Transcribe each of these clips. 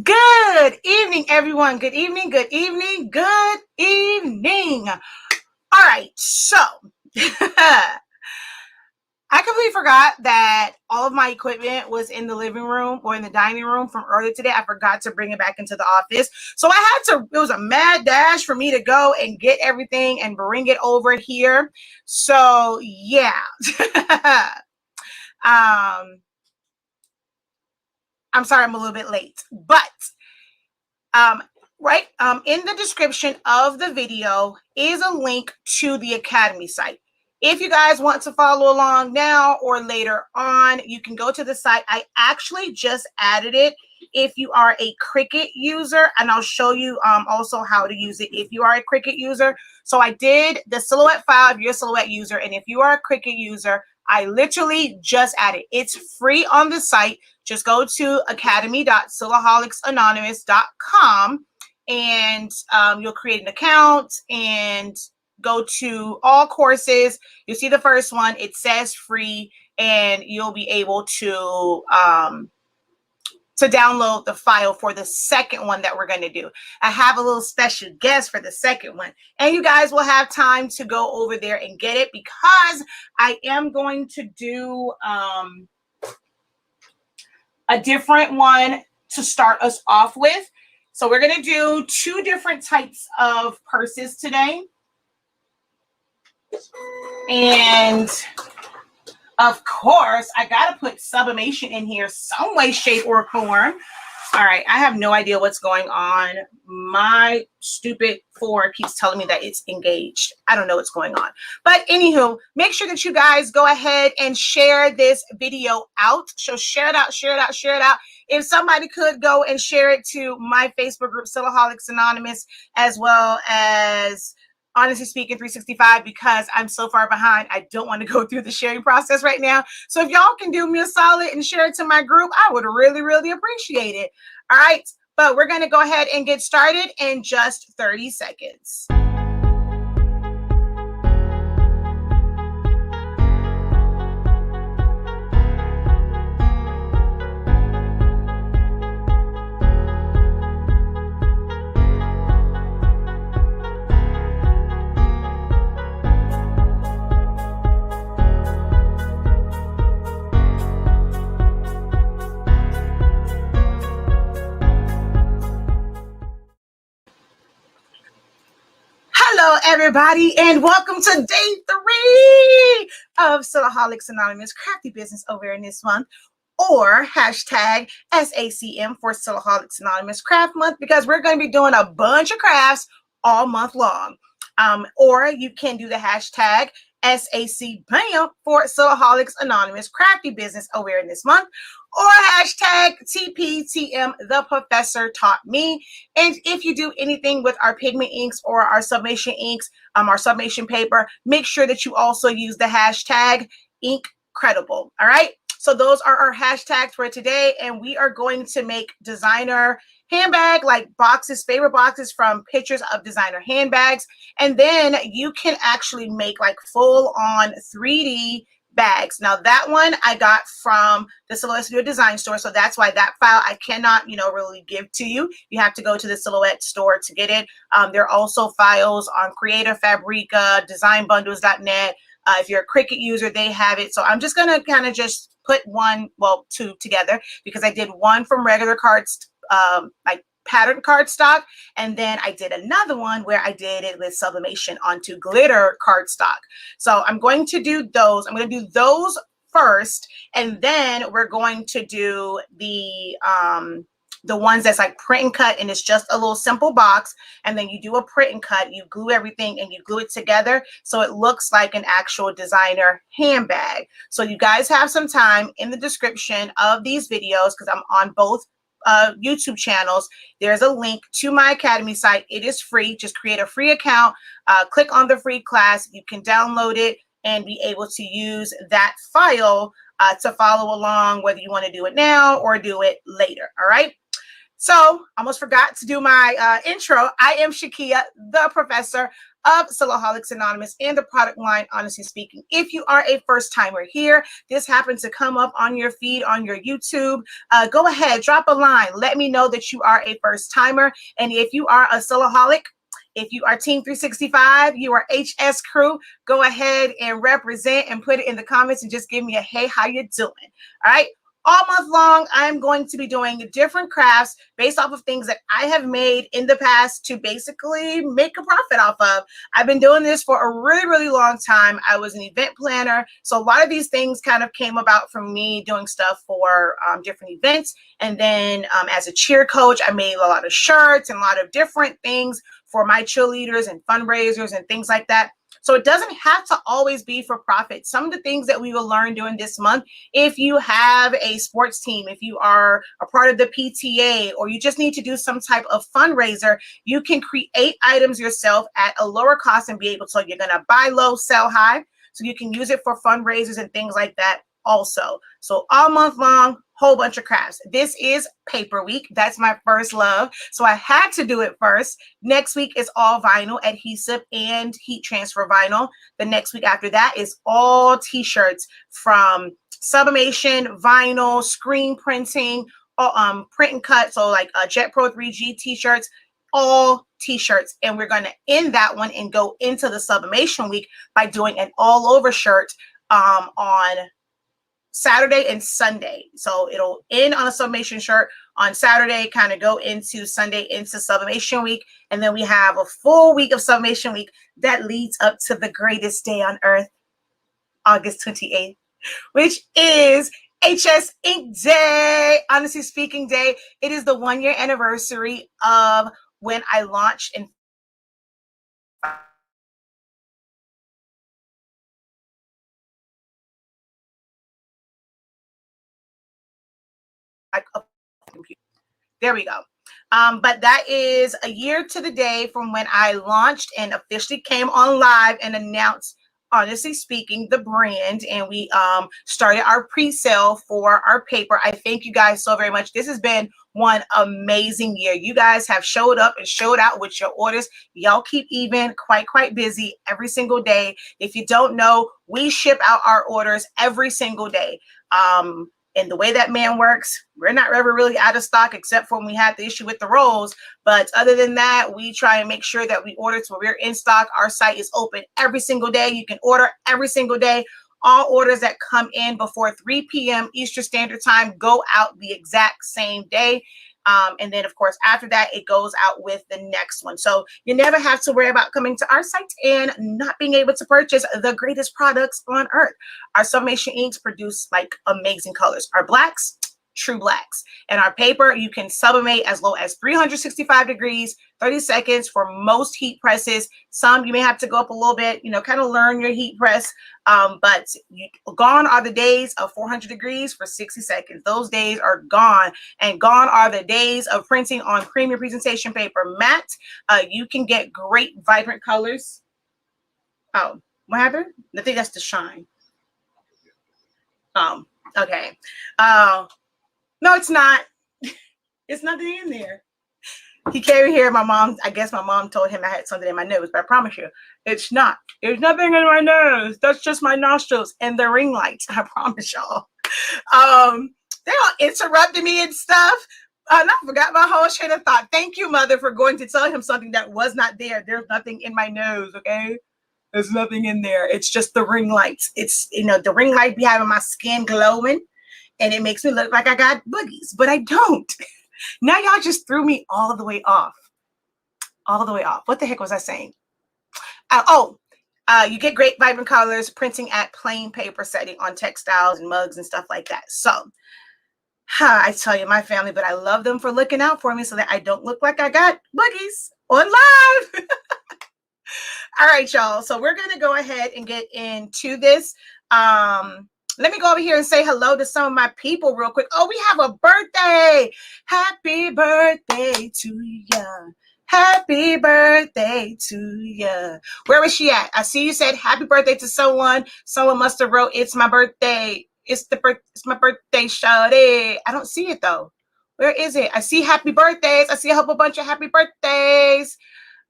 Good evening, everyone. Good evening, good evening, good evening. All right, so I completely forgot that all of my equipment was in the living room or in the dining room from earlier today. I forgot to bring it back into the office. So I had to, it was a mad dash for me to go and get everything and bring it over here. So yeah. I'm sorry I'm a little bit late, but in the description of the video is a link to the Academy site. If you guys want to follow along now or later on, you can go to the site. I actually just added it if you are a Cricut user, and I'll show you also how to use it if you are a Cricut user. So I did the silhouette file if you're a silhouette user, and if you are a Cricut user, I literally just added it. It's free on the site. Just go to academy.silaholics.anonymous.com and you'll create an account and go to all courses. You'll see the first one. It says free, and you'll be able to download the file for the second one that we're going to do. I have a little special guest for the second one, and you guys will have time to go over there and get it because I am going to do a different one to start us off with. So we're going to do two different types of purses today. And of course, I got to put sublimation in here some way, shape, or form. All right, I have no idea what's going on. My stupid Ford keeps telling me that it's engaged. I don't know what's going on. But anywho, make sure that you guys go ahead and share this video out. So share it out, share it out, share it out. If somebody could go and share it to my Facebook group, Silaholics Anonymous, as well as Honestly Speaking 365, because I'm so far behind, I don't want to go through the sharing process right now. So if y'all can do me a solid and share it to my group, I would really, really appreciate it. All right, but we're going to go ahead and get started in just 30 seconds. Hello, everybody, and welcome to day 3 of Silaholics Anonymous Crafty Business Awareness Month, or hashtag SACM for Silaholics Anonymous Craft Month, because we're going to be doing a bunch of crafts all month long. Or you can do the hashtag SACBAM for Silaholics Anonymous Crafty Business Awareness Month, or hashtag TPTM, the professor taught me. And if you do anything with our pigment inks or our sublimation inks, our sublimation paper, make sure that you also use the hashtag InkCredible. All right. So those are our hashtags for today. And we are going to make designer handbag, like boxes, favorite boxes from pictures of designer handbags. And then you can actually make like full on 3D bags. Now that one I got from the Silhouette Studio Design Store, so that's why that file I cannot, really give to you. You have to go to the Silhouette store to get it. There are also files on Creator, Fabrica, DesignBundles.net. If you're a Cricut user, they have it. So I'm just gonna kind of just put two together, because I did one from regular cards, like pattern cardstock, and then I did another one where I did it with sublimation onto glitter cardstock. So I'm going to do those. I'm going to do those first, and then we're going to do the ones that's like print and cut, and it's just a little simple box, and then you do a print and cut, you glue everything and you glue it together so it looks like an actual designer handbag. So you guys have some time in the description of these videos, because I'm on both YouTube channels. There's a link to my Academy site. It is free. Just create a free account, click on the free class. You can download it and be able to use that file to follow along, whether you want to do it now or do it later. All right. So almost forgot to do my intro. I am Shakia, the professor. of Silaholics Anonymous and the product line, Honestly Speaking. If you are a first timer here, this happens to come up on your feed on your YouTube, go ahead, drop a line. Let me know that you are a first timer. And if you are a Silaholic, if you are Team 365, you are HS crew, go ahead and represent and put it in the comments and just give me a, hey, how you doing? All right. All month long, I'm going to be doing different crafts based off of things that I have made in the past to basically make a profit off of. I've been doing this for a really, really long time. I was an event planner. So a lot of these things kind of came about from me doing stuff for different events. And then as a cheer coach, I made a lot of shirts and a lot of different things for my cheerleaders and fundraisers and things like that. So it doesn't have to always be for profit. Some of the things that we will learn during this month, if you have a sports team, if you are a part of the PTA, or you just need to do some type of fundraiser, you can create items yourself at a lower cost and be able to, you're going to buy low, sell high. So you can use it for fundraisers and things like that also. So all month long, whole bunch of crafts. This is paper week. That's my first love. So I had to do it first. Next week is all vinyl, adhesive, and heat transfer vinyl. The next week after that is all t-shirts, from sublimation, vinyl, screen printing, print and cut. So like Jet Pro 3G t-shirts, all t-shirts. And we're going to end that one and go into the sublimation week by doing an all over shirt on Saturday and Sunday. So it'll end on a sublimation shirt on Saturday, kind of go into Sunday into sublimation week. And then we have a full week of sublimation week that leads up to the greatest day on earth, August 28th, which is HS Ink Day, Honestly Speaking Day. It is the 1-year anniversary of when I launched in a computer. There we go. But that is a year to the day from when I launched and officially came on live and announced, Honestly Speaking, the brand. And we started our pre-sale for our paper. I thank you guys so very much. This has been one amazing year. You guys have showed up and showed out with your orders. Y'all keep even quite busy every single day. If you don't know, we ship out our orders every single day. And the way that man works, we're not ever really out of stock except for when we had the issue with the rolls. But other than that, we try and make sure that we order to where we're in stock. Our site is open every single day. You can order every single day. All orders that come in before 3 p.m. Eastern Standard Time go out the exact same day. And then, of course, after that, it goes out with the next one. So you never have to worry about coming to our site and not being able to purchase the greatest products on earth. Our sublimation inks produce like amazing colors. Our blacks, true blacks. And our paper, you can sublimate as low as 365 degrees, 30 seconds for most heat presses. Some you may have to go up a little bit, kind of learn your heat press. But gone are the days of 400 degrees for 60 seconds. Those days are gone. And gone are the days of printing on premium presentation paper matte. You can get great vibrant colors. Oh, what happened? I think that's the shine. Okay. No, it's not. It's nothing in there. He came here. I guess my mom told him I had something in my nose, but I promise you, it's not. There's nothing in my nose. That's just my nostrils and the ring lights. I promise y'all. They all interrupted me and stuff. And I forgot my whole train of thought. Thank you, Mother, for going to tell him something that was not there. There's nothing in my nose, okay? There's nothing in there. It's just the ring lights. It's, the ring light be having my skin glowing. And it makes me look like I got boogies, but I don't. Now y'all just threw me all the way off. All the way off. What the heck was I saying? You get great vibrant colors printing at plain paper setting on textiles and mugs and stuff like that. So I tell you, my family, but I love them for looking out for me so that I don't look like I got boogies on live. All right, y'all. So we're going to go ahead and get into this. Let me go over here and say hello to some of my people real quick. Oh, we have a birthday. Happy birthday to ya. Happy birthday to ya. Where is she at? I see you said happy birthday to someone. Someone must have wrote, it's my birthday. It's my birthday, shawty. I don't see it though. Where is it? I see happy birthdays. I see a whole bunch of happy birthdays.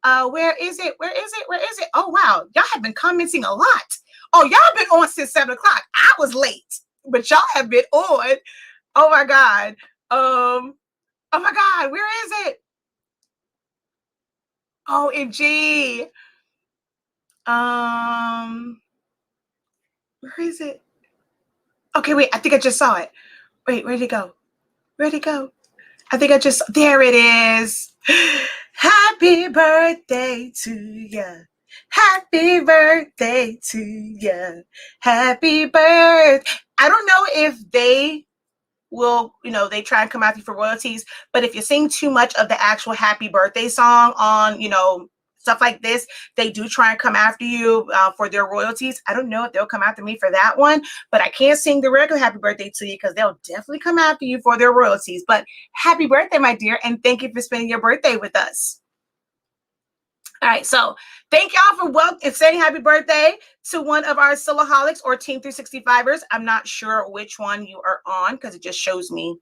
Where is it? Where is it? Where is it? Oh, wow. Y'all have been commenting a lot. Oh, y'all been on since 7 o'clock. I was late, but y'all have been on. Oh my God. Oh my God. Where is it? OMG. Where is it? Okay, wait. I think I just saw it. Wait, where'd it go? Where'd it go? I think I just, there it is. Happy birthday to you. Happy birthday to you. Happy birthday. I don't know if they will, they try and come after you for royalties, but if you sing too much of the actual happy birthday song on, stuff like this, they do try and come after you for their royalties. I don't know if they'll come after me for that one, but I can't sing the regular happy birthday to you because they'll definitely come after you for their royalties. But happy birthday, my dear, and thank you for spending your birthday with us. All right, so thank y'all for saying happy birthday to one of our Silaholics or Team 365ers. I'm not sure which one you are on because it just shows me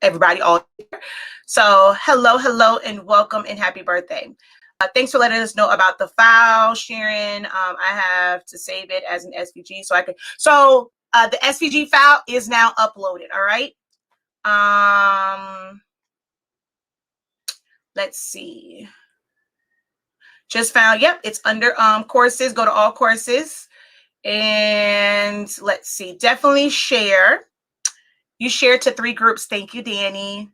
everybody all here. So hello, and welcome and happy birthday. Thanks for letting us know about the file, Sharon. I have to save it as an SVG so I can. So the SVG file is now uploaded. All right. Let's see. Just found. Yep, it's under courses. Go to all courses, and let's see. Definitely share. You shared to 3 groups. Thank you, Danny.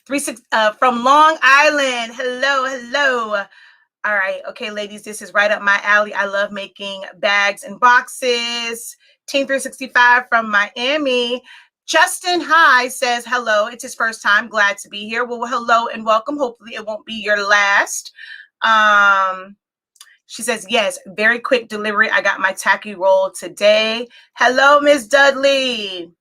From Long Island. Hello. All right. Okay, ladies, this is right up my alley. I love making bags and boxes. Team 365 from Miami. Justin High says hello. It's his first time. Glad to be here. Well, hello and welcome. Hopefully it won't be your last. She says, yes, very quick delivery. I got my tacky roll today. Hello, Miss Dudley.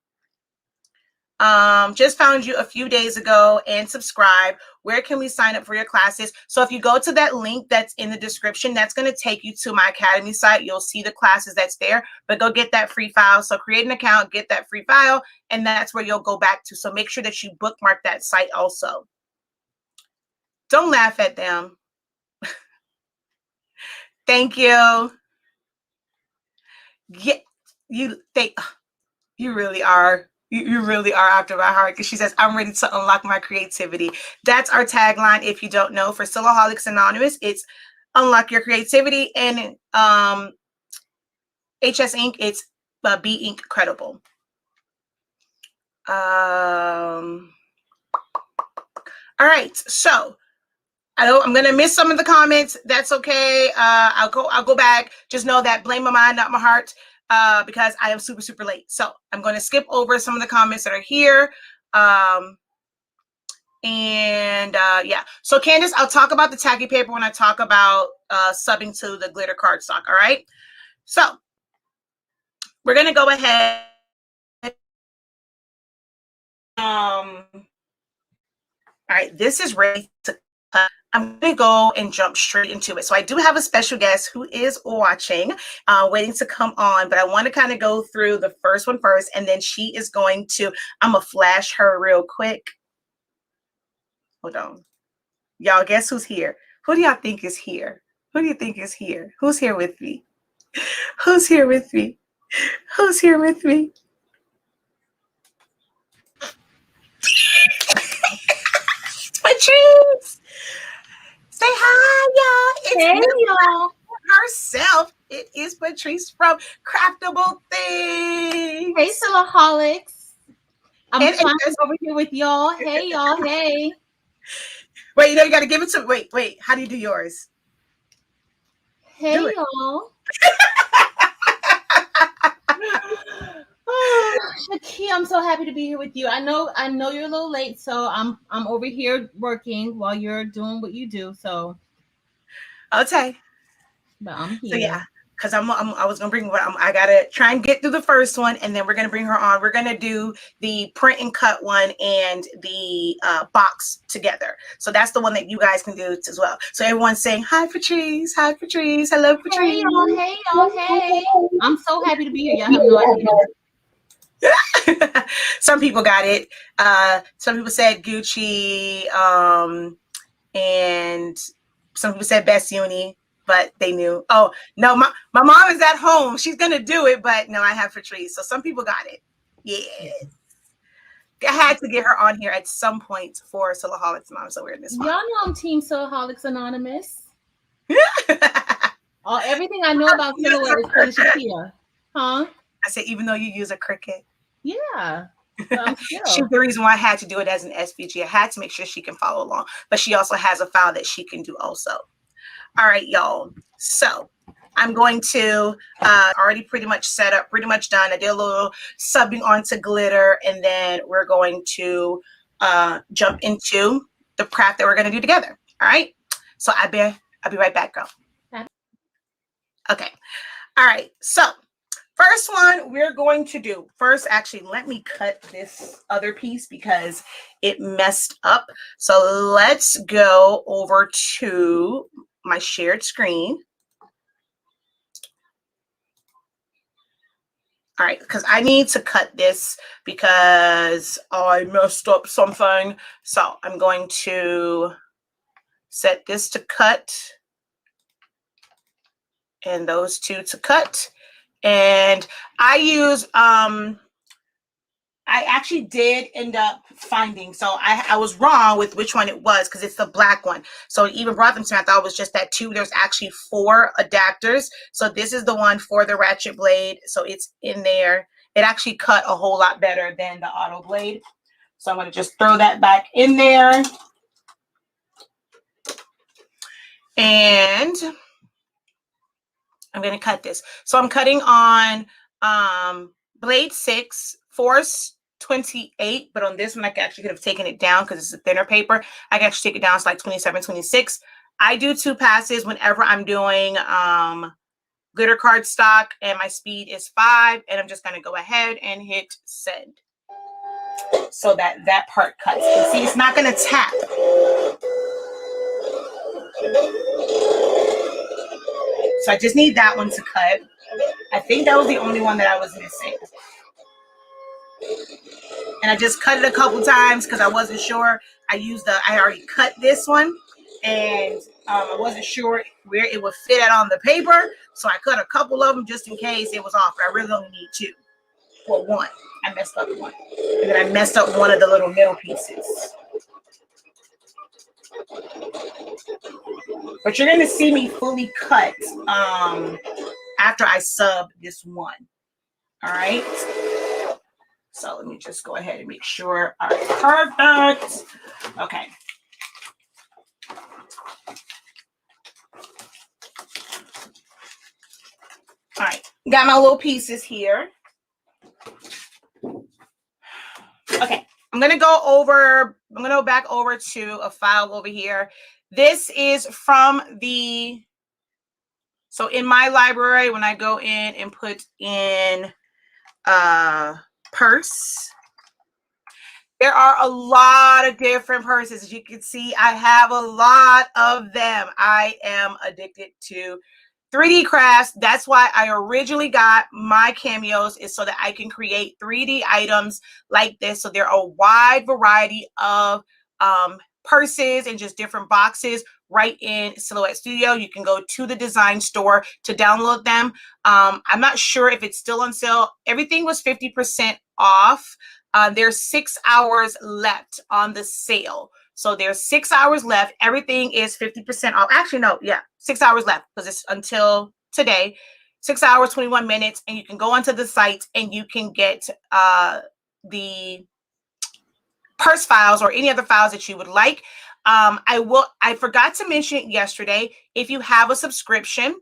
Just found you a few days ago and subscribe. Where can we sign up for your classes? So if you go to that link that's in the description, that's going to take you to my Academy site. You'll see the classes that's there, but go get that free file. So create an account, get that free file, and that's where you'll go back to. So make sure that you bookmark that site also. Don't laugh at them. Thank you. Yeah, you really are. You really are after my heart, because she says, I'm ready to unlock my creativity. That's our tagline. If you don't know, for Silaholics Anonymous, it's unlock your creativity. And HS Inc., it's Be Inc. Credible. All right. So I know I'm going to miss some of the comments. That's okay. I'll go back. Just know that blame my mind, not my heart. Because I am super late. So I'm going to skip over some of the comments that are here. Yeah. So Candace, I'll talk about the tacky paper when I talk about subbing to the glitter cardstock. All right. So we're going to go ahead. All right. This is ready to cut. I'm going to go and jump straight into it. So I do have a special guest who is watching, waiting to come on, but I want to kind of go through the first one first, and then she is going to, I'm going to flash her real quick. Hold on. Y'all, guess who's here? Who do y'all think is here? Who do you think is here? Who's here with me? Who's here with me? Who's here with me? Patrice! Say hi, y'all. It's hey, y'all. Herself. It is Patrice from Craftable Things. Hey, Silaholics. I'm flying over here with y'all. Hey, y'all. Hey. Wait, you got to give it to. Wait. How do you do yours? Hey, y'all. Shaki, I'm so happy to be here with you. I know you're a little late, so I'm over here working while you're doing what you do. So okay, but I'm here. So yeah, because I was gonna bring I gotta try and get through the first one, and then we're gonna bring her on. We're gonna do the print and cut one and the box together. So that's the one that you guys can do as well. So everyone's saying hi, Patrice. Hi, Patrice. Hello, Patrice. Hey, y'all. Hey, y'all. Hey. I'm so happy to be here. Y'all have no idea. Some people got it. Some people said Gucci, and some people said Best Uni, but they knew. Oh, no, my mom is at home. She's going to do it, but no, I have Patrice. So some people got it. Yeah. I had to get her on here at some point for Silaholics Anonymous Awareness Month. Y'all know I'm Team Silaholics Anonymous. Everything I know about silhouette is because of Shakia. Huh? I said, even though you use a Cricut. Yeah. She's the reason why I had to do it as an SVG. I had to make sure she can follow along, but she also has a file that she can do also. All right, y'all. So I'm going to already pretty much set up, pretty much done. I did a little subbing onto glitter, and then we're going to jump into the craft that we're going to do together. All right. So I'll be right back, girl. Okay. All right. So first one we're going to do first, actually, let me cut this other piece because it messed up. So let's go over to my shared screen. All right, because I need to cut this because I messed up something. So I'm going to set this to cut and those two to cut. And I use, I actually did end up finding, so I was wrong with which one it was because it's the black one. So it even brought them to me. I thought it was just that two. There's actually 4 adapters. So this is the one for the ratchet blade. So it's in there. It actually cut a whole lot better than the auto blade. So I'm going to just throw that back in there. And I'm going to cut this. So I'm cutting on blade 6, force 28, but on this one, I actually could have taken it down because it's a thinner paper. I can actually take it down. It's like 27, 26. I do 2 passes whenever I'm doing glitter card stock, and my speed is 5, and I'm just going to go ahead and hit send so that that part cuts. You see, it's not going to tap. So I just need that one to cut. I think that was the only one that I was missing. And I just cut it a couple times because I wasn't sure. I already cut this one, and I wasn't sure where it would fit on the paper. So I cut a couple of them just in case it was off. But I really only need 2. Well, 1. I messed up 1. And then I messed up one of the little middle pieces. But you're going to see me fully cut after I sub this one. All right. So let me just go ahead and make sure. All right, perfect. Okay. All right, got my little pieces here. Okay, I'm gonna go back over to a file over here. This is from so in my library, when I go in and put in purse, there are a lot of different purses. As you can see, I have a lot of them. I am addicted to 3D crafts. That's why I originally got my cameos, is so that I can create 3D items like this. So there are a wide variety of purses and just different boxes right in Silhouette Studio. You can go to the design store to download them. I'm not sure if it's still on sale. Everything was 50% off. There's 6 hours left on the sale. So there's 6 hours left. Everything is 50% off. Actually, no, yeah, 6 hours left because it's until today. 6 hours, 21 minutes. And you can go onto the site and you can get the purse files or any other files that you would like. I forgot to mention yesterday, if you have a subscription,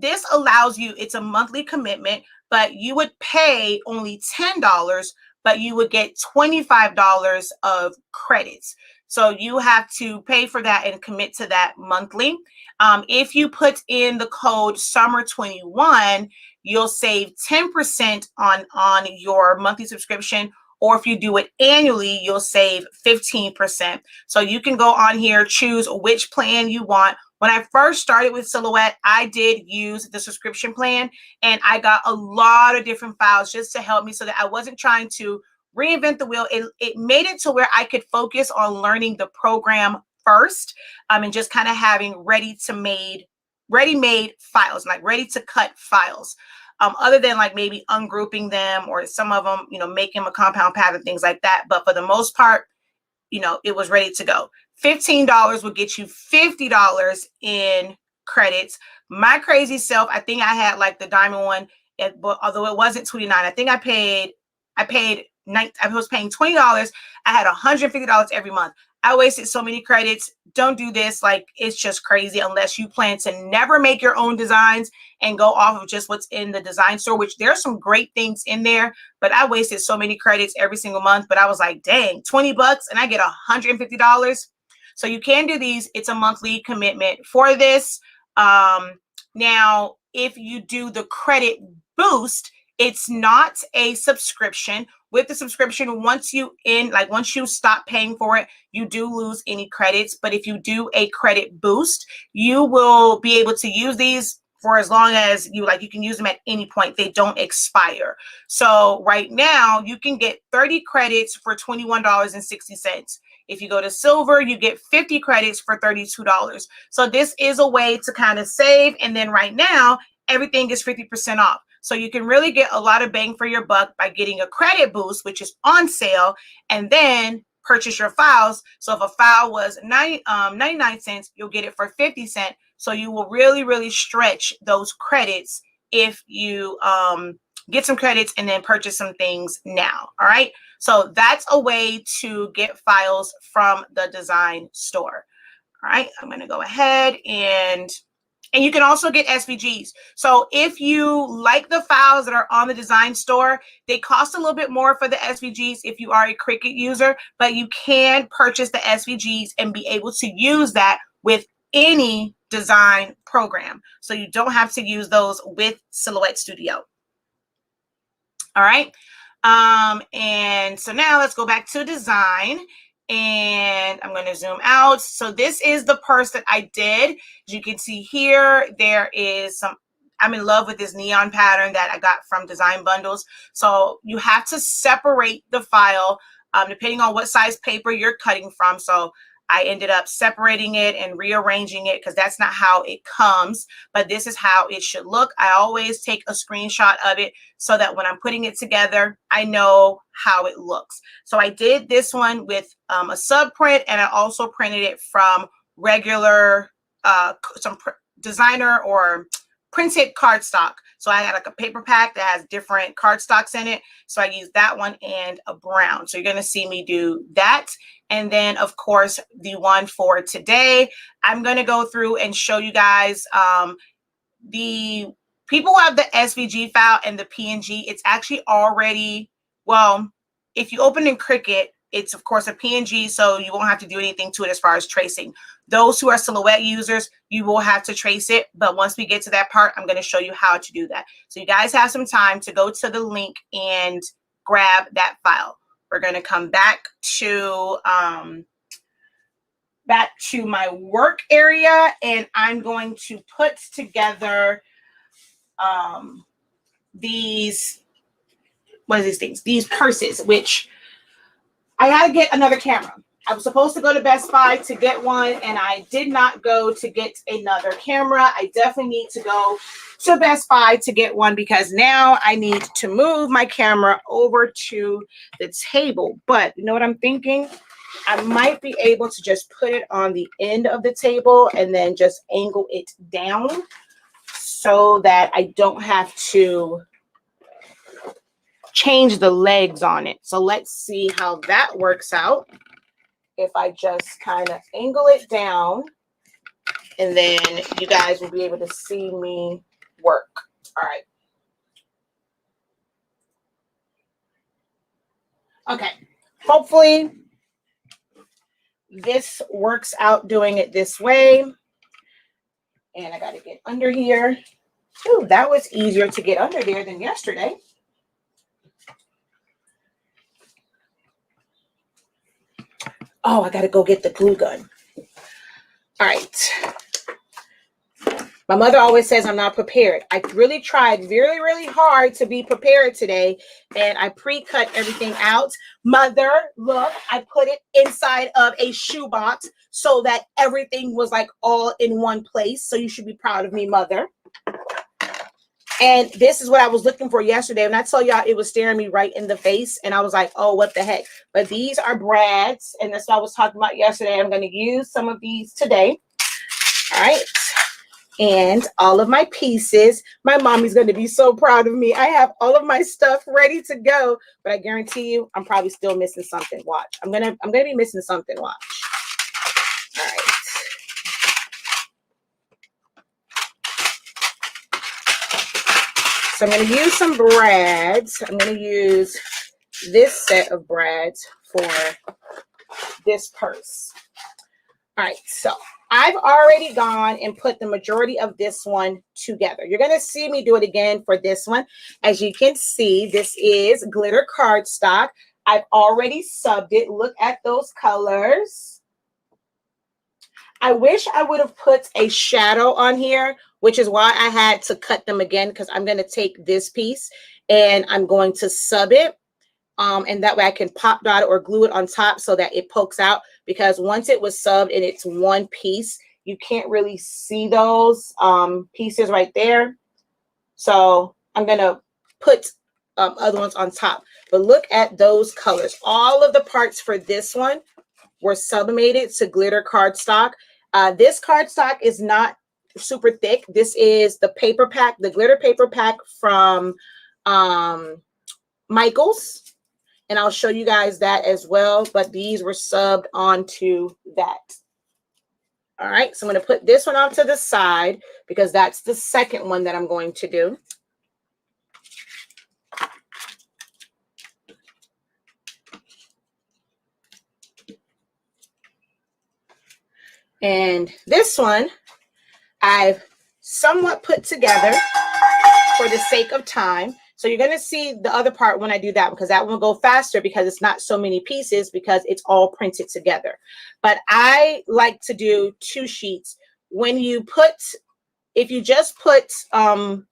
this allows you, it's a monthly commitment, but you would pay only $10, but you would get $25 of credits. So you have to pay for that and commit to that monthly. If you put in the code SUMMER21, you'll save 10% on your monthly subscription. Or if you do it annually, you'll save 15%. So you can go on here, choose which plan you want, When I first started with Silhouette, I did use the subscription plan, and I got a lot of different files just to help me so that I wasn't trying to reinvent the wheel. It made it to where I could focus on learning the program first, and just kind of having ready-made files, like ready to cut files. Other than like maybe ungrouping them or some of them, making them a compound pattern, things like that. But for the most part, it was ready to go. $15 will get you $50 in credits. My crazy self, I think I had like the diamond one, although it wasn't $29. I think I was paying $20. I had $150 every month. I wasted so many credits. Don't do this. Like, it's just crazy unless you plan to never make your own designs and go off of just what's in the design store, which there's some great things in there, but I wasted so many credits every single month. But I was like, dang, $20 and I get $150. So you can do these. It's a monthly commitment for this. Now, if you do the credit boost, it's not a subscription. With the subscription, once you stop paying for it, you do lose any credits. But if you do a credit boost, you will be able to use these for as long as you like. You can use them at any point. They don't expire. So right now you can get 30 credits for $21.60. If you go to silver, you get 50 credits for $32. So this is a way to kind of save. And then right now, everything is 50% off. So you can really get a lot of bang for your buck by getting a credit boost, which is on sale, and then purchase your files. So if a file was 99 cents, you'll get it for 50 cents. So you will really, really stretch those credits if you get some credits and then purchase some things now. All right. So that's a way to get files from the design store. All right. I'm going to go ahead and you can also get SVGs. So if you like the files that are on the design store, they cost a little bit more for the SVGs if you are a Cricut user, but you can purchase the SVGs and be able to use that with any design program. So you don't have to use those with Silhouette Studio. All right. And so now let's go back to design. And I'm going to zoom out. So this is the purse that I did. As you can see here, there is I'm in love with this neon pattern that I got from Design Bundles. So you have to separate the file depending on what size paper you're cutting from. So I ended up separating it and rearranging it because that's not how it comes, but this is how it should look. I always take a screenshot of it so that when I'm putting it together, I know how it looks. So I did this one with a sub print, and I also printed it from regular designer or printed cardstock. So I got like a paper pack that has different cardstocks in it. So I used that one and a brown. So you're going to see me do that. And then, of course, the one for today, I'm going to go through and show you guys the people who have the SVG file and the PNG. It's actually already, well, if you open in Cricut, it's, of course, a PNG, so you won't have to do anything to it as far as tracing. Those who are Silhouette users, you will have to trace it. But once we get to that part, I'm going to show you how to do that. So you guys have some time to go to the link and grab that file. We're going to come back to my work area, and I'm going to put together these purses, which I got to get another camera. I was supposed to go to Best Buy to get one, and I did not go to get another camera. I definitely need to go to Best Buy to get one because now I need to move my camera over to the table. But you know what I'm thinking? I might be able to just put it on the end of the table and then just angle it down so that I don't have to change the legs on it. So let's see how that works out. If I just kind of angle it down, and then you guys will be able to see me work. All right. Okay. Hopefully this works out doing it this way. And I got to get under here. Ooh, that was easier to get under there than yesterday. Oh, I got to go get the glue gun. All right. My mother always says I'm not prepared. I really tried really, really hard to be prepared today, and I pre-cut everything out. Mother, look, I put it inside of a shoebox so that everything was like all in one place. So you should be proud of me, Mother. And this is what I was looking for yesterday. And I told y'all it was staring me right in the face. And I was like, oh, what the heck? But these are brads. And that's what I was talking about yesterday. I'm going to use some of these today. All right. And all of my pieces. My mommy's going to be so proud of me. I have all of my stuff ready to go. But I guarantee you, I'm probably still missing something. Watch. I'm gonna be missing something. Watch. All right. So I'm going to use some brads. I'm going to use this set of brads for this purse. All right, so I've already gone and put the majority of this one together. You're going to see me do it again for this one. As you can see, this is glitter cardstock. I've already subbed it. Look at those colors. I wish I would have put a shadow on here, which is why I had to cut them again, because I'm going to take this piece and I'm going to sub it. And that way I can pop dot it or glue it on top so that it pokes out, because once it was subbed and it's one piece, you can't really see those pieces right there. So I'm going to put other ones on top. But look at those colors. All of the parts for this one were sublimated to glitter cardstock. This cardstock is not super thick. This is the paper pack, the glitter paper pack from Michaels. And I'll show you guys that as well. But these were subbed onto that. All right. So I'm going to put this one off to the side because that's the second one that I'm going to do. And this one I've somewhat put together for the sake of time. So you're going to see the other part when I do that, because that one will go faster because it's not so many pieces, because it's all printed together. But I like to do 2 sheets. When you put, if you just put the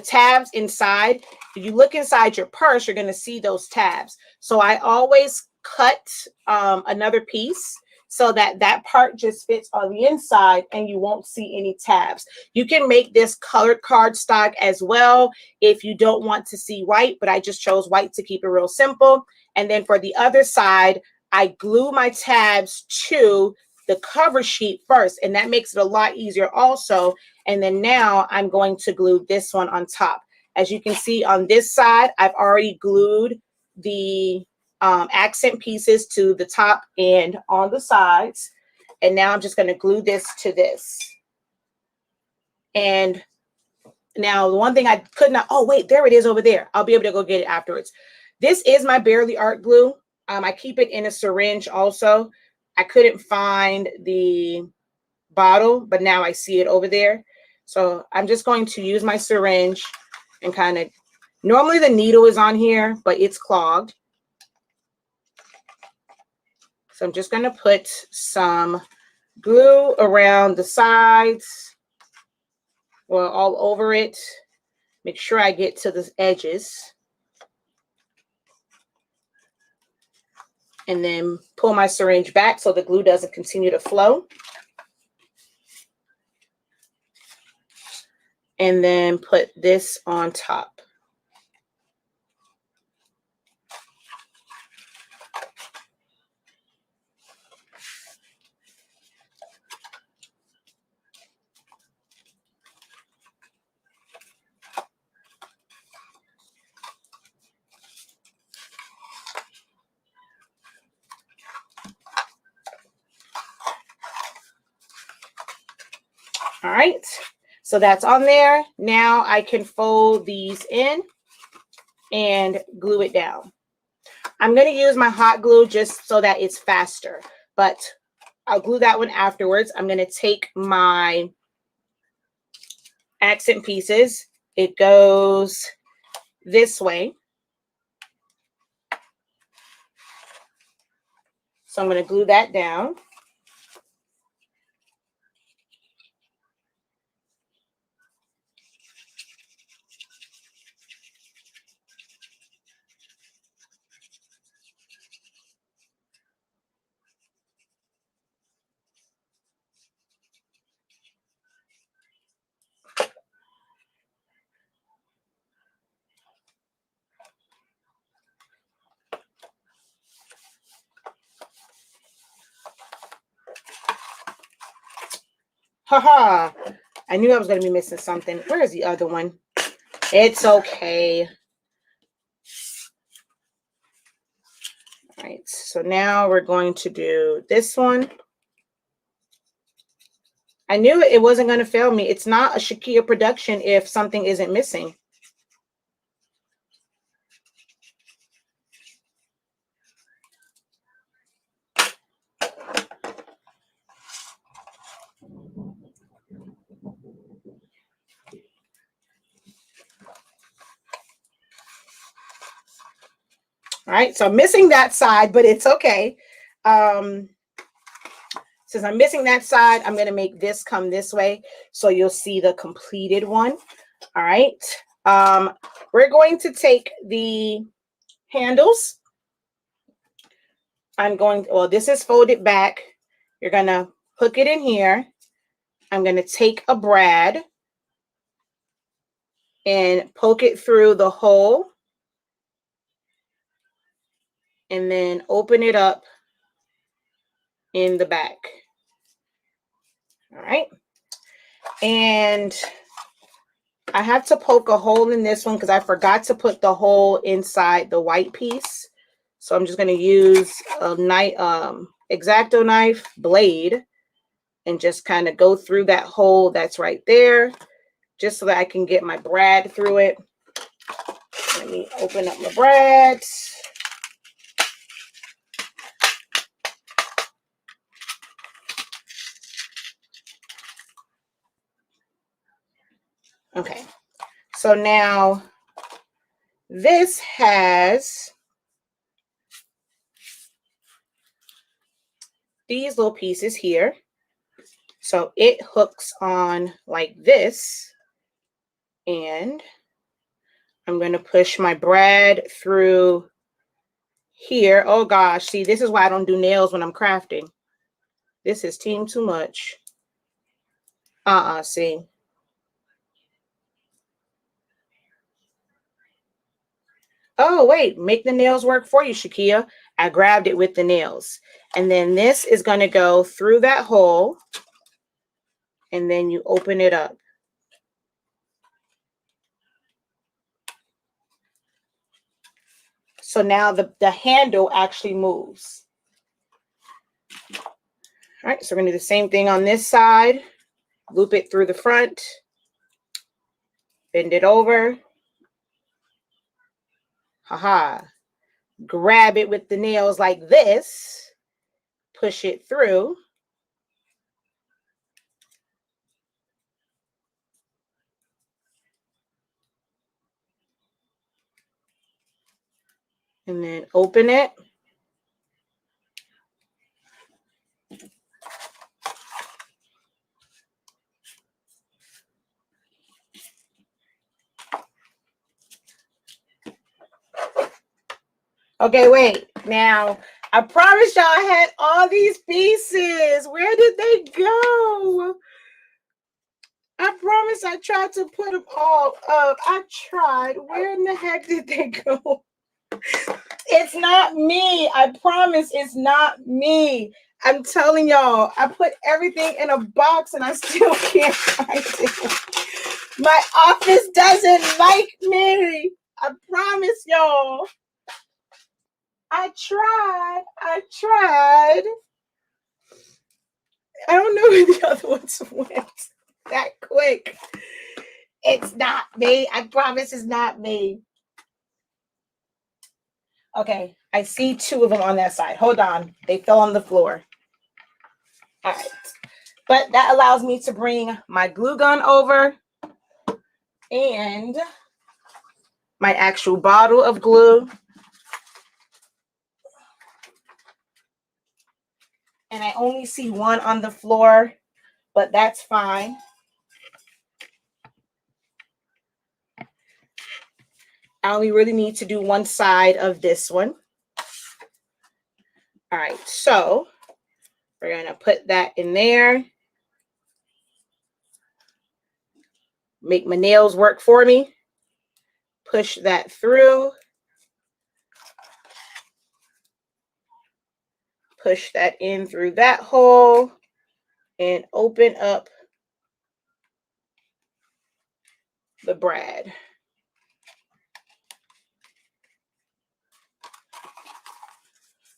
tabs inside, if you look inside your purse, you're going to see those tabs. So I always cut another piece so that that part just fits on the inside and you won't see any tabs. You can make this colored cardstock as well if you don't want to see white, but I just chose white to keep it real simple. And then for the other side, I glue my tabs to the cover sheet first, and that makes it a lot easier also. And then now I'm going to glue this one on top. As you can see on this side, I've already glued the accent pieces to the top and on the sides. And now I'm just going to glue this to this. And now the one thing I could not, oh wait, there it is over there. I'll be able to go get it afterwards. This is my Barely Art glue. I keep it in a syringe also. I couldn't find the bottle, but now I see it over there. So I'm just going to use my syringe and kind of, normally the needle is on here, but it's clogged. So I'm just going to put some glue around the sides, well, all over it. Make sure I get to the edges. And then pull my syringe back so the glue doesn't continue to flow. And then put this on top. All right, so that's on there. Now I can fold these in and glue it down. I'm going to use my hot glue just so that it's faster, but I'll glue that one afterwards. I'm going to take my accent pieces. It goes this way. So I'm going to glue that down. Haha. I knew I was going to be missing something. Where is the other one? It's okay. All right. So now we're going to do this one. I knew it wasn't going to fail me. It's not a Shakia production if something isn't missing. All right, so I'm missing that side, but it's okay. Since I'm missing that side, I'm going to make this come this way so you'll see the completed one. All right. We're going to take the handles. Well, this is folded back. You're going to hook it in here. I'm going to take a brad and poke it through the hole and then open it up in the back. All right. And I have to poke a hole in this one because I forgot to put the hole inside the white piece. So I'm just going to use a knife, X-Acto knife blade and just kind of go through that hole that's right there just so that I can get my brad through it. Let me open up my brad. Okay, so now this has these little pieces here. So it hooks on like this, and I'm going to push my brad through here. Oh gosh, see, this is why I don't do nails when I'm crafting. This is team too much. See. Oh, wait, make the nails work for you, Shakia. I grabbed it with the nails. And then this is going to go through that hole. And then you open it up. So now the handle actually moves. All right, so we're going to do the same thing on this side. Loop it through the front. Bend it over. Haha. Grab it with the nails like this. Push it through. And then open it. Okay, wait. Now, I promised y'all I had all these pieces. Where did they go? I promise I tried to put them all up. I tried. Where in the heck did they go? It's not me. I promise it's not me. I'm telling y'all, I put everything in a box and I still can't find it. My office doesn't like me. I promise y'all. I tried. I don't know where the other ones went that quick. It's not me. I promise it's not me. Okay, I see two of them on that side. Hold on. They fell on the floor. All right. But that allows me to bring my glue gun over and my actual bottle of glue. And I only see one on the floor, but that's fine. I only really need to do one side of this one. All right, so we're going to put that in there. Make my nails work for me. Push that through. Push that in through that hole and open up the brad.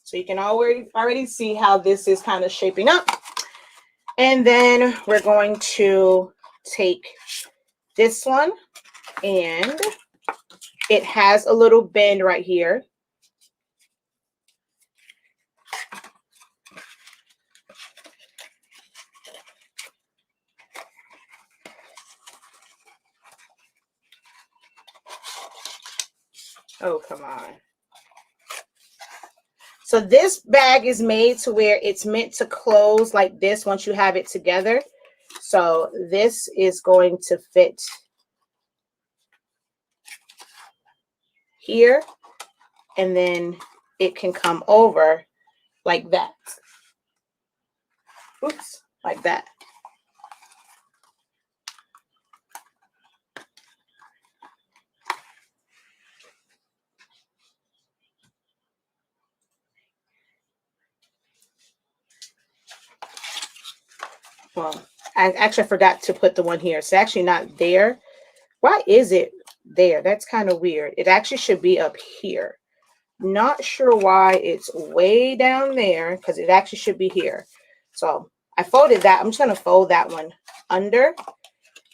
So you can already see how this is kind of shaping up. And then we're going to take this one, and it has a little bend right here. Oh, come on. So this bag is made to where it's meant to close like this once you have it together. So this is going to fit here, and then it can come over like that. Oops, like that. Well, I actually forgot to put the one here. It's actually not there. Why is it there? That's kind of weird. It actually should be up here. Not sure why it's way down there, because it actually should be here. So I folded that. I'm just going to fold that one under,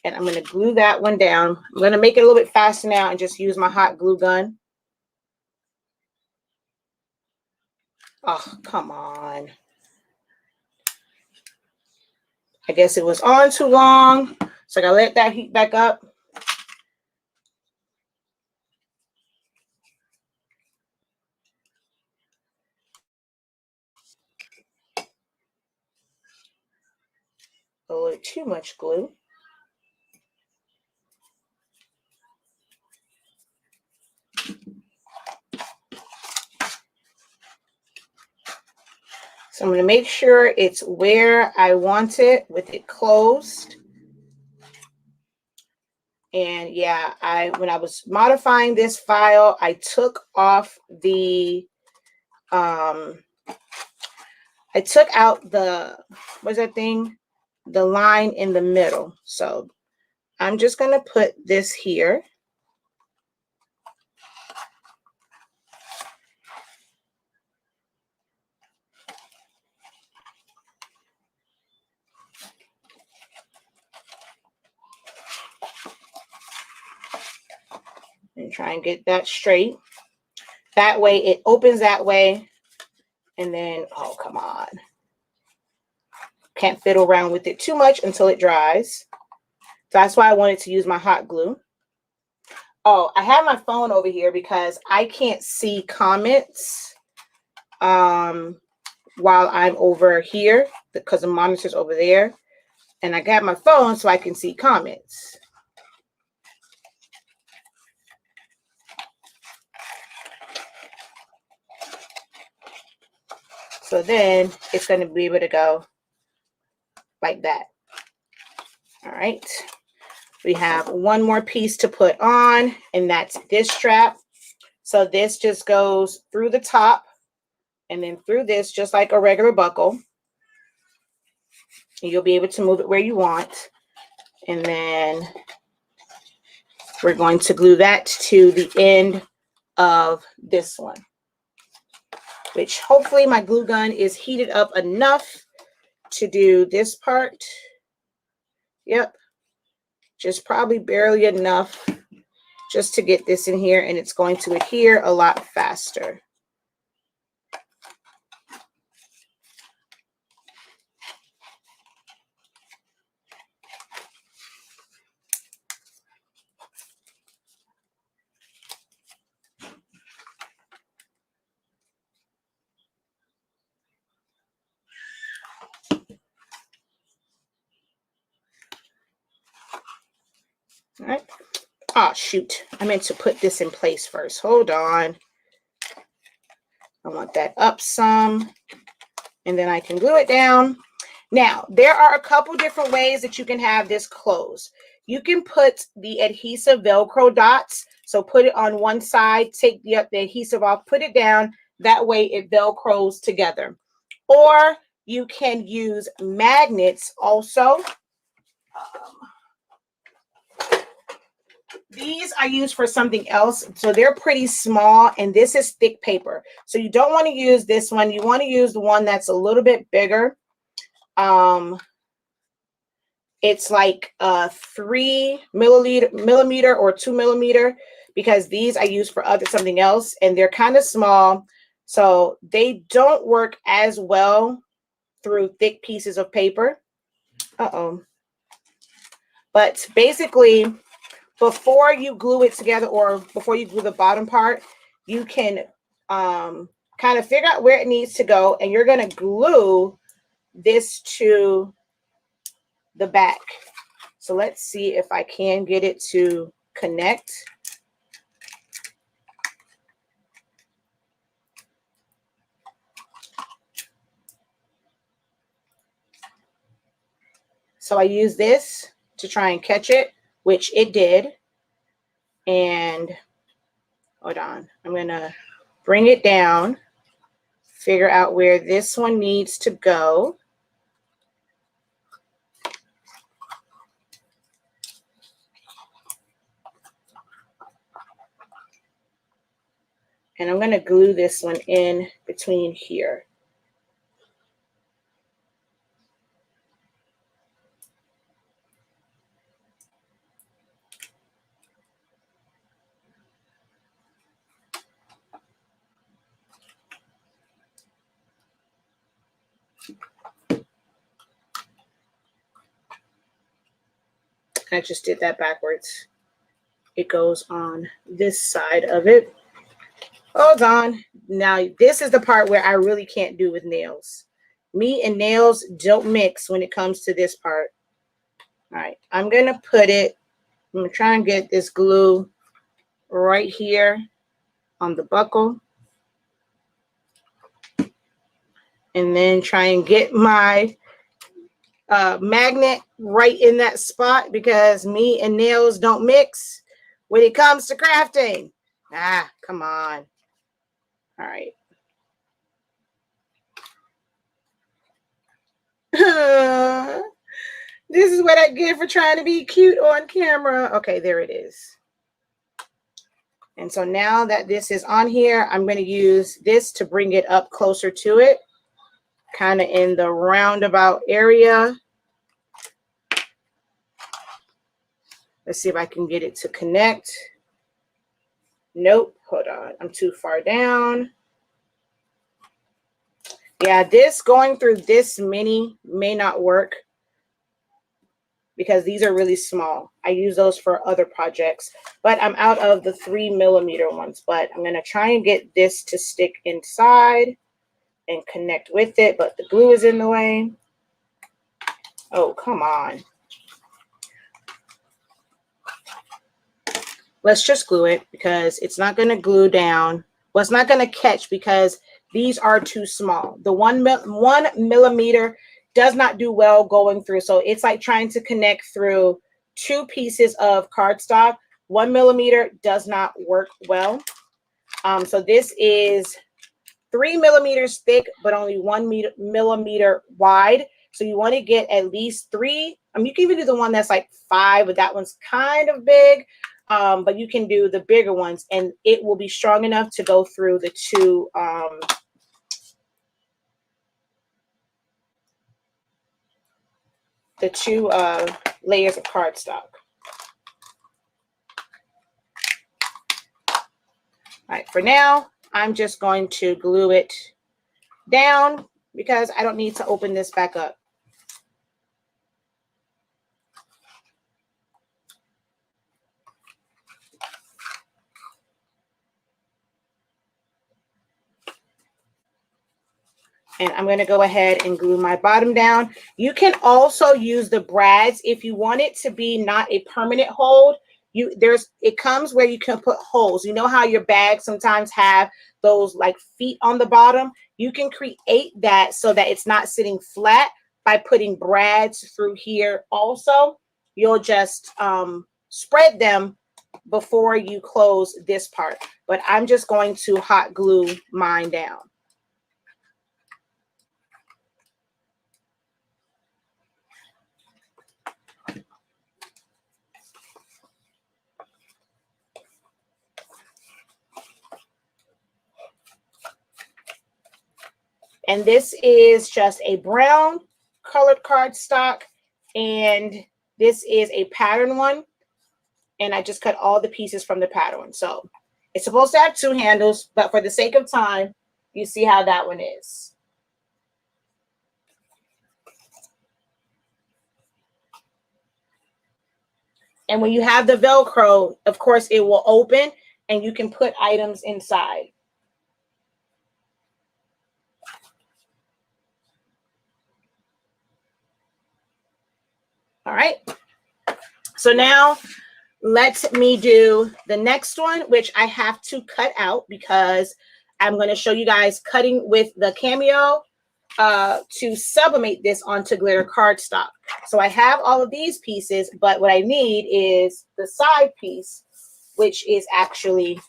and I'm going to glue that one down. I'm going to make it a little bit faster now and just use my hot glue gun. Oh, come on. I guess it was on too long, so I gotta let that heat back up. A little too much glue. So I'm going to make sure it's where I want it with it closed. And yeah, when I was modifying this file, I took off the I took out the, what's that thing? The line in the middle. So I'm just going to put this here. And try and get that straight. That way it opens that way. And then, oh, come on. Can't fiddle around with it too much until it dries. So that's why I wanted to use my hot glue. Oh, I have my phone over here because I can't see comments while I'm over here because the monitor's over there. And I got my phone so I can see comments. So then it's going to be able to go like that. All right. We have one more piece to put on, and that's this strap. So this just goes through the top and then through this, just like a regular buckle. And you'll be able to move it where you want. And then we're going to glue that to the end of this one, which hopefully my glue gun is heated up enough to do this part. Yep. Just probably barely enough just to get this in here, and it's going to adhere a lot faster. All right. Oh, shoot. I meant to put this in place first. Hold on. I want that up some, and then I can glue it down. Now, there are a couple different ways that you can have this closed. You can put the adhesive Velcro dots. So put it on one side, take the adhesive off, put it down. That way it Velcros together. Or you can use magnets also. These are used for something else. So they're pretty small, and this is thick paper. So you don't want to use this one. You want to use the one that's a little bit bigger. It's like a 3 millimeter or 2 millimeter, because these I use for something else, and they're kind of small. So they don't work as well through thick pieces of paper. But basically, before you glue it together, or before you glue the bottom part, you can kind of figure out where it needs to go, and you're going to glue this to the back. So let's see if I can get it to connect. So I use this to try and catch it, which it did. And hold on, I'm going to bring it down, figure out where this one needs to go. And I'm going to glue this one in between here. I just did that backwards. It goes on this side of it. Hold on. Now, this is the part where I really can't do with nails. Me and nails don't mix when it comes to this part. All right, I'm going to put it, I'm going to try and get this glue right here on the buckle. And then try and get my magnet right in that spot, because me and nails don't mix when it comes to crafting. Ah, come on. All right. This is what I get for trying to be cute on camera. Okay, there it is. And so now that this is on here, I'm going to use this to bring it up closer to it, kind of in the roundabout area. Let's see if I can get it to connect. Nope, hold on, I'm too far down. Yeah, this going through this many may not work, because these are really small. I use those for other projects, but I'm out of the 3 millimeter ones. But I'm going to try and get this to stick inside and connect with it, but the glue is in the way. Oh, come on. Let's just glue it, because it's not going to glue down. Well, it's not going to catch because these are too small. The 1 millimeter does not do well going through. So it's like trying to connect through 2 pieces of cardstock. 1 millimeter does not work well. So this is 3 millimeters thick, but only 1 millimeter wide. So you want to get at least 3. You can even do the one that's like 5, but that one's kind of big. But you can do the bigger ones, and it will be strong enough to go through the 2 layers of cardstock. All right, for now, I'm just going to glue it down, because I don't need to open this back up. And I'm going to go ahead and glue my bottom down. You can also use the brads if you want it to be not a permanent hold. It comes where you can put holes. You know how your bags sometimes have those like feet on the bottom? You can create that so that it's not sitting flat by putting brads through here also. You'll just spread them before you close this part. But I'm just going to hot glue mine down. And this is just a brown colored cardstock, and this is a pattern one. And I just cut all the pieces from the pattern. So it's supposed to have 2 handles, but for the sake of time, you see how that one is. And when you have the Velcro, of course, it will open and you can put items inside. All right. So now let me do the next one, which I have to cut out because I'm going to show you guys cutting with the Cameo to sublimate this onto glitter cardstock. So I have all of these pieces, but what I need is the side piece, which is actually,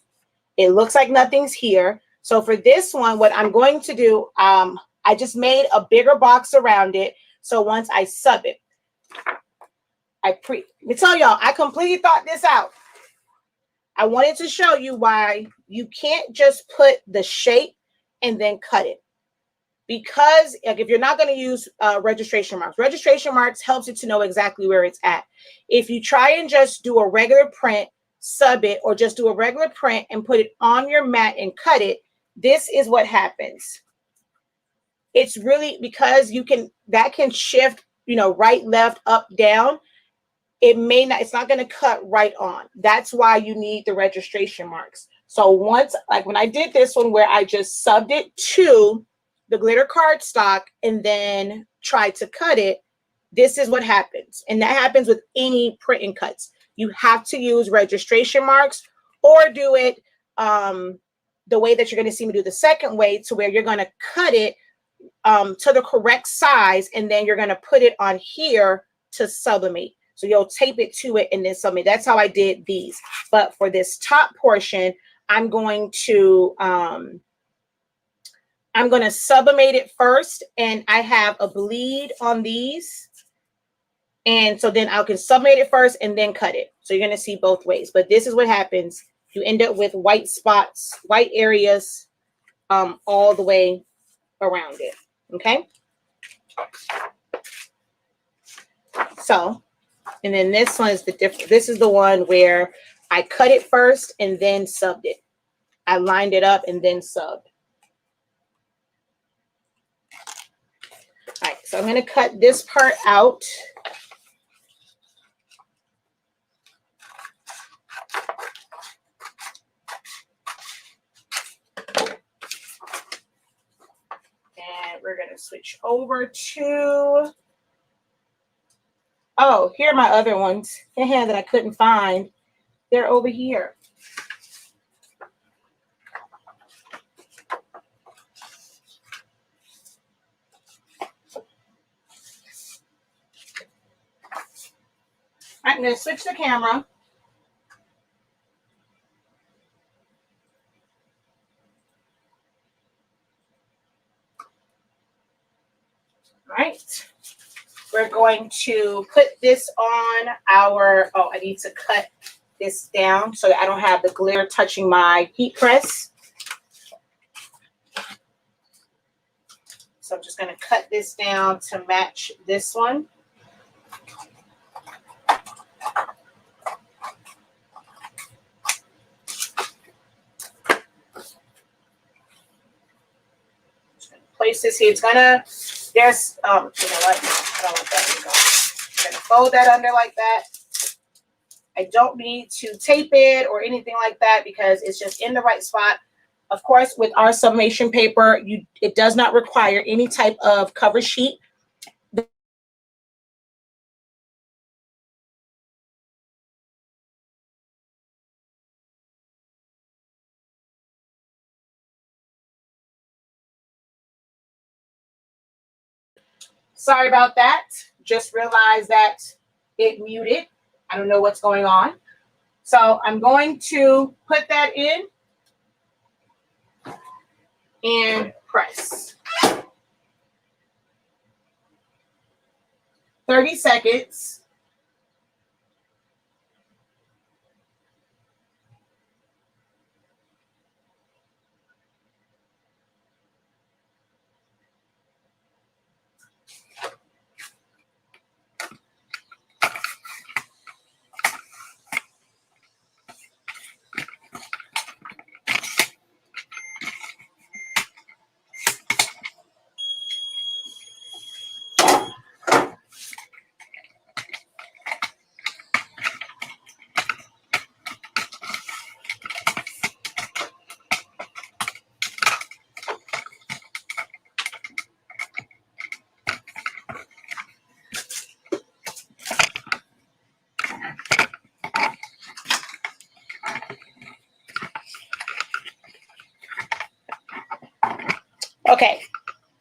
it looks like nothing's here. So for this one, what I'm going to do, I just made a bigger box around it. So once I sub it, let me tell y'all, I completely thought this out. I wanted to show you why you can't just put the shape and then cut it. Because like, if you're not going to use registration marks helps you to know exactly where it's at. If you try and just do a regular print, sub it, or just do a regular print and put it on your mat and cut it, this is what happens. It's really because that can shift, you know, right, left, up, down. It's not going to cut right on. That's why you need the registration marks. So once, like when I did this one where I just subbed it to the glitter cardstock and then tried to cut it, this is what happens. And that happens with any print and cuts. You have to use registration marks or do it the way that you're going to see me do the second way, to where you're going to cut it to the correct size, and then you're going to put it on here to sublimate. So you'll tape it to it and then sublimate. That's how I did these. But for this top portion, I'm going to sublimate it first, and I have a bleed on these. And so then I can sublimate it first and then cut it. So you're going to see both ways. But this is what happens. You end up with white spots, white areas all the way around it. Okay. So, and then this one is the different. This is the one where I cut it first and then subbed it. I lined it up and then subbed. All right, so I'm going to cut this part out. And we're going to switch over to, oh, here are my other ones that I couldn't find. They're over here. I'm going to switch the camera. All right. We're going to put this on our, oh, I need to cut this down so that I don't have the glitter touching my heat press. So I'm just going to cut this down to match this one. Place this here. It's gonna, there's, you know what? I don't want that to go. I'm gonna fold that under like that. I don't need to tape it or anything like that because it's just in the right spot. Of course, with our sublimation paper, it does not require any type of cover sheet. Sorry about that. Just realized that it muted. I don't know what's going on. So I'm going to put that in and press. 30 seconds. Okay,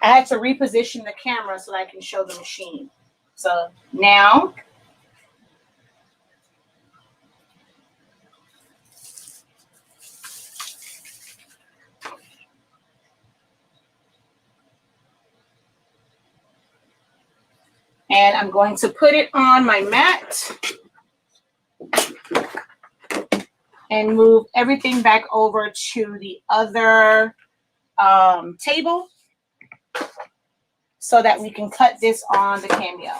I had to reposition the camera so that I can show the machine. So now, and I'm going to put it on my mat and move everything back over to the other table so that we can cut this on the Cameo.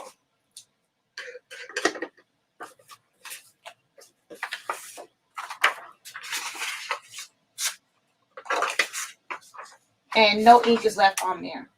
And no ink is left on there.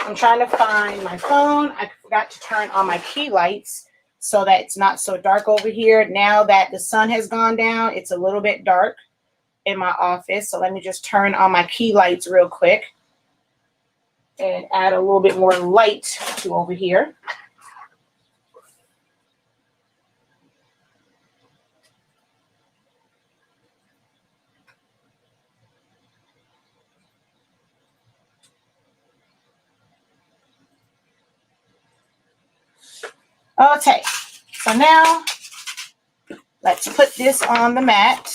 I'm trying to find my phone. I forgot to turn on my key lights so that it's not so dark over here. Now that the sun has gone down, it's a little bit dark in my office. So let me just turn on my key lights real quick and add a little bit more light to over here. Okay, so now let's put this on the mat.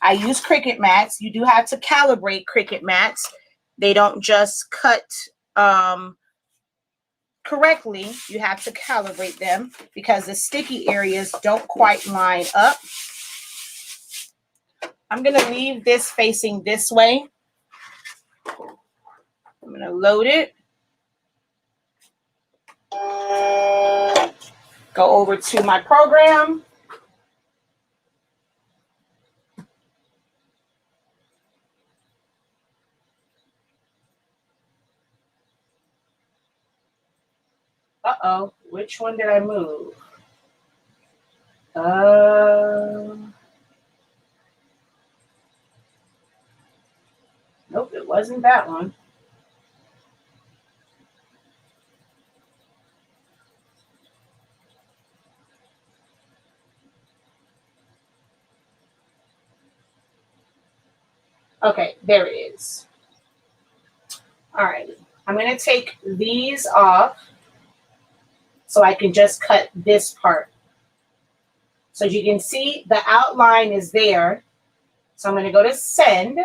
I use Cricut mats. You do have to calibrate Cricut mats. They don't just cut correctly. You have to calibrate them because the sticky areas don't quite line up. I'm going to leave this facing this way. I'm going to load it. Go over to my program. Uh-oh, which one did I move? Nope, it wasn't that one. Okay, there it is. All right, I'm going to take these off so I can just cut this part. So as you can see, the outline is there. So I'm going to go to send.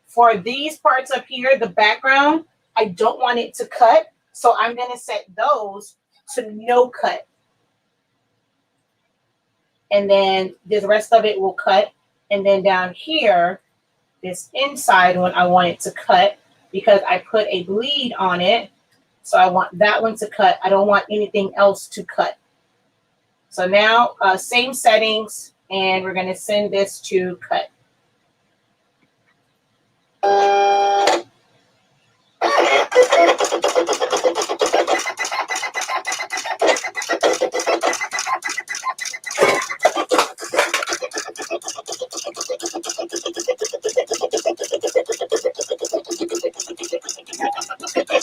For these parts up here, the background, I don't want it to cut. So I'm going to set those to no cut. And then the rest of it will cut. And then down here, this inside one, I want it to cut because I put a bleed on it. So I want that one to cut. I don't want anything else to cut. So now, same settings, and we're going to send this to cut.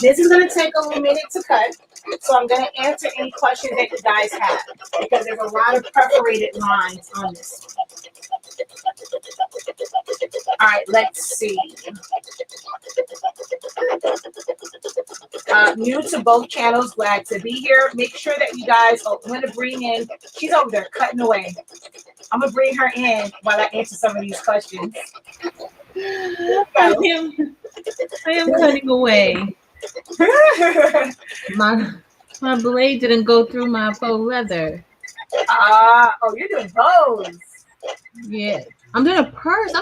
This is going to take a little minute to cut, so I'm going to answer any questions that you guys have because there's a lot of perforated lines on this. All right, let's see. New to both channels, glad to be here. Make sure that you guys, I'm going to bring in, she's over there cutting away. I'm going to bring her in while I answer some of these questions. I am cutting away. My blade didn't go through my faux leather. Oh, you're doing bows. Yeah, I'm doing a purse.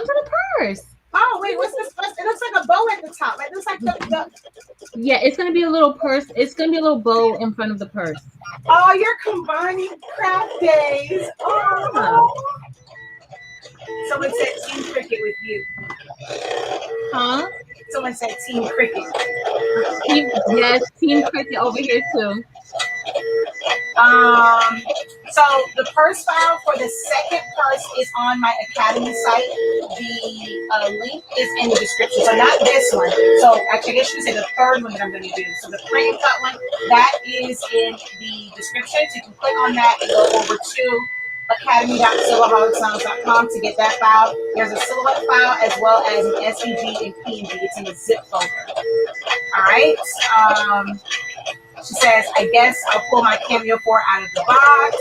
Oh, wait, what's this? It looks like a bow at the top. It looks like the... Yeah, it's gonna be a little purse. It's gonna be a little bow in front of the purse. Oh, you're combining craft days. Oh. Someone said Team Cricut with you. Huh? Someone said Team Cricket. Yes, Team Cricket over here too. So the purse file for the second purse is on my Academy site. The link is in the description. So not this one. So actually, I guess you should say the third one that I'm going to do. So the print and cut one, that is in the description. So you can click on that and go over to academy.silaholics.com to get that file. There's a silhouette file as well as an SVG and PNG. It's in the zip folder. All right. She says, I guess I'll pull my Cameo 4 out of the box.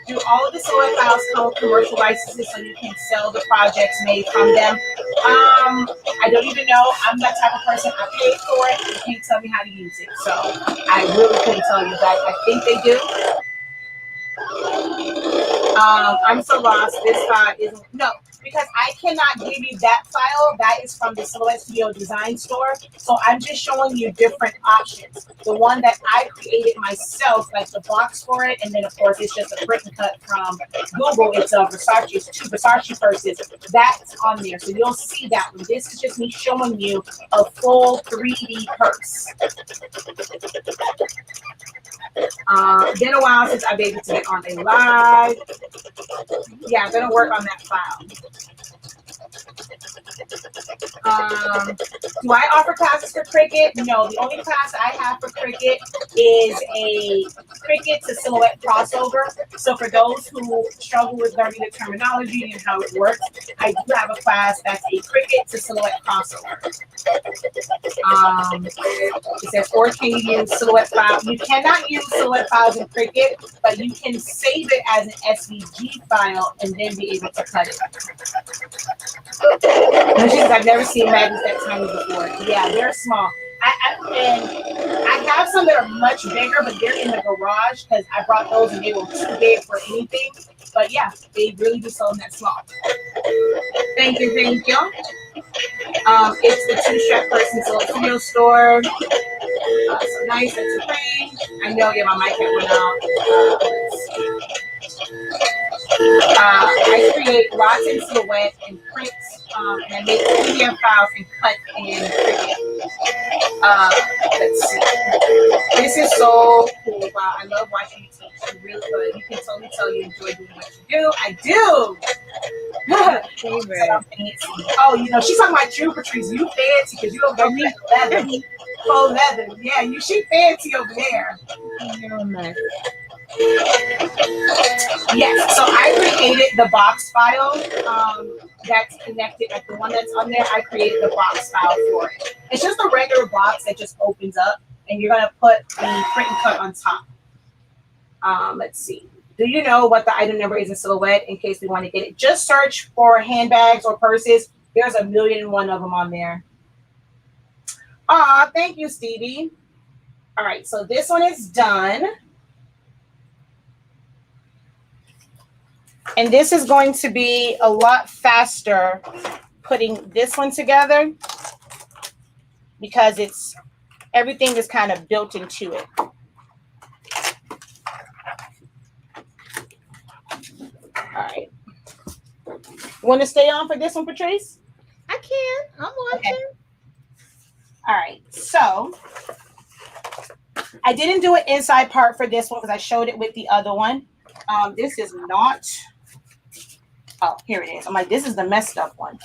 Do all of the silhouette files come with commercial licenses so you can sell the projects made from them? I don't even know. I'm that type of person. I paid for it. You can't tell me how to use it. So I really couldn't tell you that. I think they do. I'm so lost. This file isn't. No, because I cannot give you that file. That is from the Silhouette Studio Design Store. So I'm just showing you different options. The one that I created myself, like the box for it, and then of course it's just a print and cut from Google. It's a Versace, it's 2 Versace purses. That's on there. So you'll see that one. This is just me showing you a full 3D purse. Been a while since I've been able to get on a live. Yeah, I'm gonna work on that file. Do I offer classes for Cricut? No, the only class I have for Cricut is a Cricut to Silhouette crossover. So for those who struggle with learning the terminology and how it works, I do have a class that's a Cricut to Silhouette crossover. It says, or can you use Silhouette file? You cannot use Silhouette files in Cricut, but you can save it as an SVG file and then be able to cut it. And she says, I've never seen magnets that tiny before. Yeah, they're small. And I have some that are much bigger, but they're in the garage because I brought those and they were too big for anything. But yeah, they really do sell them that small. Thank you, thank you. It's the 2-strap person studio store. So nice, that's a thing. I know, yeah, my mic went out. I create lots in Silhouette and print, and I make PDF files and cut in Cricut. Let's see. This is so cool. Wow, I love watching you teach. You really good. You can totally tell you enjoy doing what you do. I do. Oh, you know, she's talking about true Patrice. You fancy because you don't go get leather. Faux leather. Yeah, she fancy over there. Yes, so I created the box file that's connected, like the one that's on there, I created the box file for it. It's just a regular box that just opens up, and you're going to put the print and cut on top. Let's see. Do you know what the item number is in Silhouette in case we want to get it? Just search for handbags or purses. There's 1,000,001 of them on there. Thank you, Stevie. All right, so this one is done. And this is going to be a lot faster putting this one together because everything is kind of built into it. All right. You want to stay on for this one, Patrice? I can. I'm watching. Okay. All right. So I didn't do an inside part for this one because I showed it with the other one. This is not. Oh, here it is. I'm like, this is the messed up one.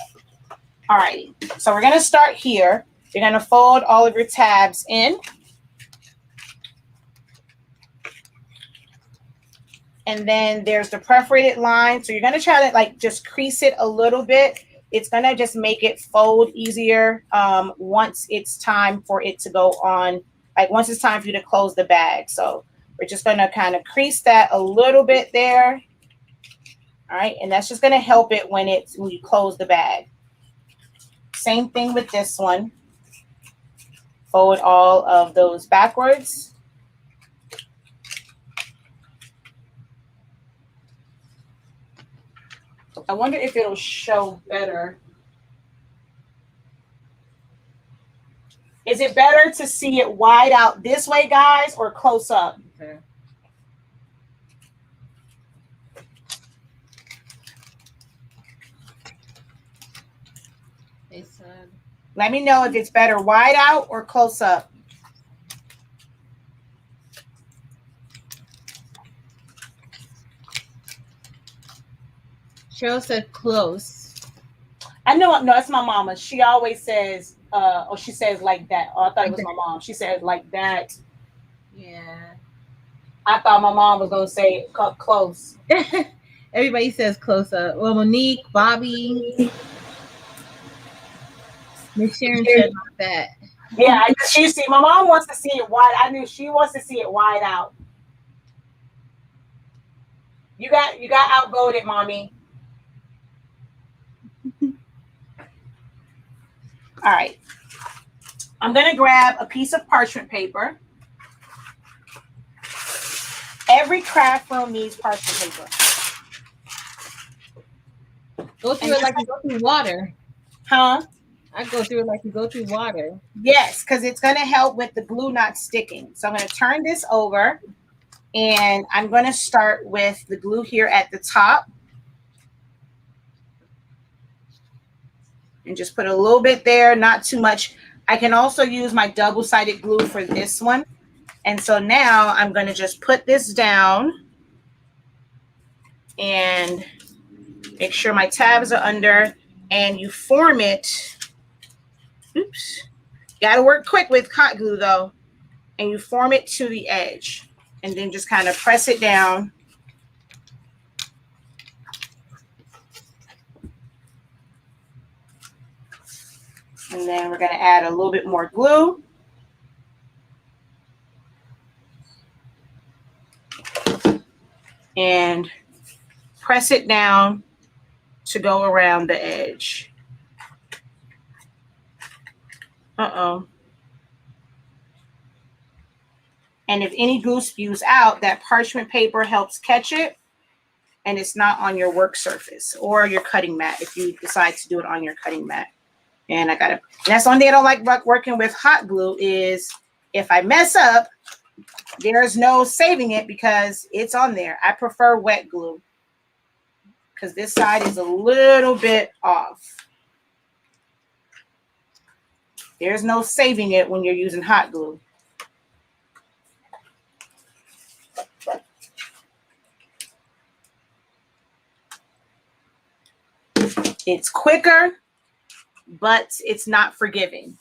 All righty. So we're going to start here. You're going to fold all of your tabs in. And then there's the perforated line. So you're going to try to like just crease it a little bit. It's going to just make it fold easier once it's time for it to go on. Like once it's time for you to close the bag. So we're just going to kind of crease that a little bit there. All right. And that's just going to help it when you close the bag. Same thing with this one. Fold all of those backwards. I wonder if it'll show better. Is it better to see it wide out this way, guys, or close up? Okay. They said. Let me know if it's better wide out or close up. Cheryl said close. I know, no, it's my mama. She always says, or she says like that. Oh, I thought it was my mom. She said like that. Yeah. I thought my mom was gonna say close. Everybody says close up. Well, Monique, Bobby, Miss Sharon said not that. Yeah, she see my mom wants to see it wide. I knew she wants to see it wide out. You got outvoted, mommy. All right. I'm gonna grab a piece of parchment paper. Every craft room needs parchment paper. Go through it like you go through water. Huh? I go through it like you go through water. Yes, because it's going to help with the glue not sticking. So I'm going to turn this over, and I'm going to start with the glue here at the top. And just put a little bit there, not too much. I can also use my double-sided glue for this one. And so now I'm going to just put this down and make sure my tabs are under, and you form it. Oops. Got to work quick with hot glue though. And you form it to the edge and then just kind of press it down. And then we're going to add a little bit more glue. And press it down to go around the edge. Uh-oh. And if any glue spews out, that parchment paper helps catch it, and it's not on your work surface or your cutting mat if you decide to do it on your cutting mat. And I got to, that's one thing I don't like working with hot glue is if I mess up, there's no saving it because it's on there. I prefer wet glue because this side is a little bit off. There's no saving it when you're using hot glue. It's quicker, but it's not forgiving.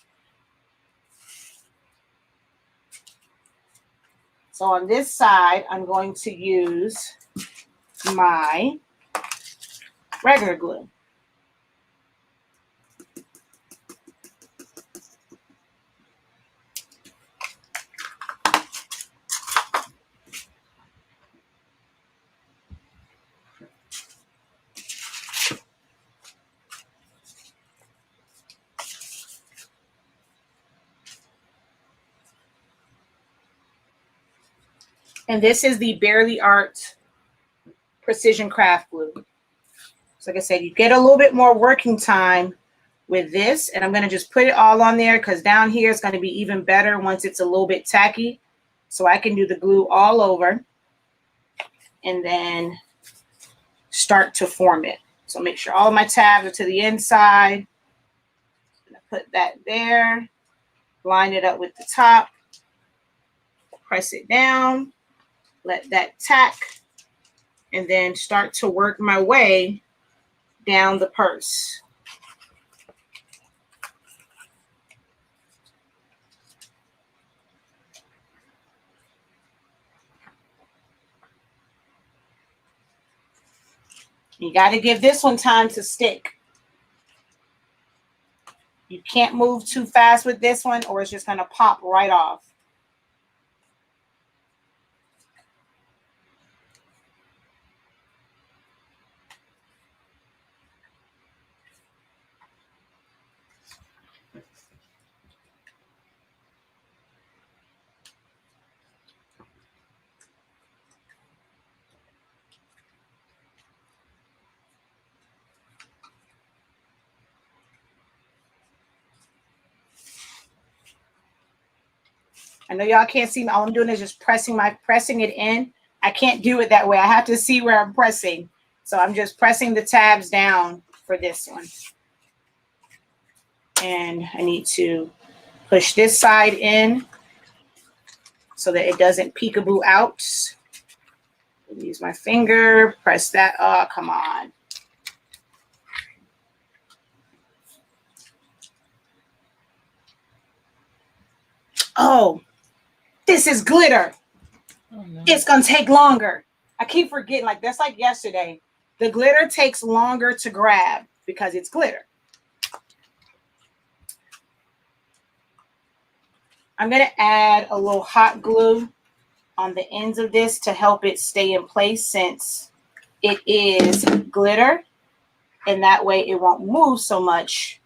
So on this side, I'm going to use my regular glue. And this is the Barely Art Precision Craft Glue. So like I said, you get a little bit more working time with this. And I'm going to just put it all on there because down here it's going to be even better once it's a little bit tacky. So I can do the glue all over and then start to form it. So make sure all of my tabs are to the inside. I'm going to put that there. Line it up with the top. Press it down. Let that tack, and then start to work my way down the purse. You got to give this one time to stick. You can't move too fast with this one or it's just going to pop right off. I know y'all can't see me. All I'm doing is just pressing it in. I can't do it that way. I have to see where I'm pressing. So I'm just pressing the tabs down for this one. And I need to push this side in so that it doesn't peekaboo out. Use my finger, press that. Oh, come on. Oh, this is glitter. Oh, no. It's going to take longer. I keep forgetting, like that's like yesterday. The glitter takes longer to grab because it's glitter. I'm going to add a little hot glue on the ends of this to help it stay in place since it is glitter, and that way it won't move so much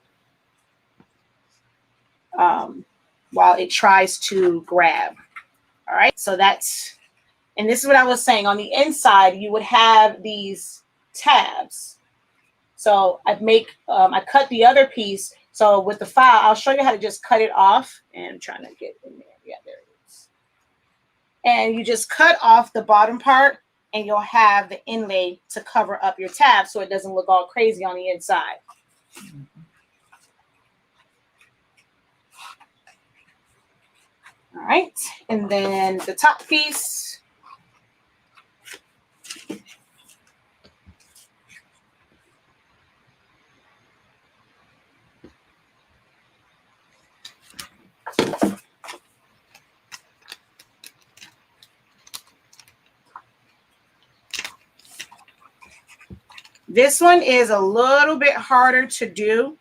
while it tries to grab. All right, so that's, and this is what I was saying. On the inside, you would have these tabs. So I cut the other piece. So with the file, I'll show you how to just cut it off. And I'm trying to get in there. Yeah, there it is. And you just cut off the bottom part, and you'll have the inlay to cover up your tab so it doesn't look all crazy on the inside. All right, and then the top piece. This one is a little bit harder to do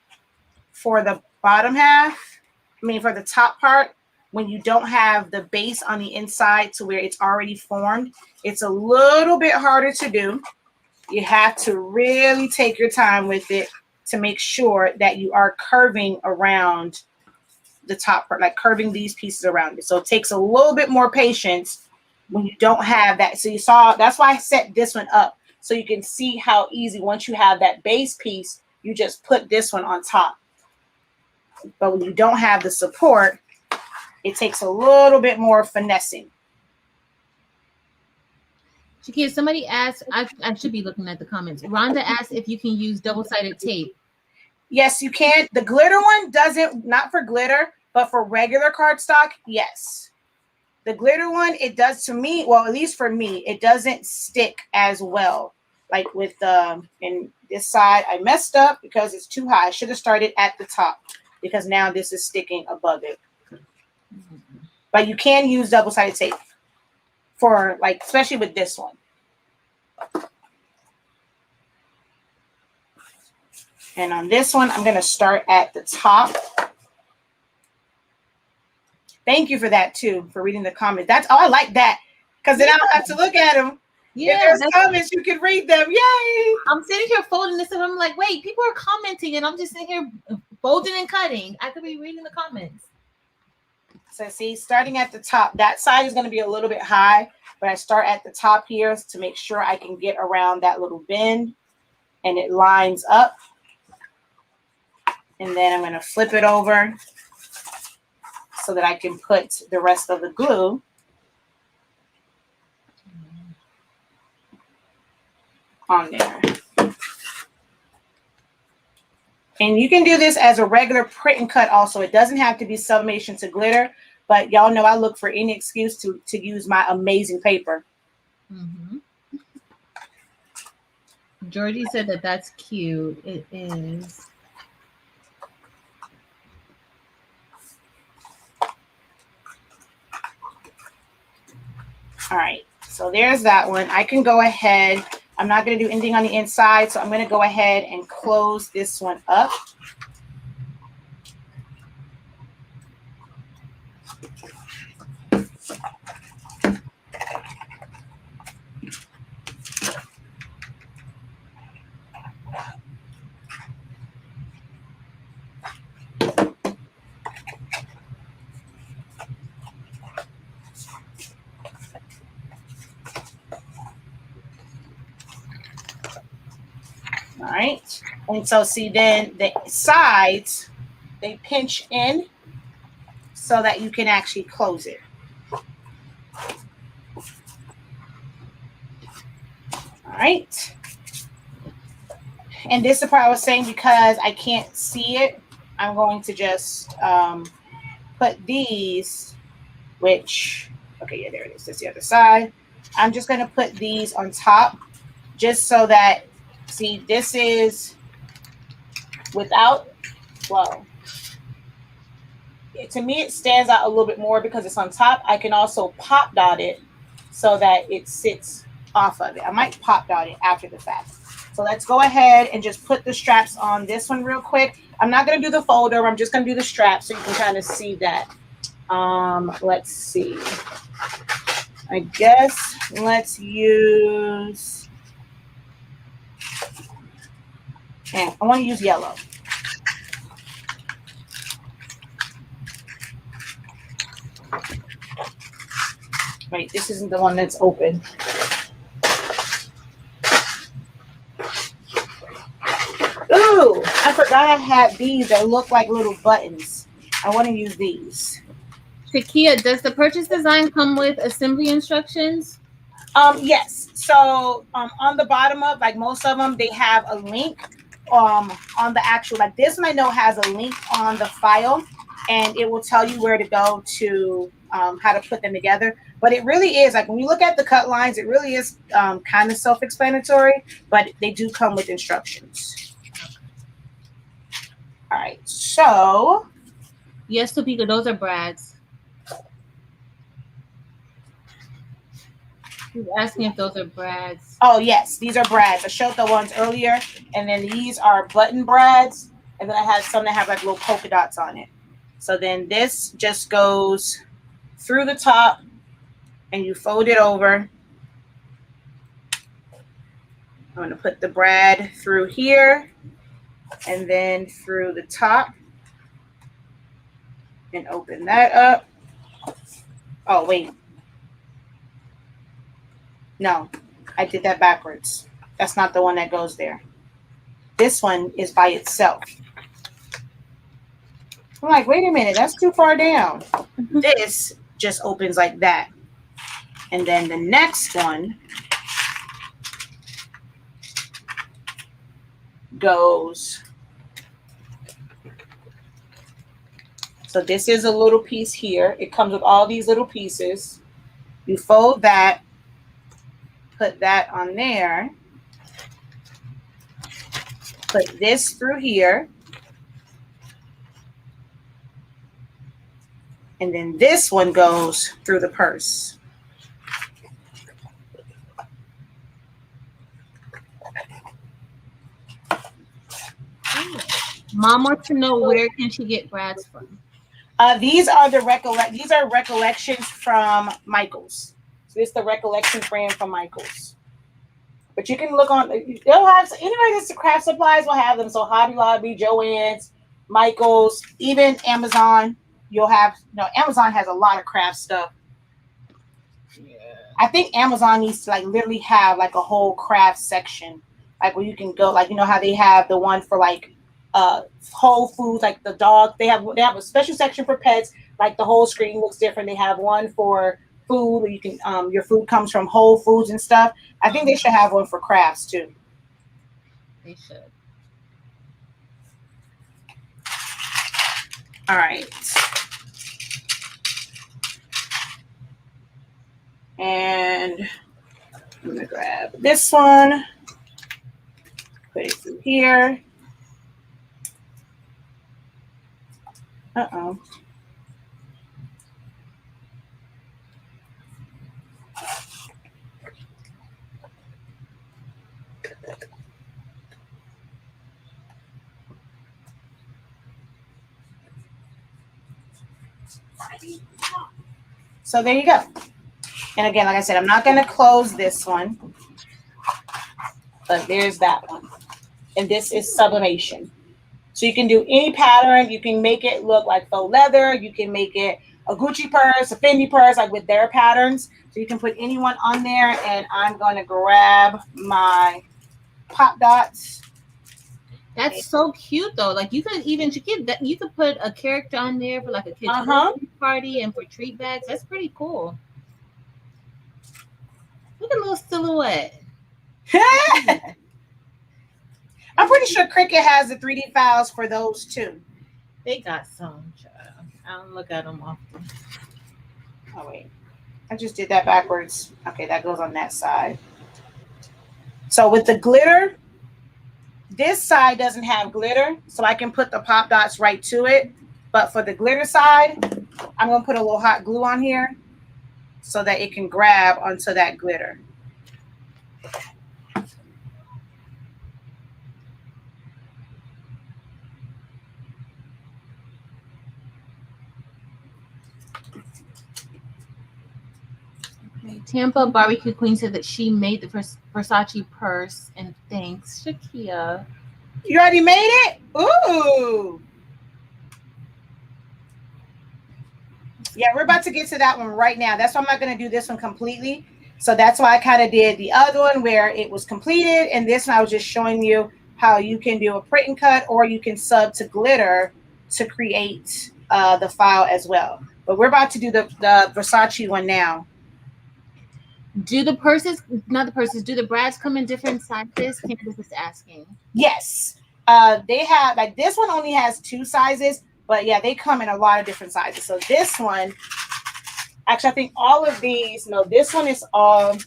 for the bottom half. I mean, for the top part, when you don't have the base on the inside to where it's already formed, it's a little bit harder to do. You have to really take your time with it to make sure that you are curving around the top part, like curving these pieces around it. So it takes a little bit more patience when you don't have that. So you saw, that's why I set this one up. So you can see how easy, once you have that base piece, you just put this one on top. But when you don't have the support, it takes a little bit more finessing. Shakia, somebody asked, I should be looking at the comments. Rhonda asked if you can use double-sided tape. Yes, you can. The glitter one doesn't, not for glitter, but for regular cardstock, yes. The glitter one, it does to me, well, at least for me, it doesn't stick as well. Like with in this side, I messed up because it's too high. I should have started at the top because now this is sticking above it. But you can use double-sided tape for, like, especially with this one. And on this one, I'm going to start at the top. Thank you for that, too, for reading the comments. That's, oh, I like that. Because then I don't have to look at them. Yeah, if there's comments, you can read them. Yay! I'm sitting here folding this, and I'm like, wait, people are commenting, and I'm just sitting here folding and cutting. I could be reading the comments. So see, starting at the top, that side is going to be a little bit high, but I start at the top here to make sure I can get around that little bend, and it lines up. And then I'm going to flip it over so that I can put the rest of the glue on there. And you can do this as a regular print and cut also. It doesn't have to be sublimation to glitter, but y'all know I look for any excuse to use my amazing paper. Mm-hmm. Georgie said that that's cute. It is. All right, so there's that one. I can go ahead. I'm not going to do anything on the inside, so I'm going to go ahead and close this one up. All right, and so see, then the sides, they pinch in so that you can actually close it. All right, and this is the part I was saying, because I can't see it, I'm going to just put these, which, okay, yeah, there it is. That's the other side. I'm just going to put these on top just so that, see, this is without, well, to me, it stands out a little bit more because it's on top. I can also pop dot it so that it sits off of it. I might pop dot it after the fact. So let's go ahead and just put the straps on this one real quick. I'm not going to do the folder. I'm just going to do the straps so you can kind of see that. Let's see. I guess let's use, I want to use yellow. Wait, this isn't the one that's open. Ooh, I forgot I had these that look like little buttons. I want to use these. Shakia, does the purchase design come with assembly instructions? Yes. So on the bottom of, like most of them, they have a link on the actual, like this one I know has a link on the file, and it will tell you where to go to how to put them together. But it really is, like when you look at the cut lines, it really is kind of self-explanatory, but they do come with instructions. All right, so. Yes, Topeka, those are brads. He's asking if those are brads. Oh, yes, these are brads. I showed the ones earlier, and then these are button brads, and then I have some that have like little polka dots on it. So then this just goes through the top, and you fold it over. I'm going to put the brad through here, and then through the top, and open that up. Oh, wait. No, I did that backwards. That's not the one that goes there. This one is by itself. I'm like, wait a minute, that's too far down. This just opens like that. And then the next one goes. So this is a little piece here. It comes with all these little pieces. You fold that, put that on there, put this through here, and then this one goes through the purse. Mom wants to know, where can she get brads from? These are recollections from Michaels. So this is the recollections brand from Michaels. But you can look on. They'll have anybody that's craft supplies will have them. So Hobby Lobby, Joann's, Michaels, even Amazon. You'll have. No, Amazon has a lot of craft stuff. Yeah. I think Amazon needs to like literally have like a whole craft section, like where you can go. Like you know how they have the one for like Whole Foods, like the dog. They have a special section for pets. Like the whole screen looks different. They have one for food where you can your food comes from Whole Foods and stuff. I think they should have one for crafts too. They should. All right. And I'm gonna grab this one, put it through here. Uh-oh. So there you go. And again, like I said, I'm not going to close this one, but there's that one. And this is sublimation. So you can do any pattern. You can make it look like faux leather. You can make it a Gucci purse, a Fendi purse, like with their patterns. So you can put anyone on there. And I'm going to grab my pop dots. That's so cute though. Like you could even you could put a character on there for like a kid's party and for treat bags. That's pretty cool. Look at a little silhouette. I'm pretty sure Cricut has the 3D files for those too. They got some, child. I don't look at them often. Oh, wait. I just did that backwards. Okay, that goes on that side. So with the glitter, this side doesn't have glitter, so I can put the pop dots right to it. But for the glitter side, I'm going to put a little hot glue on here so that it can grab onto that glitter. Tampa Barbecue Queen said that she made the Versace purse, and thanks, Shakia. You already made it? Ooh. Yeah, we're about to get to that one right now. That's why I'm not going to do this one completely. So that's why I kind of did the other one where it was completed. And this one I was just showing you how you can do a print and cut, or you can sub to glitter to create the file as well. But we're about to do the Versace one now. Do the purses, not the purses, do the brads come in different sizes? Candace is asking. Yes. They have, like, this one only has 2 sizes, but yeah, they come in a lot of different sizes. So this one, actually, I think all of these, no, this one is all,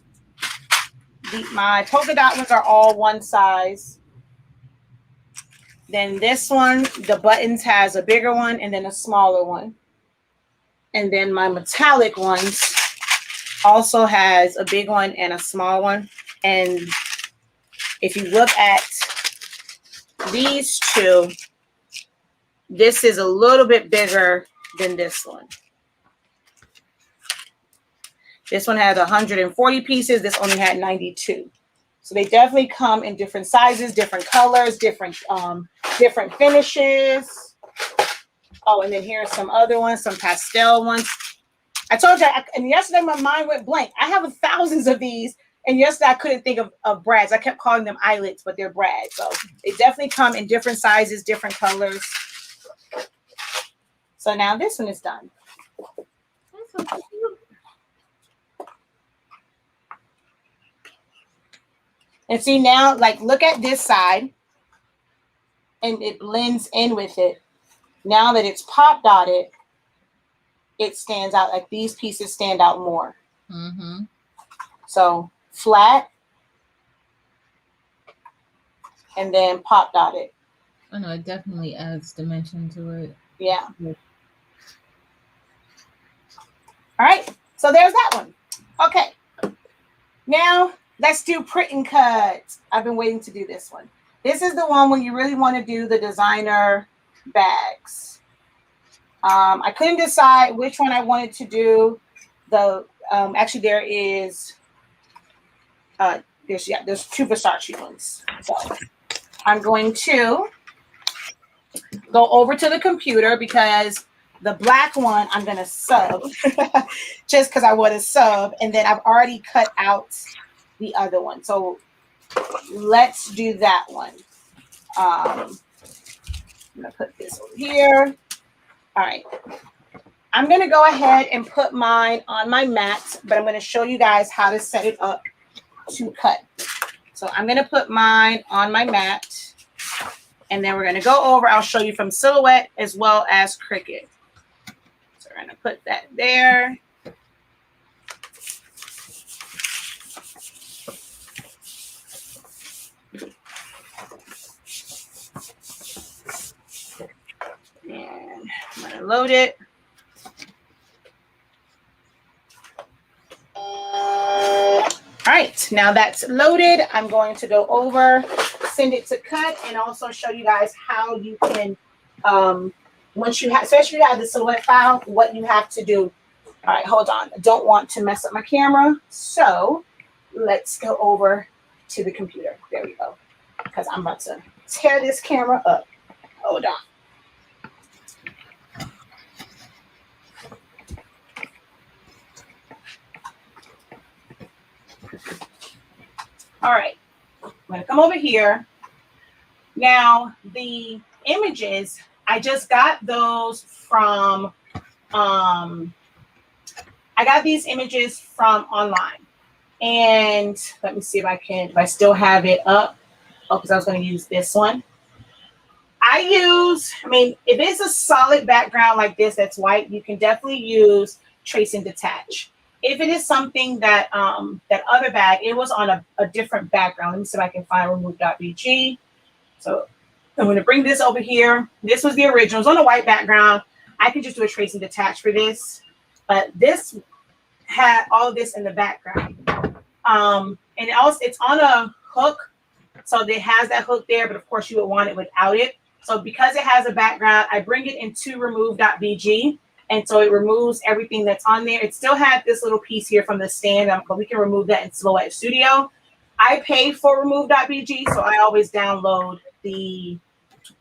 my polka dot ones are all one size. Then this one, the buttons has a bigger one and then a smaller one. And then my metallic ones also has a big one and a small one. And if you look at these two, this is a little bit bigger than this one. This one has 140 pieces. This only had 92. So they definitely come in different sizes, different colors, different finishes. Oh, and then here's some other ones, some pastel ones. I told you, and yesterday my mind went blank. I have thousands of these, and yesterday I couldn't think of brads. I kept calling them eyelets, but they're brads. So they definitely come in different sizes, different colors. So now this one is done. That's so cute. And see now, like, look at this side, and it blends in with it. Now that it's pop dotted, it stands out. Like, these pieces stand out more. Mm-hmm. So flat, and then pop dotted. I know, it definitely adds dimension to it. Yeah. All right. So there's that one. Okay. Now let's do print and cut. I've been waiting to do this one. This is the one when you really want to do the designer bags. I couldn't decide which one I wanted to do. Actually, there's 2 Versace ones. So I'm going to go over to the computer because the black one I'm going to sub just because I want to sub. And then I've already cut out the other one. So let's do that one. I'm going to put this over here. All right. I'm going to go ahead and put mine on my mat, but I'm going to show you guys how to set it up to cut. So I'm going to put mine on my mat, and then we're going to go over. I'll show you from Silhouette as well as Cricut. So we're going to put that there. And I'm going to load it. All right, now that's loaded. I'm going to go over, send it to cut, and also show you guys how you can, once you have, especially if you have the Silhouette file, what you have to do. All right, hold on. I don't want to mess up my camera. So let's go over to the computer. There we go. Because I'm about to tear this camera up. Hold on. All right, I'm going to come over here. Now, the images, I just got those from, I got these images from online. And let me see if I still have it up. Oh, because I was going to use this one. I mean, if it's a solid background like this that's white, you can definitely use trace and detach. If it is something that that other bag, it was on a different background. Let me see if I can find remove.bg. So I'm going to bring this over here. This was the original. It's on a white background. I can just do a trace and detach for this. But this had all of this in the background. And also it's on a hook. So it has that hook there, but of course you would want it without it. So because it has a background, I bring it into remove.bg. And so it removes everything that's on there. It still had this little piece here from the stand, but we can remove that in Silhouette Studio. I pay for remove.bg, so I always download the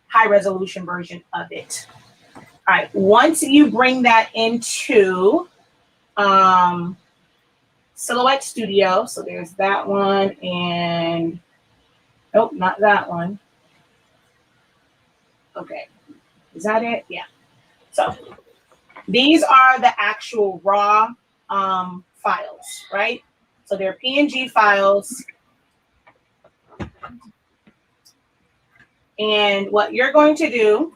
high resolution version of it. All right, once you bring that into Silhouette Studio, so there's that one, and nope, not that one. Okay, is that it? Yeah. So these are the actual raw files, right? So they're PNG files. And what you're going to do,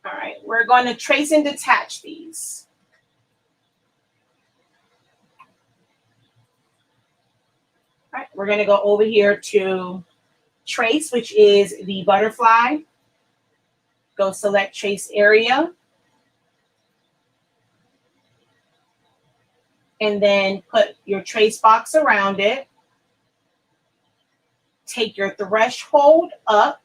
all right, we're going to trace and detach these. All right, we're going to go over here to trace, which is the butterfly. Go select trace area. And then put your trace box around it. Take your threshold up.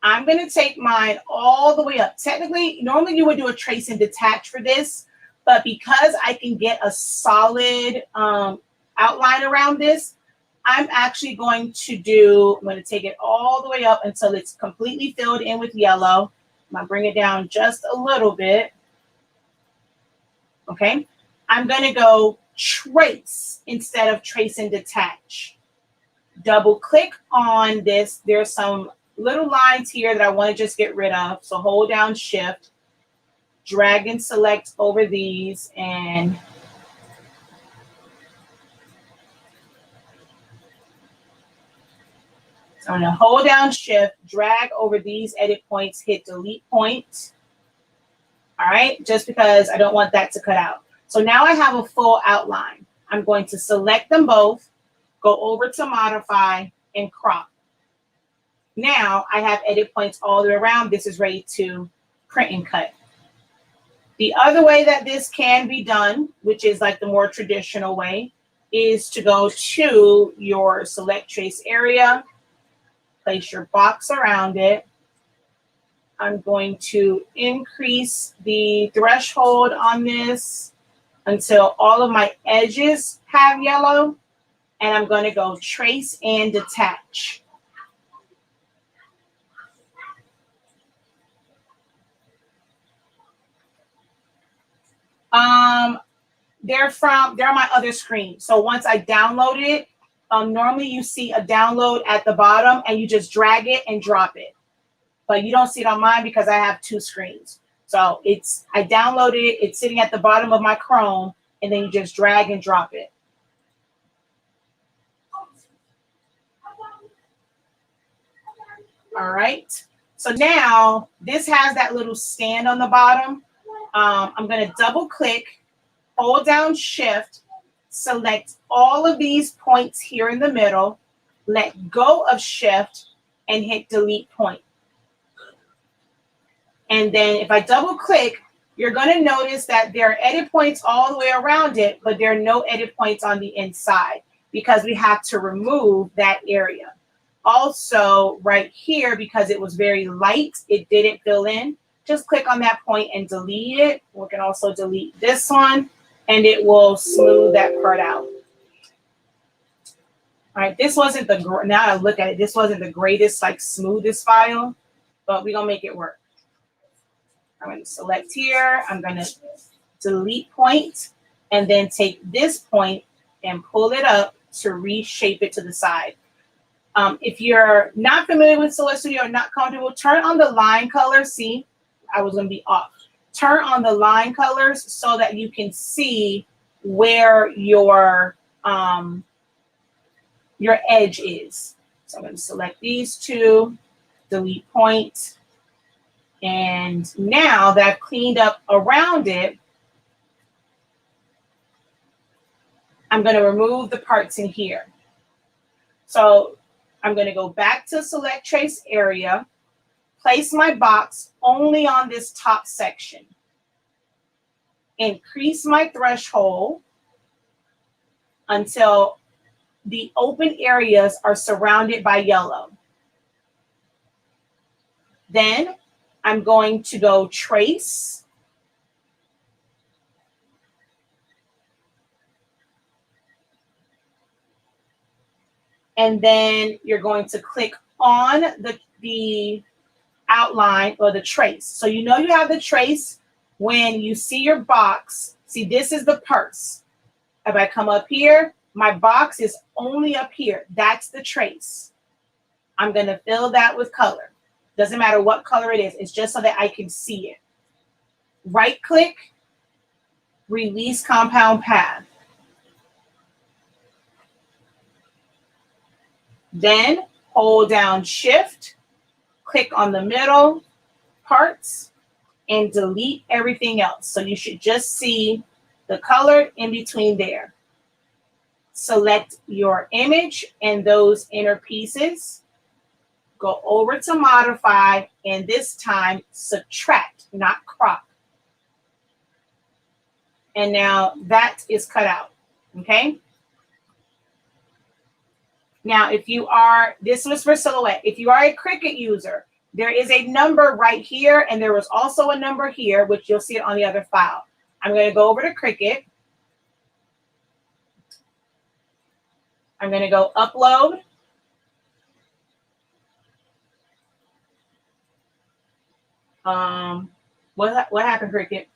I'm going to take mine all the way up. Technically, normally you would do a trace and detach for this, but because I can get a solid outline around this, I'm actually going to I'm going to take it all the way up until it's completely filled in with yellow. I'm going to bring it down just a little bit. Okay. I'm going to go trace instead of trace and detach. Double click on this. There's some little lines here that I want to just get rid of. So hold down Shift, drag and select over these, and so I'm going to hold down Shift, drag over these edit points, hit delete point. All right, just because I don't want that to cut out. So now I have a full outline. I'm going to select them both, go over to modify, and crop. Now I have edit points all the way around. This is ready to print and cut. The other way that this can be done, which is like the more traditional way, is to go to your select trace area, place your box around it. I'm going to increase the threshold on this until all of my edges have yellow, and I'm going to go trace and detach. They're on my other screen. So once I download it, normally you see a download at the bottom and you just drag it and drop it. But you don't see it on mine because I have two screens. So I downloaded it, it's sitting at the bottom of my Chrome, and then you just drag and drop it. All right. So now this has that little stand on the bottom. I'm going to double click, hold down Shift, select all of these points here in the middle, let go of Shift, and hit delete point. And then if I double click, you're going to notice that there are edit points all the way around it, but there are no edit points on the inside because we have to remove that area. Also, right here, because it was very light, it didn't fill in. Just click on that point and delete it. We can also delete this one, and it will smooth that part out. All right, this wasn't now I look at it, this wasn't the greatest, like, smoothest file, but we're going to make it work. I'm going to select here. I'm going to delete point, and then take this point and pull it up to reshape it to the side. If you're not familiar with Silhouette Studio or not comfortable, turn on the line colors. See, I was going to be off. Turn on the line colors so that you can see where your edge is. So I'm going to select these two, delete point. And now that I've cleaned up around it, I'm going to remove the parts in here. So I'm going to go back to select trace area, place my box only on this top section, increase my threshold until the open areas are surrounded by yellow. Then I'm going to go trace. And then you're going to click on the outline or the trace. So you know you have the trace when you see your box. See, this is the purse. If I come up here, my box is only up here. That's the trace. I'm going to fill that with color. Doesn't matter what color it is. It's just so that I can see it. Right click, release compound path. Then hold down shift, click on the middle parts, and delete everything else. So you should just see the color in between there. Select your image and those inner pieces. Go over to modify, and this time subtract, not crop. And now that is cut out, okay? Now, if you are, this was for Silhouette. If you are a Cricut user, there is a number right here, and there was also a number here, which you'll see it on the other file. I'm going to go over to Cricut. I'm going to go upload. What happened, Cricut?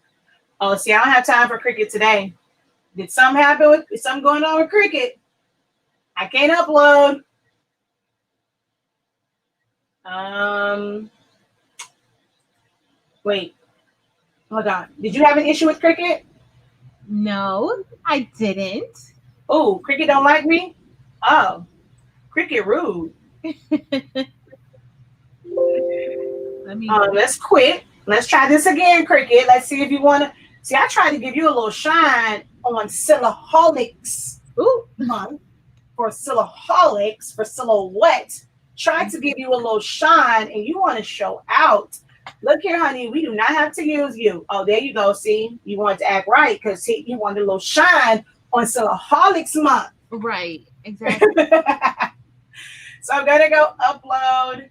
Oh, see, I don't have time for Cricut today. Did something happen with something going on with Cricut? I can't upload. Wait, hold on. Did you have an issue with Cricut? No, I didn't. Oh, Cricut don't like me? Oh, Cricut rude. Let's quit. Let's try this again, Cricut. Let's see if you want to. See, I tried to give you a little shine on Silaholics Month for Silaholics, for Silhouette. Tried to give you a little shine, and you want to show out. Look here, honey. We do not have to use you. Oh, there you go. See, you want to act right because you wanted a little shine on Silaholics Month. Right, exactly. So I'm going to go upload.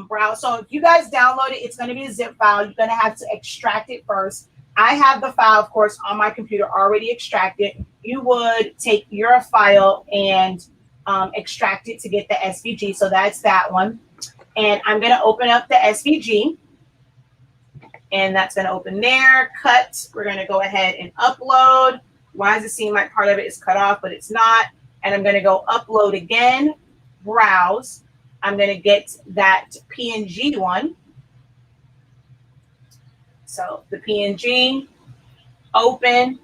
Browse. So if you guys download it, it's going to be a zip file. You're going to have to extract it first. I have the file, of course, on my computer already extracted. You would take your file and extract it to get the SVG. So that's that one. And I'm going to open up the SVG. And that's going to open there. Cut. We're going to go ahead and upload. Why does it seem like part of it is cut off, but it's not? And I'm going to go upload again. Browse. I'm going to get that PNG one. So the PNG, open.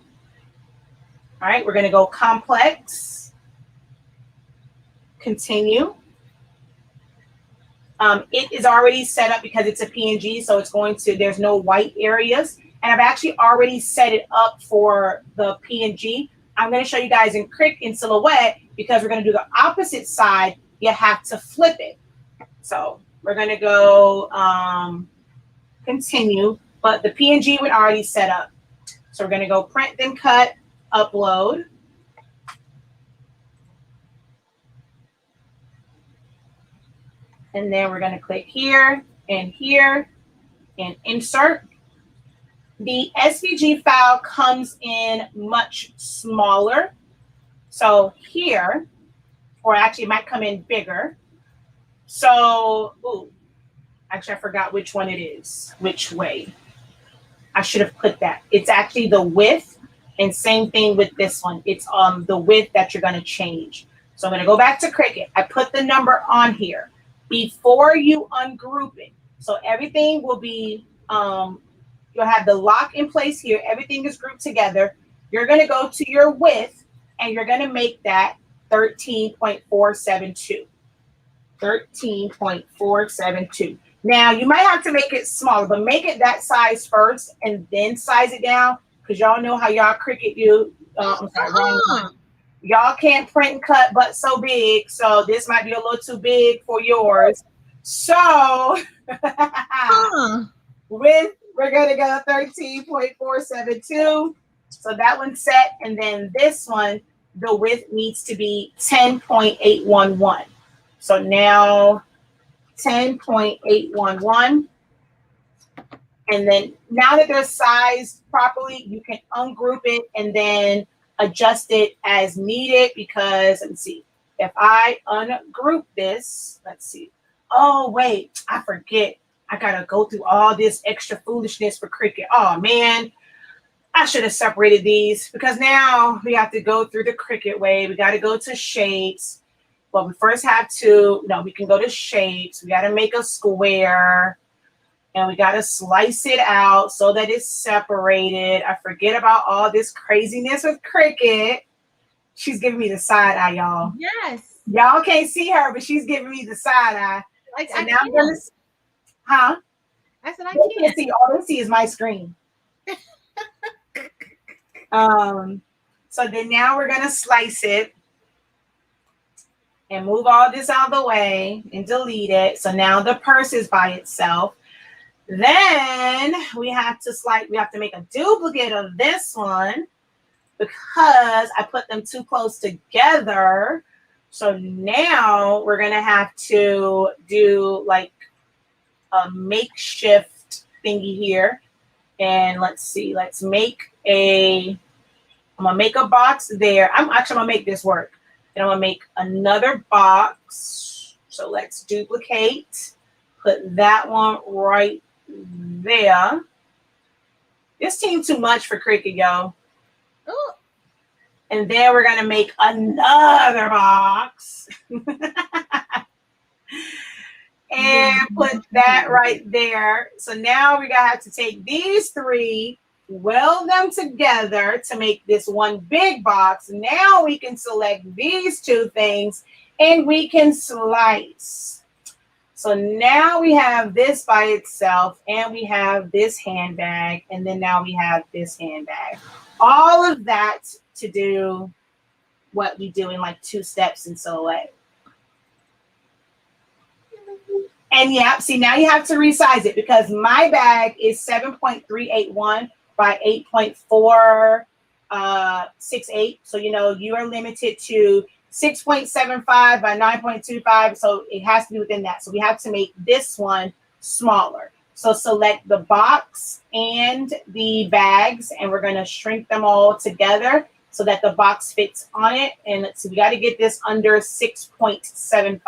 All right, we're going to go complex. Continue. It is already set up because it's a PNG, so it's going to, there's no white areas. And I've actually already set it up for the PNG. I'm going to show you guys in Silhouette because we're going to do the opposite side. You have to flip it. So we're going to go continue, but the PNG was already set up. So we're going to go print, then cut, upload. And then we're going to click here and insert. The SVG file comes in much smaller. So here, or actually it might come in bigger. So, actually I forgot which one it is, which way. I should have put that. It's actually the width, and same thing with this one. It's the width that you're going to change. So I'm going to go back to Cricut. I put the number on here before you ungroup it. So everything will be, you'll have the lock in place here. Everything is grouped together. You're going to go to your width, and you're going to make that 13.472. 13.472. Now you might have to make it smaller, but make it that size first and then size it down, because y'all know how y'all Cricut do. I'm sorry, wrong one. Y'all can't print and cut but so big, so this might be a little too big for yours. So we're gonna go 13.472. So that one's set, and then this one, the width needs to be 10.811. So now 10.811. And then now that they're sized properly, you can ungroup it and then adjust it as needed, because let me see. If I ungroup this, let's see. Oh, wait, I forget. I got to go through all this extra foolishness for Cricut. Oh, man. I should have separated these, because now we have to go through the Cricut way. We got to go to shapes. But we first have to, no, we can go to shapes. We got to make a square. And we got to slice it out so that it's separated. I forget about all this craziness with Cricut. She's giving me the side eye, y'all. Yes. Y'all can't see her, but she's giving me the side eye. Like, so now I'm gonna, huh? I said I can't see. All I see is my screen. So then now we're gonna slice it and move all this out of the way and delete it. So now the purse is by itself. Then we have to make a duplicate of this one, because I put them too close together. So now we're gonna have to do like a makeshift thingy here. And let's see, I'm gonna make a box there. I'm gonna make this work. And I'm gonna make another box. So let's duplicate, put that one right there. This seems too much for Cricut, y'all. Oh. And then we're gonna make another box. And put that right there. So now we're gonna have to take these three, weld them together to make this one big box. Now we can select these two things and we can slice. So now we have this by itself, and we have this handbag, and then now we have this handbag. All of that to do what we do in like 2 steps in Silhouette. And yeah, see, now you have to resize it, because my bag is 7.381 by 8.468. So, you know, you are limited to 6.75 by 9.25. So it has to be within that. So we have to make this one smaller. So select the box and the bags, and we're going to shrink them all together so that the box fits on it. And let's see, we got to get this under 6.75.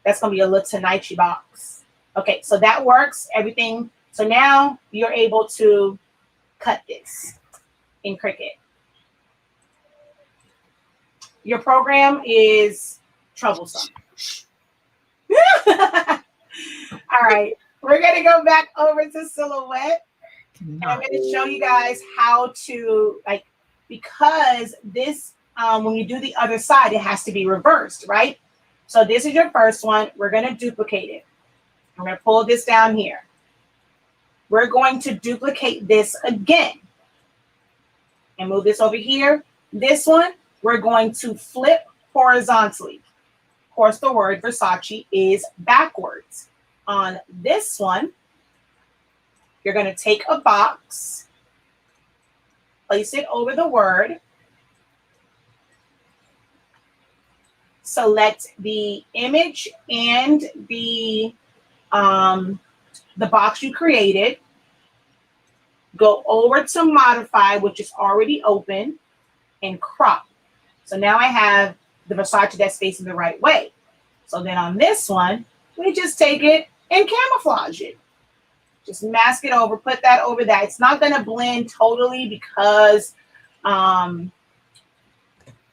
That's going to be a little Tanaichi box. Okay, so that works, everything. So now you're able to cut this in Cricut. Your program is troublesome. All right, we're going to go back over to Silhouette. And I'm going to show you guys how to, like, because this, when you do the other side, it has to be reversed, right? So this is your first one. We're going to duplicate it. I'm going to pull this down here. We're going to duplicate this again and move this over here. This one, we're going to flip horizontally. Of course, the word Versace is backwards. On this one, you're going to take a box, place it over the word, select the image and the box you created, go over to modify, which is already open, and crop. So now I have the Versace that's facing the right way. So then on this one, we just take it and camouflage it. Just mask it over, put that over that. It's not going to blend totally because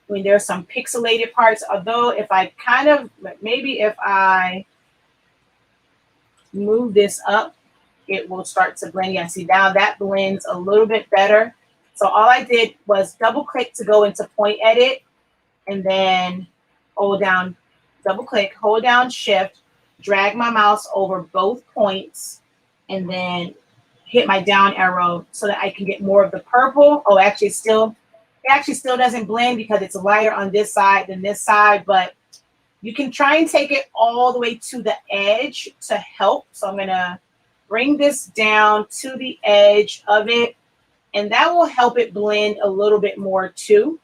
there's some pixelated parts, although if I kind of, maybe if I move this up, it will start to blend. Yeah, see, now that blends a little bit better. So all I did was double click to go into point edit and then hold down double click, hold down shift, drag my mouse over both points, and then hit my down arrow so that I can get more of the purple. Oh, it actually still doesn't blend because it's lighter on this side than this side, but you can try and take it all the way to the edge to help. So I'm gonna bring this down to the edge of it, and that will help it blend a little bit more too,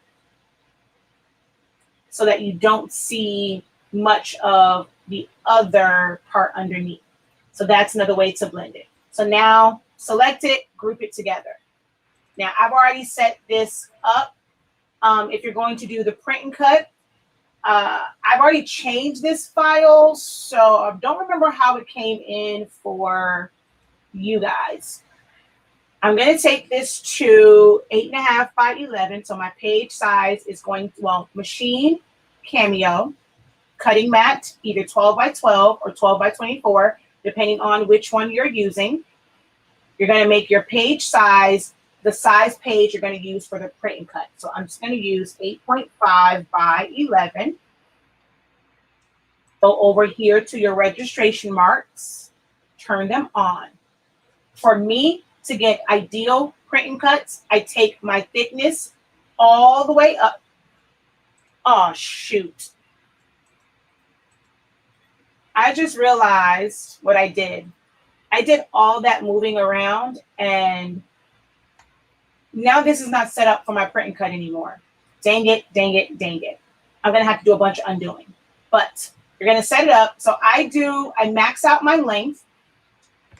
so that you don't see much of the other part underneath. So that's another way to blend it. So now select it, group it together. Now I've already set this up. If you're going to do the print and cut, I've already changed this file, so I don't remember how it came in for you guys. I'm going to take this to 8.5 by 11. So my page size is going to, well, machine, Cameo, cutting mat, either 12 by 12 or 12 by 24, depending on which one you're using. You're going to make your page size the size page you're going to use for the print and cut. So I'm just going to use 8.5 by 11. Go over here to your registration marks, turn them on. For me, to get ideal print and cuts, I take my thickness all the way up. Oh, shoot. I just realized what I did. I did all that moving around, and now this is not set up for my print and cut anymore. Dang it, dang it, dang it. I'm going to have to do a bunch of undoing. But you're going to set it up. So I max out my length.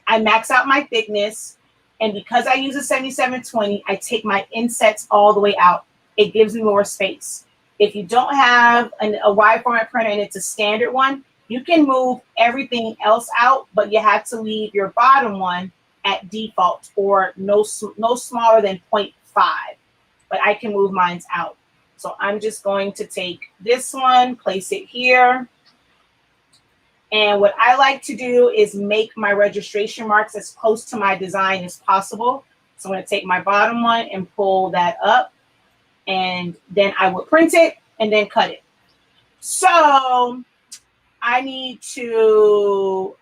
I max out my thickness. And because I use a 7720, I take my insets all the way out. It gives me more space. If you don't have a wide format printer and it's a standard one, you can move everything else out, but you have to leave your bottom one at default or no smaller than 0.5. But I can move mine out. So I'm just going to take this one, place it here. And what I like to do is make my registration marks as close to my design as possible. So I'm going to take my bottom one and pull that up. And then I will print it and then cut it. So I need to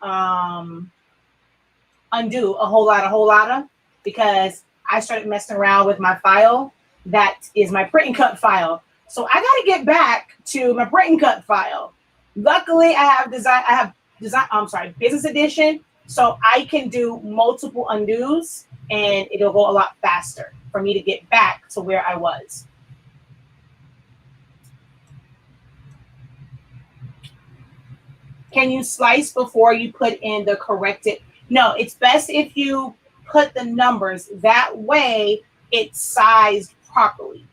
undo a whole lot of, because I started messing around with my file. That is my print and cut file. So I got to get back to my print and cut file. Luckily, I have business edition, so I can do multiple undos and it'll go a lot faster for me to get back to where I was. Can you slice before you put in the corrected? No, it's best if you put the numbers. That way it's sized properly.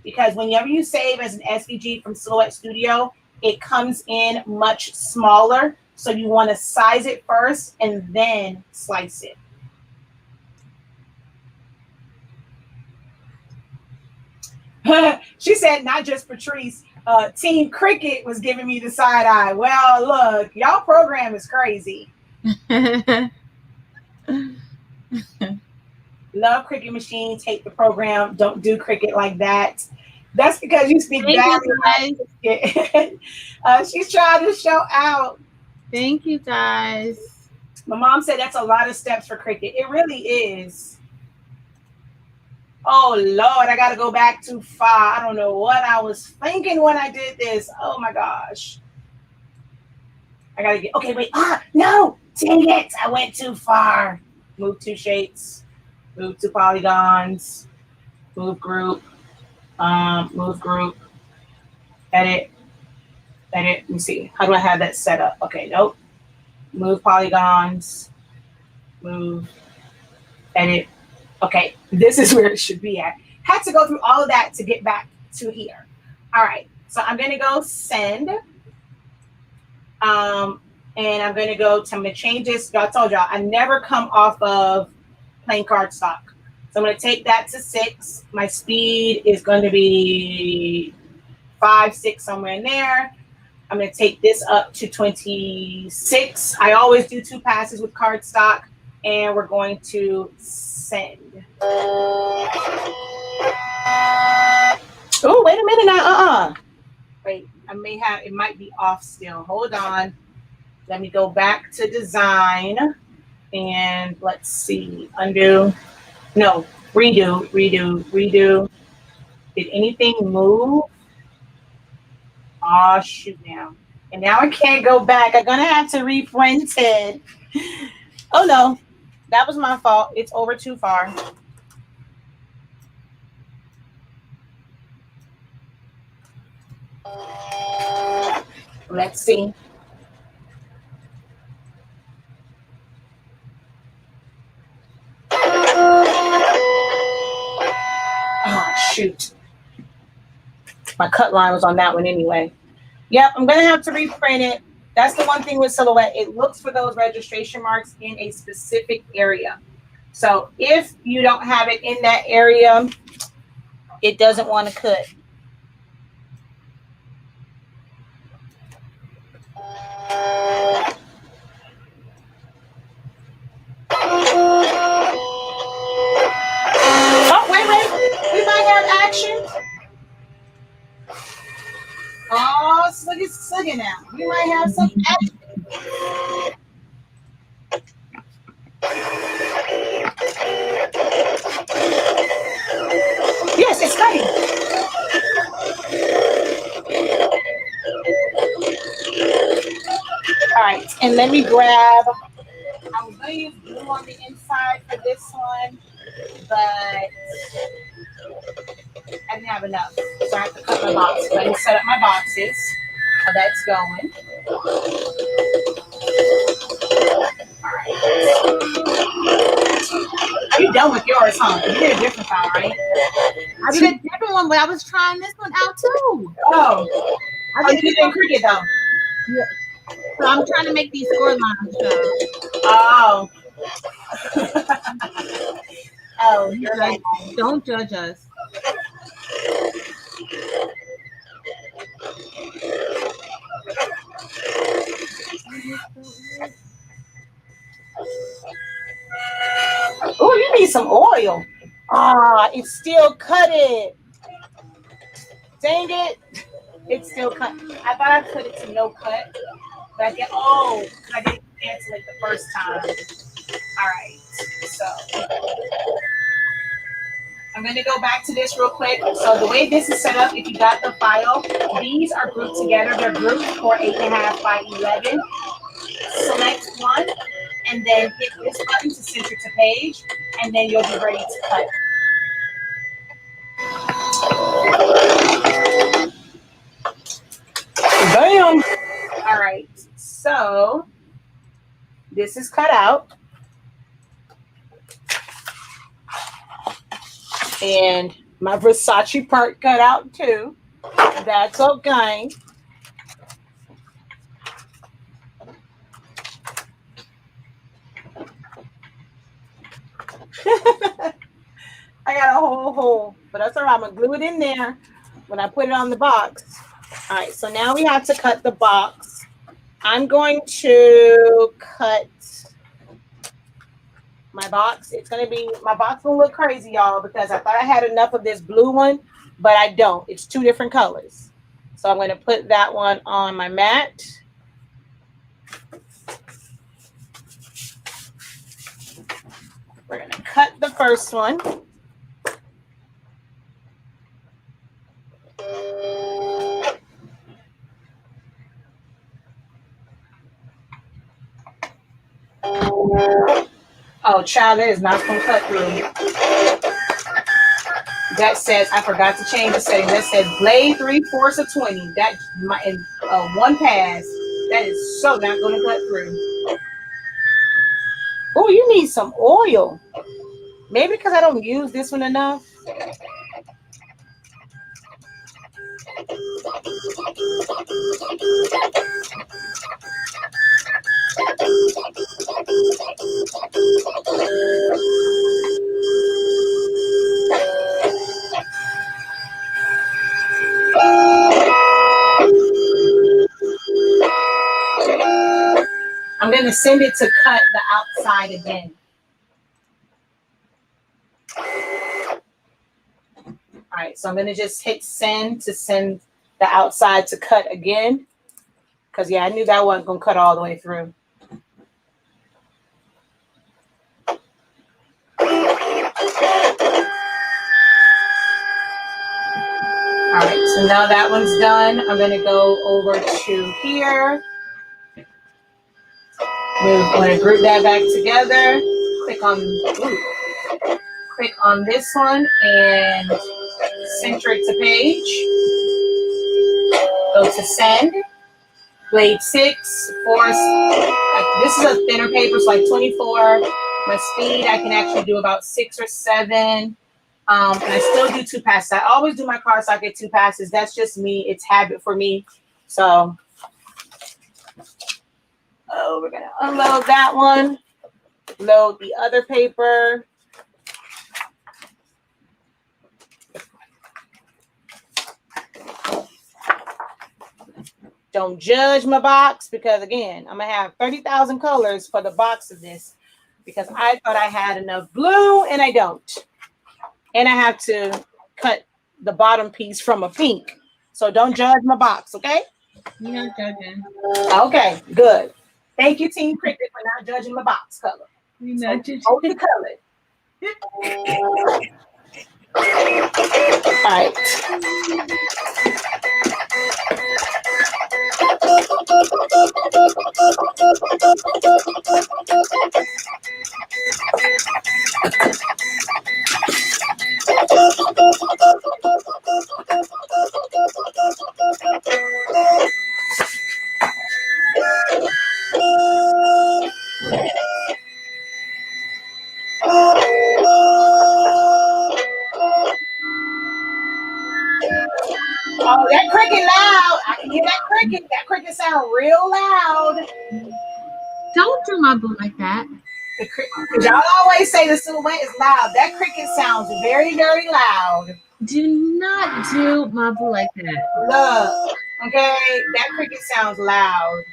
Because whenever you save as an SVG from Silhouette Studio, it comes in much smaller. So you want to size it first and then slice it. She said, not just Patrice. Team Cricket was giving me the side eye. Well, look, y'all program is crazy. Love Cricket machines, hate the program. Don't do Cricket like that. That's because you speak badly. She's trying to show out. Thank you, guys. My mom said that's a lot of steps for Cricket. It really is. Oh, Lord, I got to go back too far. I don't know what I was thinking when I did this. Oh, my gosh. I got to get, okay, wait. No, dang it. I went too far. Move 2 shapes. Move 2 polygons. Move group. Move group. Edit. Edit. Let me see. How do I have that set up? Okay, nope. Move polygons. Move. Edit. Okay, this is where it should be at. Had to go through all of that to get back to here. All right, so I'm going to go send. And I'm going to go to, I'm going to change this. I told y'all, I never come off of plain cardstock. So I'm going to take that to 6. My speed is going to be 5, 6, somewhere in there. I'm going to take this up to 26. I always do 2 passes with cardstock, and we're going to send. Oh, wait a minute now. Wait, I may have, it might be off still. Hold on. Let me go back to design and let's see. Undo. No, redo, redo, redo. Did anything move? Oh, shoot now. And now I can't go back. I'm going to have to reprint it. Oh, no. That was my fault. It's over too far. Let's see. Oh, shoot. My cut line was on that one anyway. Yep, I'm going to have to reprint it. That's the one thing with Silhouette. It looks for those registration marks in a specific area. So if you don't have it in that area, it doesn't want to cut. Oh, wait. We might have action. Oh, it's slugging now. We might have some action. Yes, it's cutting. All right, and let me grab, I'm going to use glue on the inside for this one, but I didn't have enough, so I have to cut my box. Let me set up my boxes. How that's going. All right. Are you done with yours, huh? You did a different file, right? I did a different one, but I was trying this one out too. Oh, you did in Cricut though. Yeah. So I'm trying to make these score lines show. Oh. Oh, you're like, don't judge us. Oh, you need some oil. Ah, it's still cut it. Dang it. It's still cut. I thought I put it to no cut. But I get, I didn't cancel it the first time. All right. So I'm going to go back to this real quick. So the way this is set up, if you got the file, these are grouped together. They're grouped for 8.5 by 11. Select one and then hit this button to center to page, and then you'll be ready to cut. Bam! All right, so this is cut out. And my Versace part cut out too. That's okay. I got a whole hole, but that's all right. I'm gonna glue it in there when I put it on the box. All right, so now we have to cut the box. I'm going to cut my box. It's gonna be, my box will look crazy, y'all, because I thought I had enough of this blue one, but I don't. It's two different colors. So I'm gonna put that one on my mat. We're gonna cut the first one. Oh, child, that is not going to cut through. That says, I forgot to change the setting. That says blade 3/4 of 20. That in one pass. That is so not going to cut through. Oh, you need some oil. Maybe because I don't use this one enough. I'm going to send it to cut the outside again. All right, so I'm going to just hit send to send the outside to cut again. Because, yeah, I knew that wasn't going to cut all the way through. All right, so now that one's done. I'm going to go over to here. I'm going to group that back together. Click on this one and center it to page. Go to send. Blade 6, force. This is a thinner paper, so like 24. My speed, I can actually do about 6 or 7. And I still do 2 passes. I always do my card socket 2 passes. That's just me. It's habit for me. So, we're going to unload that one. Load the other paper. Don't judge my box because, again, I'm going to have 30,000 colors for the box of this because I thought I had enough blue and I don't. And I have to cut the bottom piece from a pink. So don't judge my box, okay? You're not judging. Okay, good. Thank you, Team Cricket, for not judging my box color. You're not judging. Hold the color. All right. Oh, that cricket loud. I can hear that cricket. That cricket sound real loud. Don't do my boo like that. Y'all always say the silhouette is loud. That cricket sounds very, very loud. Do not do my boo like that. Look, okay? That cricket sounds loud.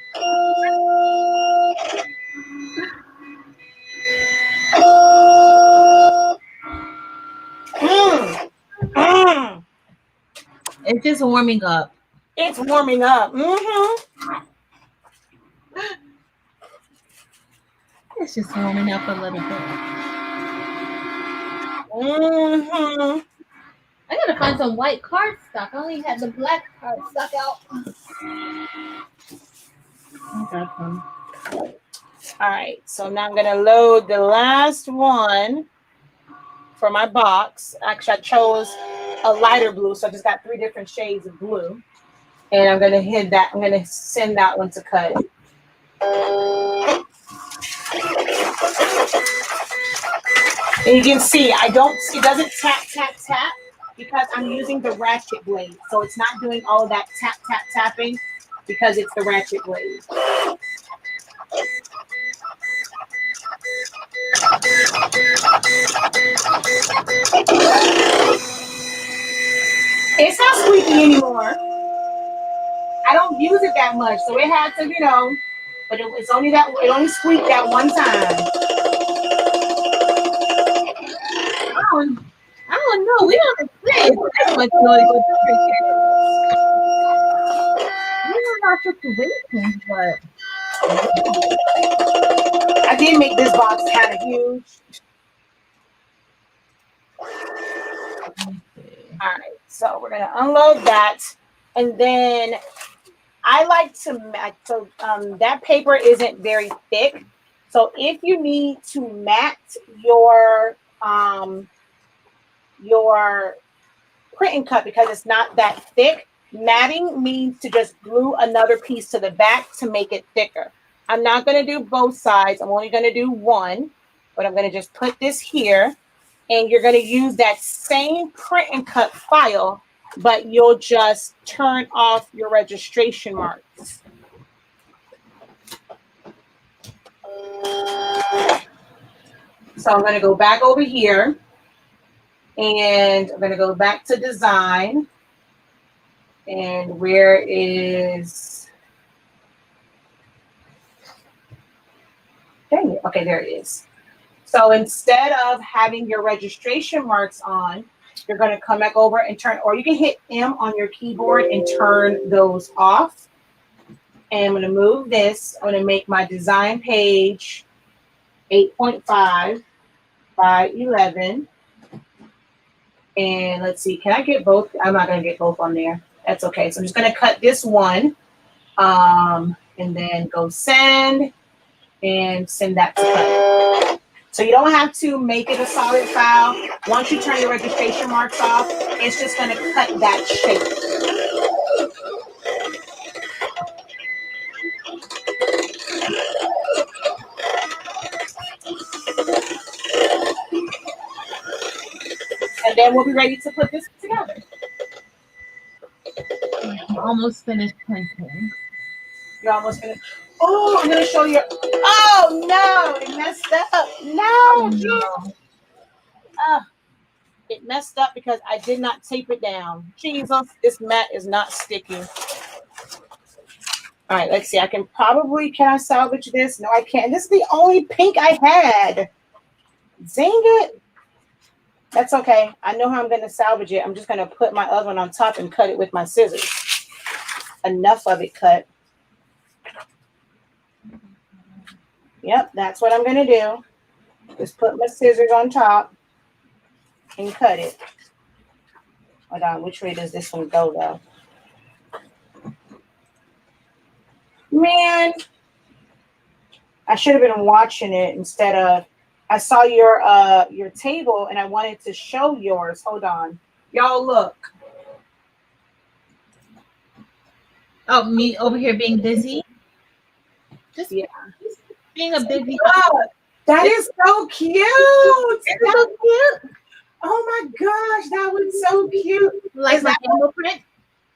It's just warming up. It's warming up. Mm-hmm. It's just warming up a little bit. Mm-hmm. I gotta find some white cardstock. I only had the black cardstock out. I got some. All right, so now I'm gonna load the last one for my box. Actually, I chose a lighter blue, so I just got 3 different shades of blue. And I'm gonna hit that. I'm gonna send that one to cut. And you can see, it doesn't tap, tap, tap because I'm using the ratchet blade. So it's not doing all of that tap, tap, tapping because it's the ratchet blade. It's not squeaky anymore. I don't use it that much, so it had to, but it only squeaked that one time. I don't know. We don't experience that much noise with the cricket. We know our situations, but I did make this box kind of huge. All right, so we're gonna unload that, and then I like to mat. So that paper isn't very thick. So if you need to mat your print and cut because it's not that thick, matting means to just glue another piece to the back to make it thicker. I'm not going to do both sides. I'm only going to do one, but I'm going to just put this here, and you're going to use that same print and cut file, but you'll just turn off your registration marks. So I'm going to go back over here, and I'm going to go back to design. And where is, dang it. Okay, there it is. So instead of having your registration marks on, You're going to come back over and turn, or you can hit M on your keyboard and turn those off. And I'm going to move this. I'm going to make my design page 8.5 by 11. And let's see, can I get both? I'm not going to get both on there. That's okay. So I'm just going to cut this one and then go send and send that to cut. So you don't have to make it a solid file. Once you turn your registration marks off, it's just going to cut that shape. And then we'll be ready to put this together. I'm almost finished printing. You're almost finished. Oh, I'm going to show you. Oh, no, it messed up. No, no. It messed up because I did not tape it down. Jesus, this mat is not sticky. All right, let's see. I can probably, can I salvage this? No, I can't. This is the only pink I had. Dang it. That's okay. I know how I'm going to salvage it. I'm just going to put my other one on top and cut it with my scissors. Enough of it cut. Yep, that's what I'm going to do. Just put my scissors on top and cut it. Hold on, which way does this one go though? Man, I should have been watching it instead of, I saw your table and I wanted to show yours. Hold on. Y'all look. Oh, me over here being busy? Just being a busy. Oh, that is so cute. It's so cute. Oh my gosh, that was so cute. Like my animal print?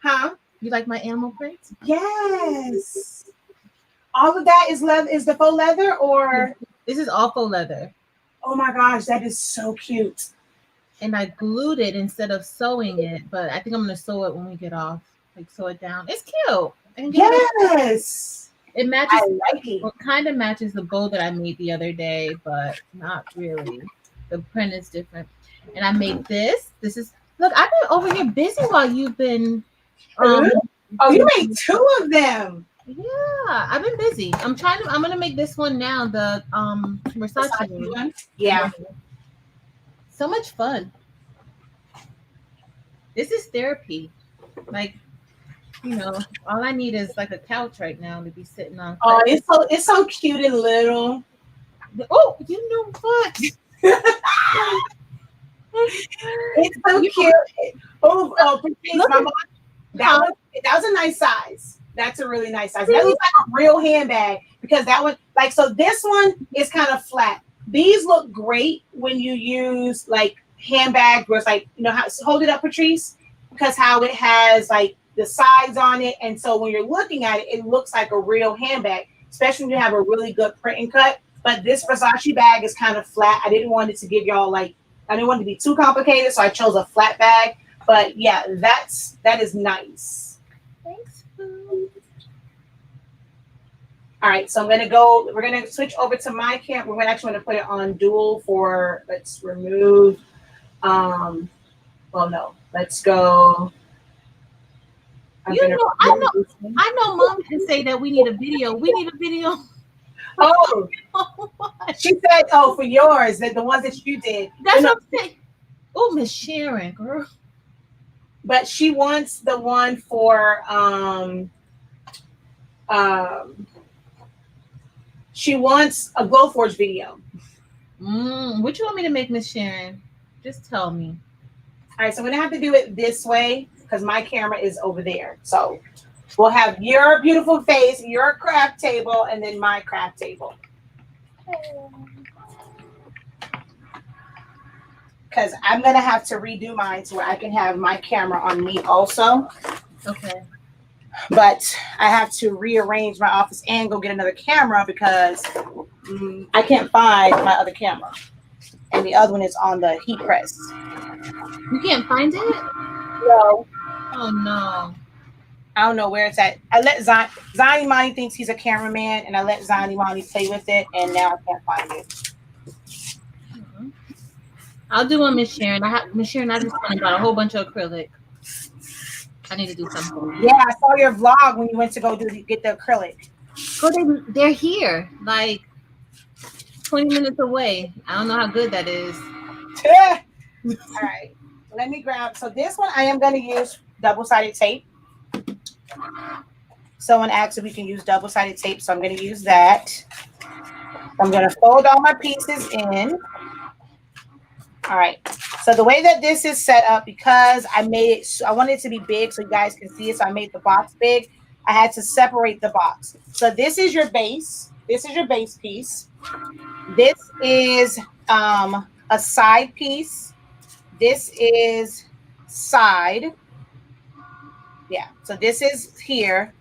Huh? You like my animal print? Yes. All of that is leather. Is the faux leather or? This is all faux leather. Oh my gosh, that is so cute. And I glued it instead of sewing it, but I think I'm gonna sew it when we get off. Like sew it down. It's cute. Yes. It matches. I like it. It kind of matches the bow that I made the other day, but not really. The print is different. And I made this. This is, look, I've been over here busy while you've been. Oh, you made 2 of them. Yeah, I've been busy. I'm gonna make this one now, the Versace one. Yeah. So much fun. This is therapy. Like, you know, all I need is like a couch right now to be sitting on. Oh, it's so cute and little. Oh, you know what? It's so cute. Oh, my mom, that was a nice size. That's a really nice size. That looks like a real handbag because that one, like, so this one is kind of flat. These look great when you use like handbag where it's like, you know, how hold it up, Patrice, because how it has like the sides on it. And so when you're looking at it, it looks like a real handbag, especially when you have a really good print and cut. But this Versace bag is kind of flat. I didn't want it to give y'all like, I didn't want it to be too complicated, so I chose a flat bag. But yeah, that is nice. Thanks. All right, so we're gonna switch over to my camera. We're actually gonna put it on dual for, let's remove, well, no, let's go. I know mom can say that we need a video. We need a video. Oh, she said, oh, for yours, the ones that you did. That's what I'm saying. Oh, Miss Sharon, girl. But she wants the one for she wants a Glowforge video. What you want me to make, Miss Sharon? Just tell me. All right, so I'm gonna have to do it this way because my camera is over there. So we'll have your beautiful face, your craft table, and then my craft table. Because I'm gonna have to redo mine so I can have my camera on me also. Okay. But I have to rearrange my office and go get another camera because I can't find my other camera. And the other one is on the heat press. You can't find it? No. Oh, no. I don't know where it's at. I let Zani Mani thinks he's a cameraman, and I let Zani Mani play with it, and now I can't find it. I'll do one, Miss Sharon. Miss Sharon, I just went and got a whole bunch of acrylic. I need to do something. Yeah, I saw your vlog when you went to go get the acrylic. They're here, like 20 minutes away. I don't know how good that is. All right, let me grab. So this one I am going to use double-sided tape. Someone asked if we can use double-sided tape, so I'm going to use that. I'm going to fold all my pieces in. All right. So the way that this is set up, because I made it, I wanted it to be big so you guys can see it. So I made the box big. I had to separate the box. So this is your base. This is your base piece. This is a side piece. This is side. Yeah. So this is here.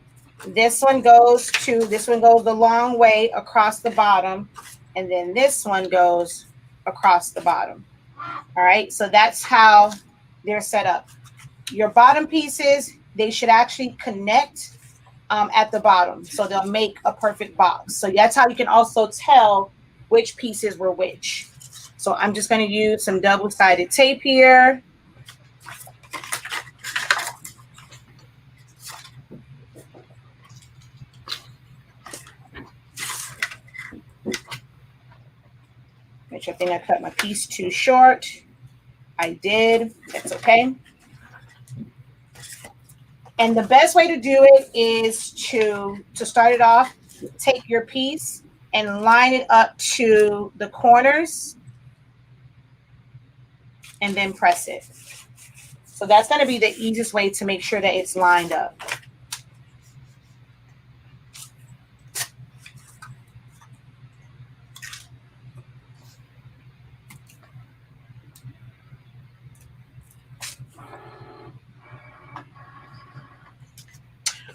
This one goes the long way across the bottom. And then this one goes across the bottom. All right, so that's how they're set up. Your bottom pieces, they should actually connect at the bottom. So they'll make a perfect box. So that's how you can also tell which pieces were which. So I'm just going to use some double-sided tape here. Which I think I cut my piece too short. I did. That's okay. And the best way to do it is to start it off, take your piece and line it up to the corners and then press it. So that's going to be the easiest way to make sure that it's lined up.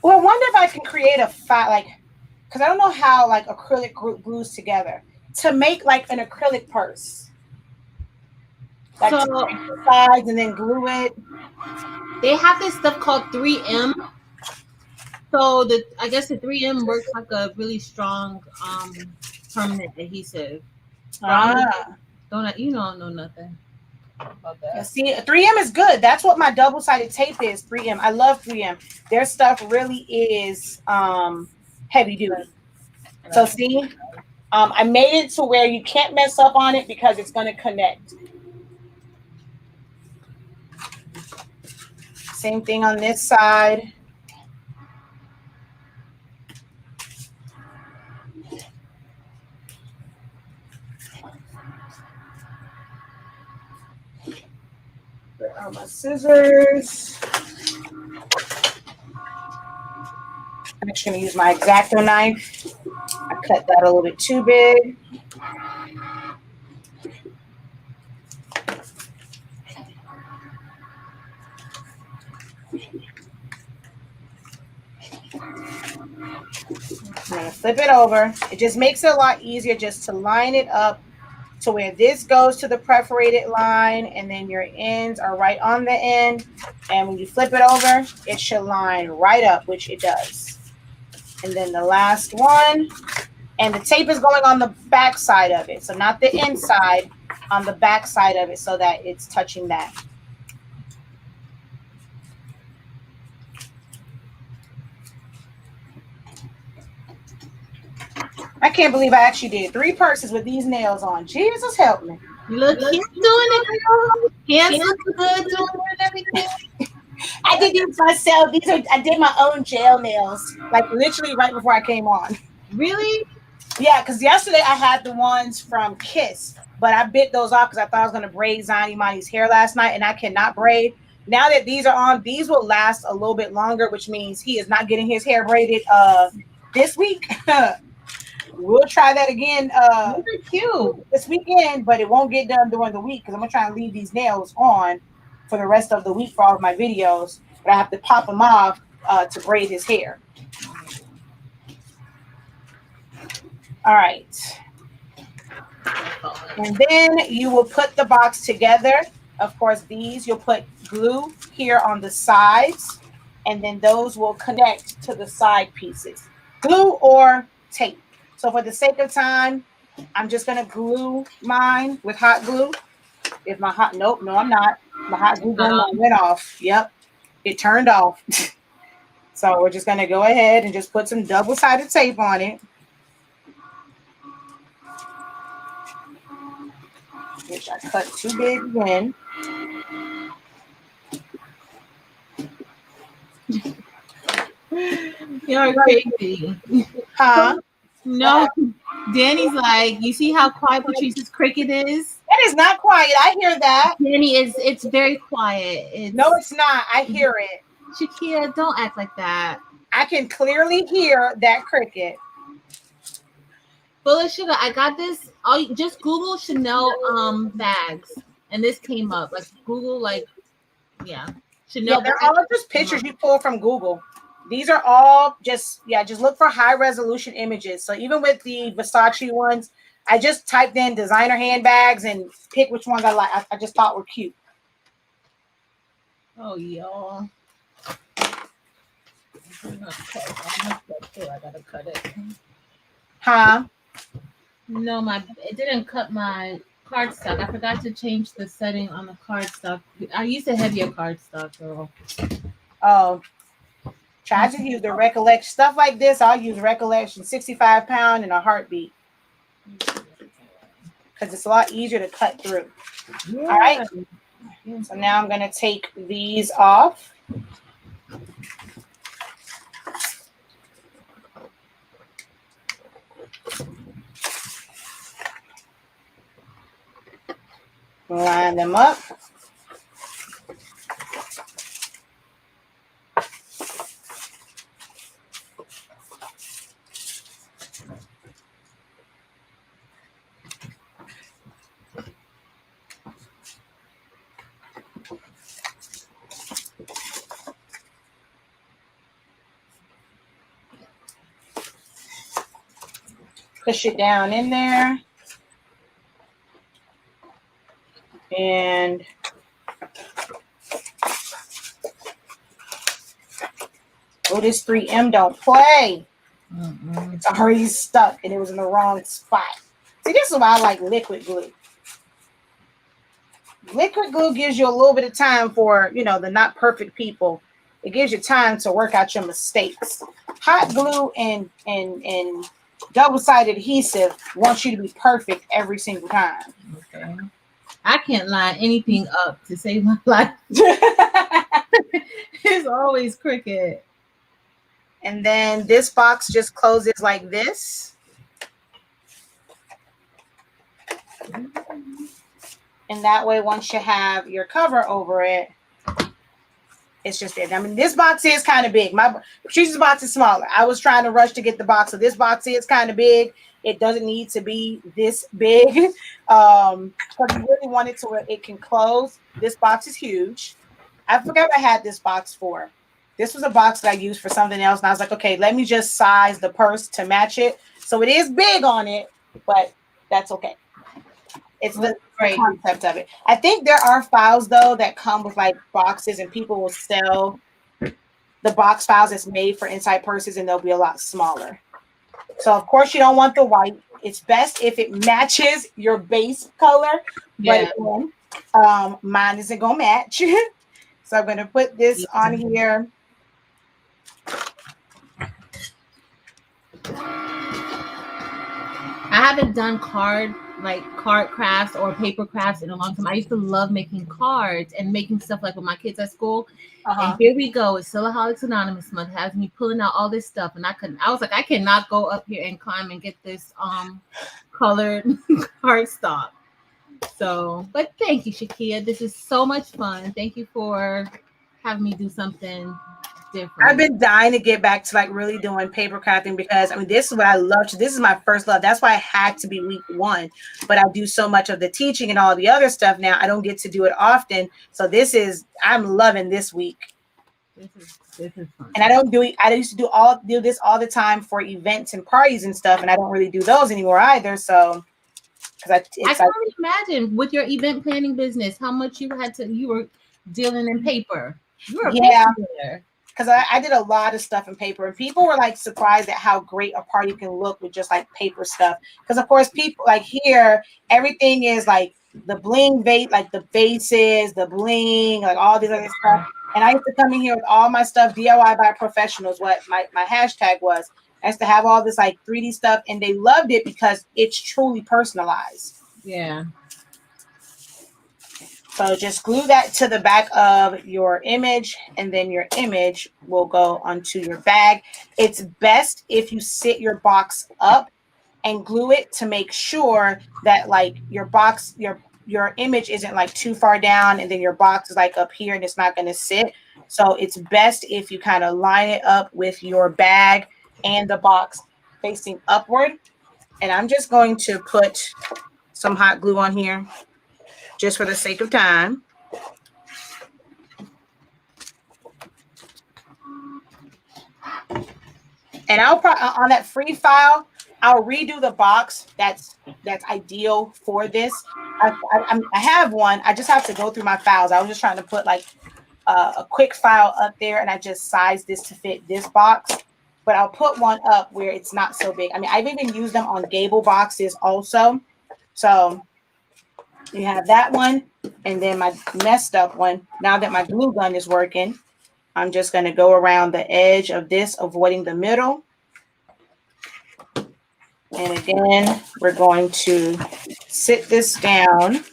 Well, I wonder if I can create a because I don't know how like acrylic glues together to make like an acrylic purse. Like So, to take the sides and then glue it. they have this stuff called 3M. So I guess the 3M works like a really strong permanent adhesive. Don't you don't know nothing about that. See, 3M is good. That's what my double-sided tape is. 3M. I love 3M. Their stuff really is heavy duty. So see, I made it to where you can't mess up on it because it's going to connect. Same thing on this side. Where are my scissors? I'm just going to use my X-Acto knife. I cut that a little bit too big. I'm going to flip it over. It just makes it a lot easier just to line it up to where this goes to the perforated line and then your ends are right on the end. And when you flip it over, it should line right up, which it does. And then the last one, and the tape is going on the back side of it. So not the inside, on the back side of it so that it's touching that. I can't believe I actually did 3 purses with these nails on. Jesus help me. Look, he's doing it, girl. Hands look good doing it and everything. I did these myself. I did my own gel nails, like literally right before I came on. Really? Yeah, because yesterday I had the ones from Kiss, but I bit those off because I thought I was going to braid Zani Mani's hair last night, and I cannot braid. Now that these are on, these will last a little bit longer, which means he is not getting his hair braided this week. We'll try that again cute this weekend, but it won't get done during the week because I'm going to try and leave these nails on for the rest of the week for all of my videos, but I have to pop them off to braid his hair. All right. And then you will put the box together. Of course, these you'll put glue here on the sides, and then those will connect to the side pieces. Glue or tape. So for the sake of time, I'm just going to glue mine with hot glue. If my hot, nope, no, I'm not. My hot glue gun went off. Yep, it turned off. So we're just gonna go ahead and just put some double-sided tape on it. Which I cut too big again. You're crazy. Huh? No, Danny's like, you see how quiet Patrice's cricket is? That is not quiet. I hear that. Danny it's very quiet. No, it's not. I hear it. Shakia, don't act like that. I can clearly hear that cricket. Full of sugar. I got this. Just Google Chanel bags, and this came up. Like Google, Chanel. Yeah, they're all just pictures you pull from Google. These are all just look for high resolution images. So even with the Versace ones, I just typed in designer handbags and pick which ones I like. I just thought were cute. Oh, y'all. I gotta cut it. Huh? No, it didn't cut my cardstock. I forgot to change the setting on the cardstock. I used a heavier cardstock, girl. Oh. Try to use the Recollection. Stuff like this, I'll use Recollection 65 pound in a heartbeat. Because it's a lot easier to cut through. Yeah. All right. So now I'm going to take these off. Line them up. Push it down in there. And this 3M don't play. It's already stuck and it was in the wrong spot. See, this is why I like liquid glue. Liquid glue gives you a little bit of time for, the not perfect people. It gives you time to work out your mistakes. Hot glue and double-sided adhesive wants you to be perfect every single time. Okay. I can't line anything up to save my life. It's always cricket. And then this box just closes like this. And that way, once you have your cover over it, it's just it. I mean, this box is kind of big. My Patrice's box is smaller. I was trying to rush to get the box, so this box is kind of big. It doesn't need to be this big. But we really want it to where it can close. This box is huge. I forgot what I had this box for. This was a box that I used for something else, and I was like, okay, let me just size the purse to match it. So it is big on it, but that's okay. It's the concept of it. I think there are files, though, that come with, like, boxes, and people will sell the box files that's made for inside purses, and they'll be a lot smaller. So, of course, you don't want the white. It's best if it matches your base color. Yeah. But mine isn't going to match. So I'm going to put this on here. I haven't done card crafts or paper crafts in a long time. I used to love making cards and making stuff like with my kids at school. And here we go. It's Silaholics Anonymous Month has me pulling out all this stuff, and I was like, I cannot go up here and climb and get this colored cardstock. So, but thank you, Shakia. This is so much fun. Thank you for having me do something different. I've been dying to get back to like really doing paper crafting because I mean this is what I love. This is my first love. That's why I had to be week one. But I do so much of the teaching and all the other stuff now. I don't get to do it often. So I'm loving this week. This is fun. And I don't do it. I used to do this all the time for events and parties and stuff, and I don't really do those anymore either. So I can't imagine with your event planning business how much you were dealing in paper. You were because I did a lot of stuff in paper, and people were like surprised at how great a party can look with just like paper stuff. Because of course, people like here, everything is like the bling vase, like the vases, the bling, like all these other stuff. And I used to come in here with all my stuff DIY by professionals. What my hashtag was. I used to have all this like 3D stuff, and they loved it because it's truly personalized. Yeah. So just glue that to the back of your image, and then your image will go onto your bag. It's best if you sit your box up and glue it to make sure that like your box, your image isn't like too far down, and then your box is like up here and it's not going to sit. So it's best if you kind of line it up with your bag and the box facing upward. And I'm just going to put some hot glue on here just for the sake of time. And I'll probably on that free file, I'll redo the box that's ideal for this. I have one. I just have to go through my files. I was just trying to put like a quick file up there, and I just sized this to fit this box. But I'll put one up where it's not so big. I mean, I've even used them on gable boxes also. So you have that one, and then my messed up one. Now that my glue gun is working, I'm just going to go around the edge of this, avoiding the middle. And again, we're going to sit this down.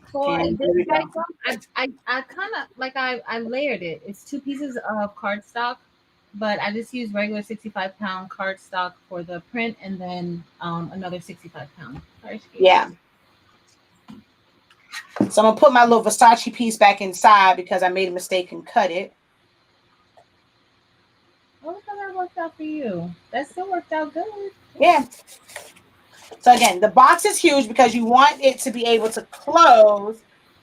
So this background, I kind of like I layered it. It's 2 pieces of cardstock, but I just used regular 65-pound cardstock for the print, and then another 65-pound. Yeah. So I'm gonna put my little Versace piece back inside because I made a mistake and cut it. Oh, look how that worked out for you. That still worked out good. Yeah. So again, the box is huge because you want it to be able to close.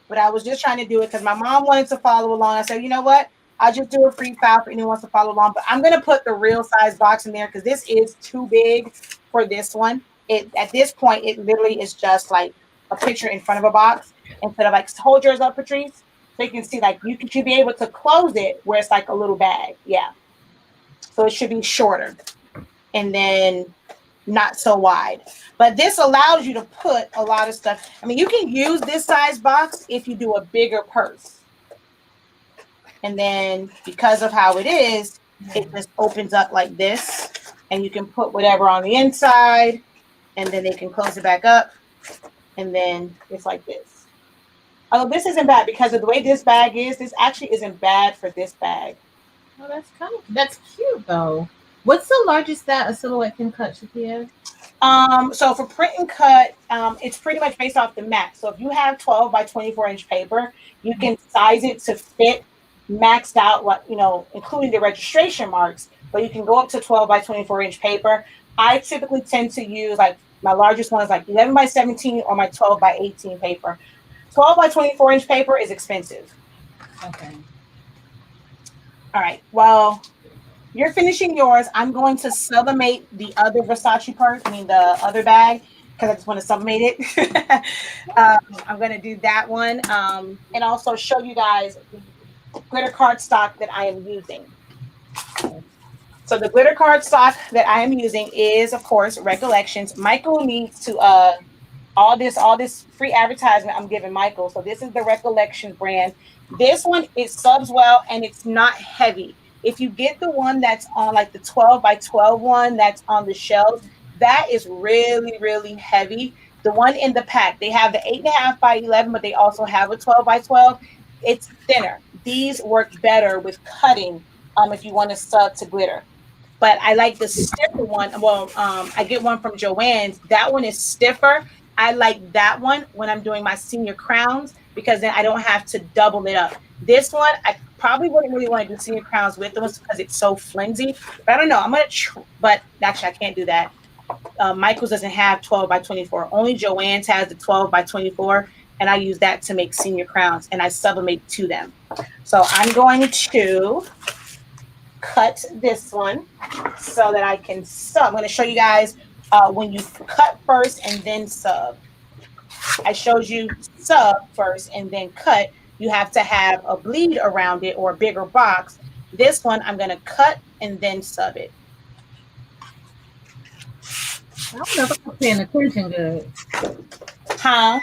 But I was just trying to do it because my mom wanted to follow along. I said, you know what? I'll just do a free file for anyone who wants to follow along. But I'm going to put the real size box in there because this is too big for this one. At this point, it literally is just like a picture in front of a box instead of like, hold yours up, Patrice. So you can see like you should be able to close it where it's like a little bag. Yeah. So it should be shorter and then not so wide. But this allows you to put a lot of stuff. I mean, you can use this size box if you do a bigger purse. And then because of how it is, it just opens up like this. And you can put whatever on the inside. And then they can close it back up. And then it's like this. Oh, this isn't bad because of the way this bag is. This actually isn't bad for this bag. Oh, that's cute though. What's the largest that a silhouette can cut, Shakira? So for print and cut, it's pretty much based off the max. So if you have 12 by 24 inch paper, you can size it to fit maxed out, what including the registration marks, but you can go up to 12 by 24 inch paper. I typically tend to use like my largest one is like 11 by 17 or my 12 by 18 paper. 12 by 24 inch paper is expensive. Okay. All right. Well, you're finishing yours. I'm going to sublimate the other Versace purse, the other bag, because I just want to sublimate it. I'm going to do that one and also show you guys the glitter cardstock that I am using. So the glitter cardstock that I am using is, of course, Recollections. Michael needs to all this free advertisement I'm giving Michael. So this is the Recollections brand. This one, it subs well and it's not heavy. If you get the one that's on like the 12 by 12 one that's on the shelves, that is really, really heavy. The one in the pack, they have the 8.5 by 11, but they also have a 12 by 12. It's thinner. These work better with cutting if you want to sub to glitter. But I like the stiffer one. Well, I get one from Joann's. That one is stiffer. I like that one when I'm doing my senior crowns because then I don't have to double it up. This one, I probably wouldn't really want to do senior crowns with them because it's so flimsy. But I don't know. I'm going to but actually, I can't do that. Michael's doesn't have 12 by 24. Only Joann's has the 12 by 24. And I use that to make senior crowns. And I sublimate to them. So I'm going to cut this one so that I can sub. I'm going to show you guys when you cut first and then sub. I showed you sub first and then cut. you have to have a bleed around it or a bigger box. This one, I'm going to cut and then sub it. I don't know if I was paying attention good. Huh? I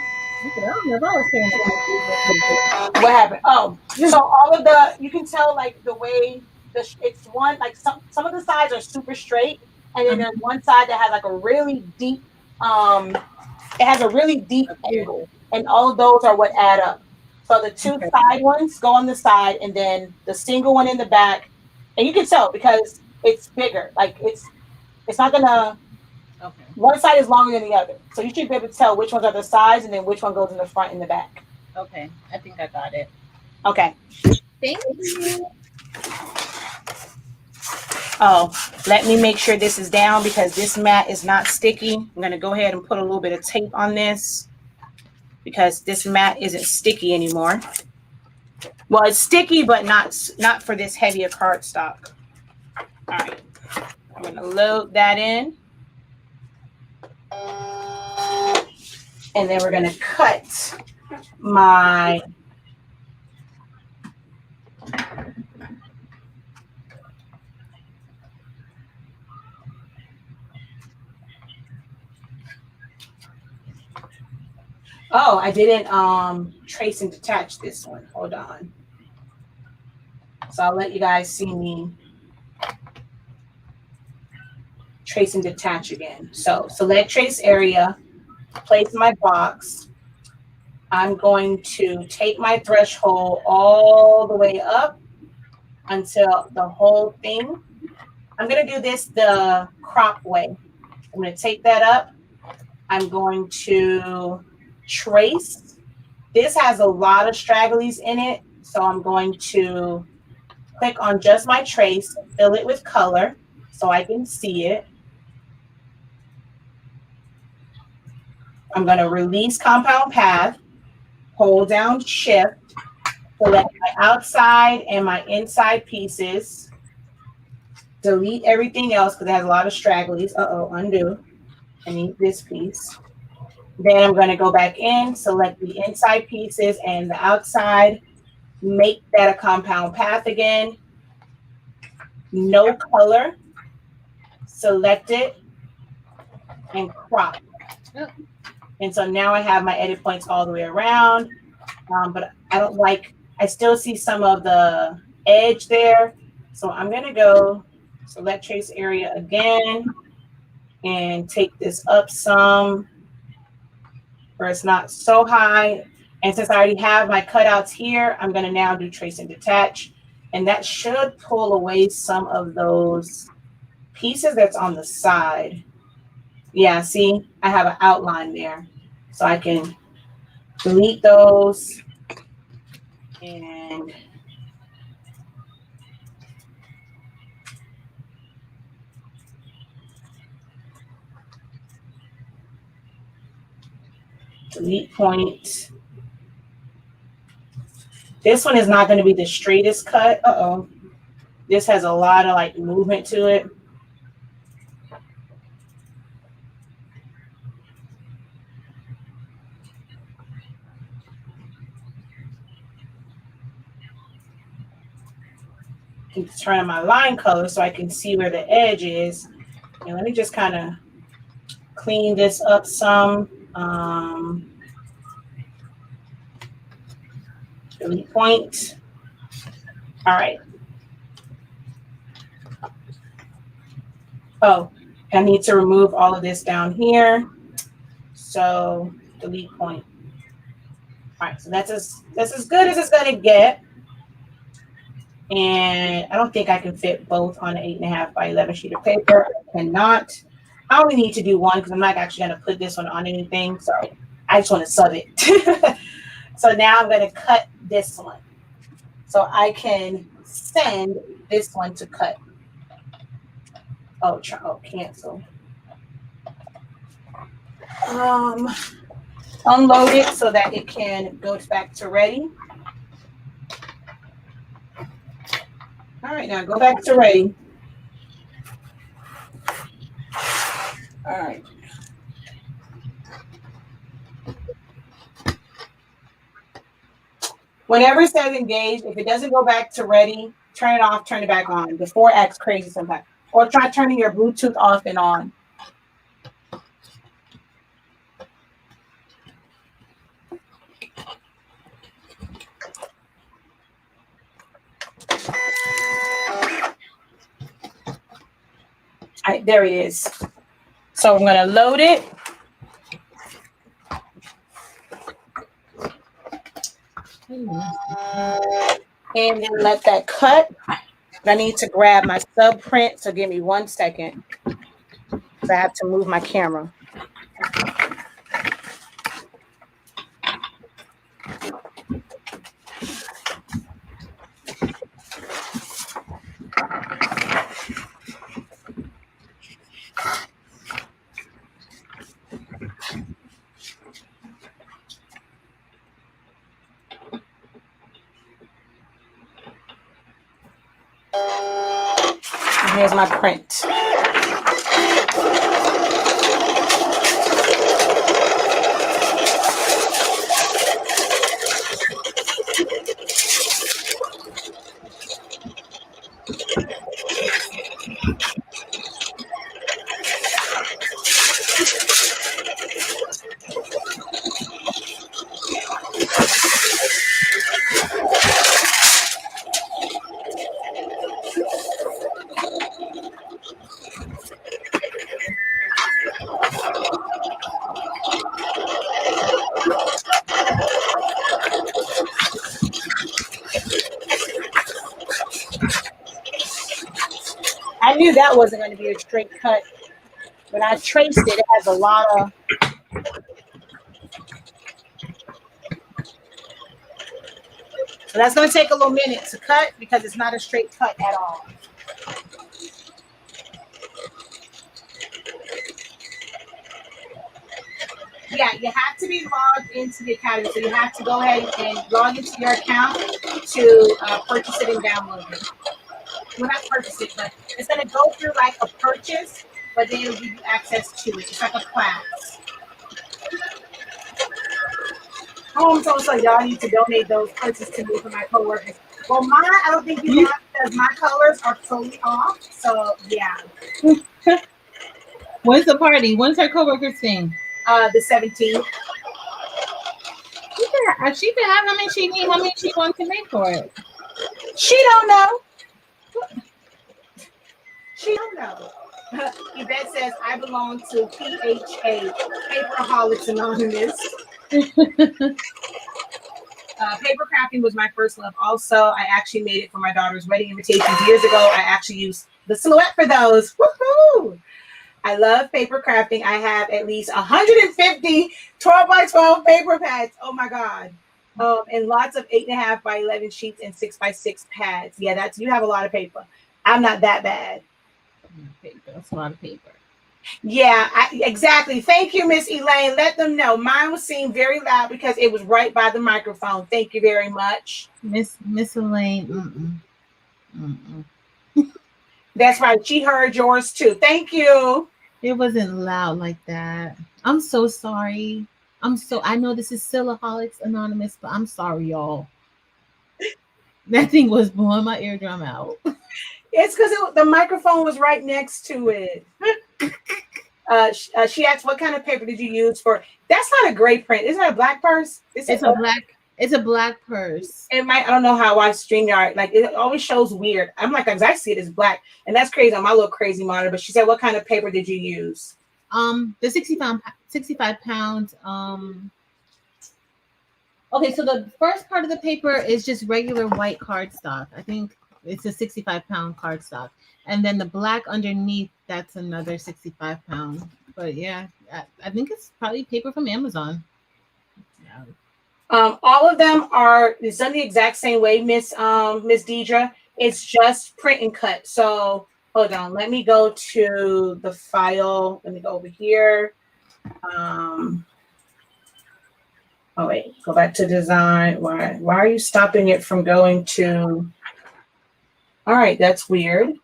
don't know if I was paying attention. What happened? Oh, so all of the, you can tell like the way it's one, like some of the sides are super straight, and then there's one side that has like a really deep, it has a really deep angle, and all of those are what add up. So the two side ones go on the side, and then the single one in the back, and you can tell because it's bigger. Like it's not gonna. Okay. One side is longer than the other, so you should be able to tell which ones are the sides, and then which one goes in the front and the back. Okay, I think I got it. Okay. Thank you. Oh, let me make sure this is down because this mat is not sticky. I'm going to go ahead and put a little bit of tape on this because this mat isn't sticky anymore. Well, it's sticky, but not for this heavier cardstock. All right. I'm going to load that in. And then we're going to cut my Oh, I didn't trace and detach this one. Hold on. So I'll let you guys see me trace and detach again. So select trace area, place my box. I'm going to take my threshold all the way up until the whole thing. I'm going to do this the crop way. I'm going to take that up. I'm going to trace. This has a lot of stragglies in it, so I'm going to click on just my trace, fill it with color so I can see it. I'm going to release compound path, hold down shift, select my outside and my inside pieces, delete everything else because it has a lot of stragglies. Undo. I need this piece. Then I'm going to go back in, select the inside pieces and the outside, make that a compound path again. No color, select it, and crop. And so now I have my edit points all the way around, but I still see some of the edge there. So I'm going to go select trace area again and take this up some where it's not so high. And since I already have my cutouts here, I'm going to now do trace and detach. And that should pull away some of those pieces that's on the side. Yeah, see, I have an outline there. So I can delete those and delete point. This one is not going to be the straightest cut. This has a lot of like movement to it. I can turn on my line color so I can see where the edge is. And let me just kind of clean this up some. Delete point. All right. Oh, I need to remove all of this down here. So delete point. All right, so that's as good as it's gonna get. And I don't think I can fit both on an 8.5 by 11 sheet of paper. I cannot. I only need to do one because I'm not actually gonna put this one on anything. So I just want to sub it. So now I'm gonna cut this one. So I can send this one to cut. Oh, cancel. Unload it so that it can go back to ready. All right, now go back to ready. All right. Whenever it says engaged, if it doesn't go back to ready, turn it off, turn it back on. Before it acts crazy sometimes. Or try turning your Bluetooth off and on. All right, there it is. So I'm going to load it. And then let that cut. I need to grab my sub print, so give me 1 second. I have to move my camera. And here's my print. I knew that wasn't going to be a straight cut. When I traced it, it has a lot of... So that's going to take a little minute to cut because it's not a straight cut at all. Yeah, you have to be logged into the Academy. So you have to go ahead and log into your account to purchase it and download it. Well, not purchase it, but it's going to go through like a purchase, but then it'll give you access to it. It's like a class. Oh, so y'all need to donate those purchases to me for my coworkers. Well, mine, I don't think you want because my colors are totally off. So, yeah. When's the party? When's her coworkers thing? The 17th. She can have how many she need, how many she wants to make for it. She don't know. She don't know. Yvette says, I belong to PHA, Paperaholics Anonymous. Paper crafting was my first love. Also, I actually made it for my daughter's wedding invitations years ago. I actually used the silhouette for those. Woohoo! I love paper crafting. I have at least 150 12 by 12 paper pads. Oh my God. And lots of 8.5 by 11 sheets and 6 by 6 pads. Yeah, that's, you have a lot of paper. I'm not that bad. Paper. That's a lot of paper. Yeah, exactly. Thank you, Miss Elaine. Let them know. Mine was seen very loud because it was right by the microphone. Thank you very much. Miss Elaine. That's right. She heard yours too. Thank you. It wasn't loud like that. I'm so sorry. I know this is Silaholics Anonymous, but I'm sorry, y'all. That thing was blowing my eardrum out. It's because the microphone was right next to it. She asked, what kind of paper did you use for? That's not a gray print. Isn't it a black purse? It's a black purse. I don't know how I StreamYard, like it always shows weird. I'm like, because I see it as black, and that's crazy on my little crazy monitor. But she said, what kind of paper did you use? The 65 pounds. Okay, so the first part of the paper is just regular white cardstock. I think it's a 65-pound cardstock. And then the black underneath, that's another 65 pounds. But yeah, I think it's probably paper from Amazon. Yeah. All of them it's done the exact same way, Miss Deidre. It's just print and cut. So hold on, let me go to the file. Let me go over here. Oh wait, go back to design. Why are you stopping it from going to? All right, that's weird.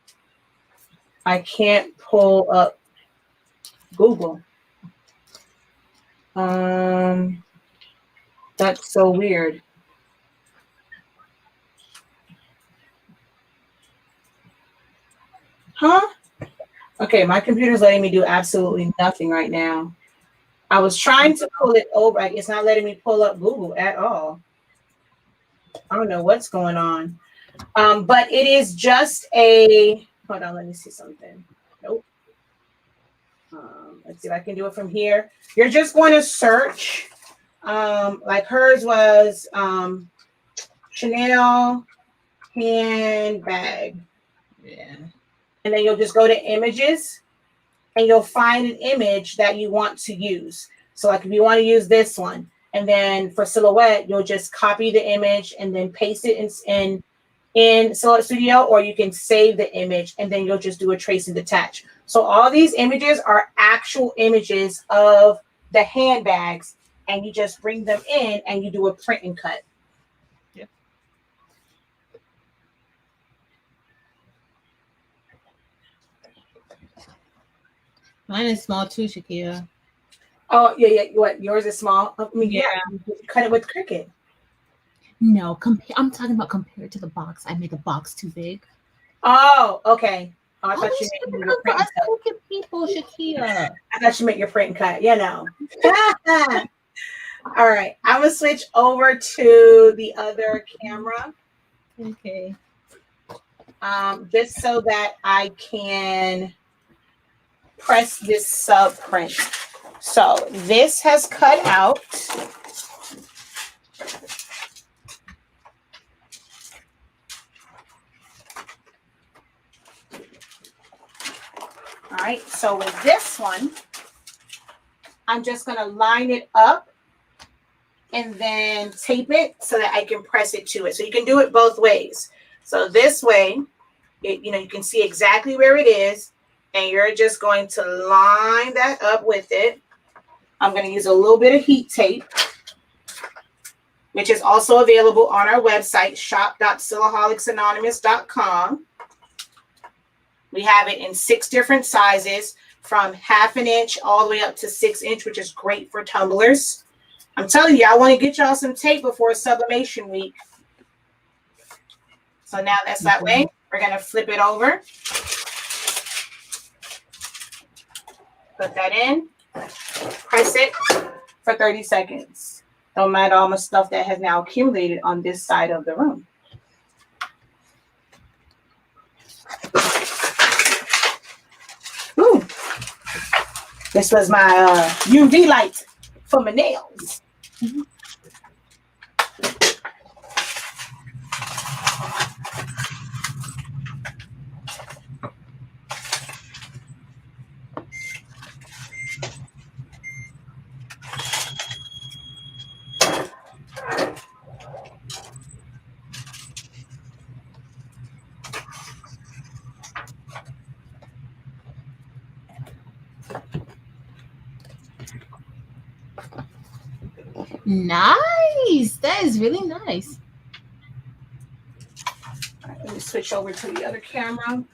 I can't pull up Google. That's so weird. Huh? Okay, my computer's letting me do absolutely nothing right now. I was trying to pull it over. It's not letting me pull up Google at all. I don't know what's going on. But it is just a, hold on, let me see something. Nope. Let's see if I can do it from here. You're just going to search, like hers was Chanel handbag. Yeah. And then you'll just go to images and you'll find an image that you want to use. So like if you want to use this one, and then for silhouette, you'll just copy the image and then paste it in Silhouette Studio, or you can save the image and then you'll just do a trace and detach. So all these images are actual images of the handbags, and you just bring them in and you do a print and cut. Yep. Mine is small too, Shakia. Oh, yeah. What, yours is small? I mean, Yeah. Cut it with Cricut. No, I'm talking about compared to the box. I made the box too big. Oh, okay. Oh, I thought you meant your print and cut. Look at people, Shakia. I thought you meant your print and cut. You know. All right. I'm going to switch over to the other camera. Okay. Just so that I can press this sub print. So this has cut out. All right, so with this one, I'm just going to line it up and then tape it so that I can press it to it. So you can do it both ways. So this way, you can see exactly where it is, and you're just going to line that up with it. I'm going to use a little bit of heat tape, which is also available on our website, shop.silaholics.anonymous.com. We have it in 6 different sizes, from 1/2 inch all the way up to 6 inch, which is great for tumblers. I'm telling you, I want to get y'all some tape before Sublimation Week. So now that's that way. We're going to flip it over. Put that in. Press it for 30 seconds. Don't mind all my stuff that has now accumulated on this side of the room. Ooh. This was my UV light for my nails. Mm-hmm. Nice. That is really nice. All right, let me switch over to the other camera.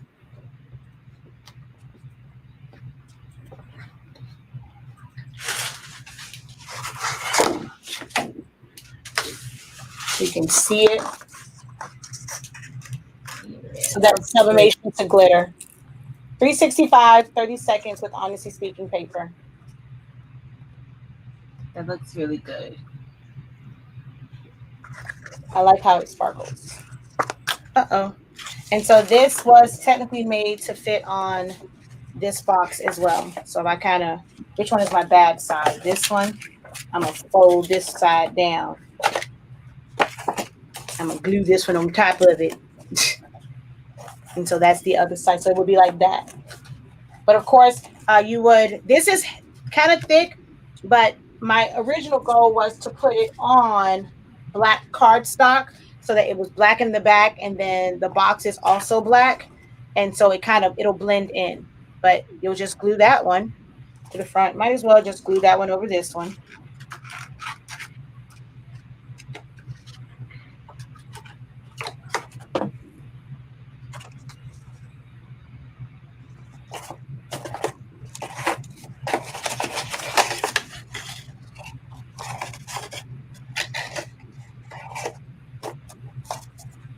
You can see it. So that's sublimation to glitter. 365, 30 seconds with Honestly Speaking paper. That looks really good. I like how it sparkles. Uh-oh. And so this was technically made to fit on this box as well. So if I kind of, which one is my bad side? This one. I'm going to fold this side down. I'm going to glue this one on top of it. And so that's the other side. So it would be like that. But of course, this is kind of thick, but my original goal was to put it on black cardstock so that it was black in the back, and then the box is also black. And so it'll blend in. But you'll just glue that one to the front. Might as well just glue that one over this one.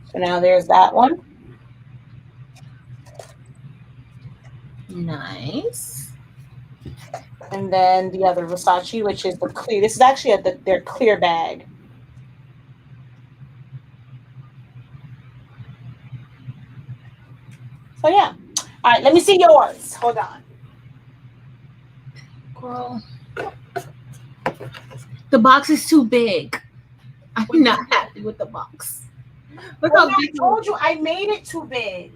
So now there's that one. Nice. And then the other Versace, which is the clear. This is actually their clear bag. So yeah. All right, let me see yours. Hold on. Girl. The box is too big. I'm not happy with the box. Look how big. I told you I made it too big.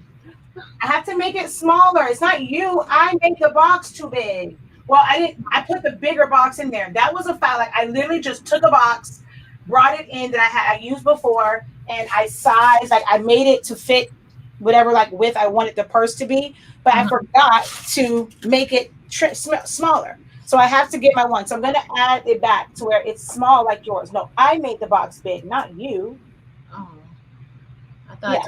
I have to make it smaller. It's not you. I made the box too big. Well, I didn't. I put the bigger box in there. That was a foul. Like I literally just took a box, brought it in that I used before, and I sized. Like I made it to fit whatever like width I wanted the purse to be, but I forgot to make it smaller. So I have to get my one. So I'm gonna add it back to where it's small like yours. No, I made the box big, not you. Oh, I thought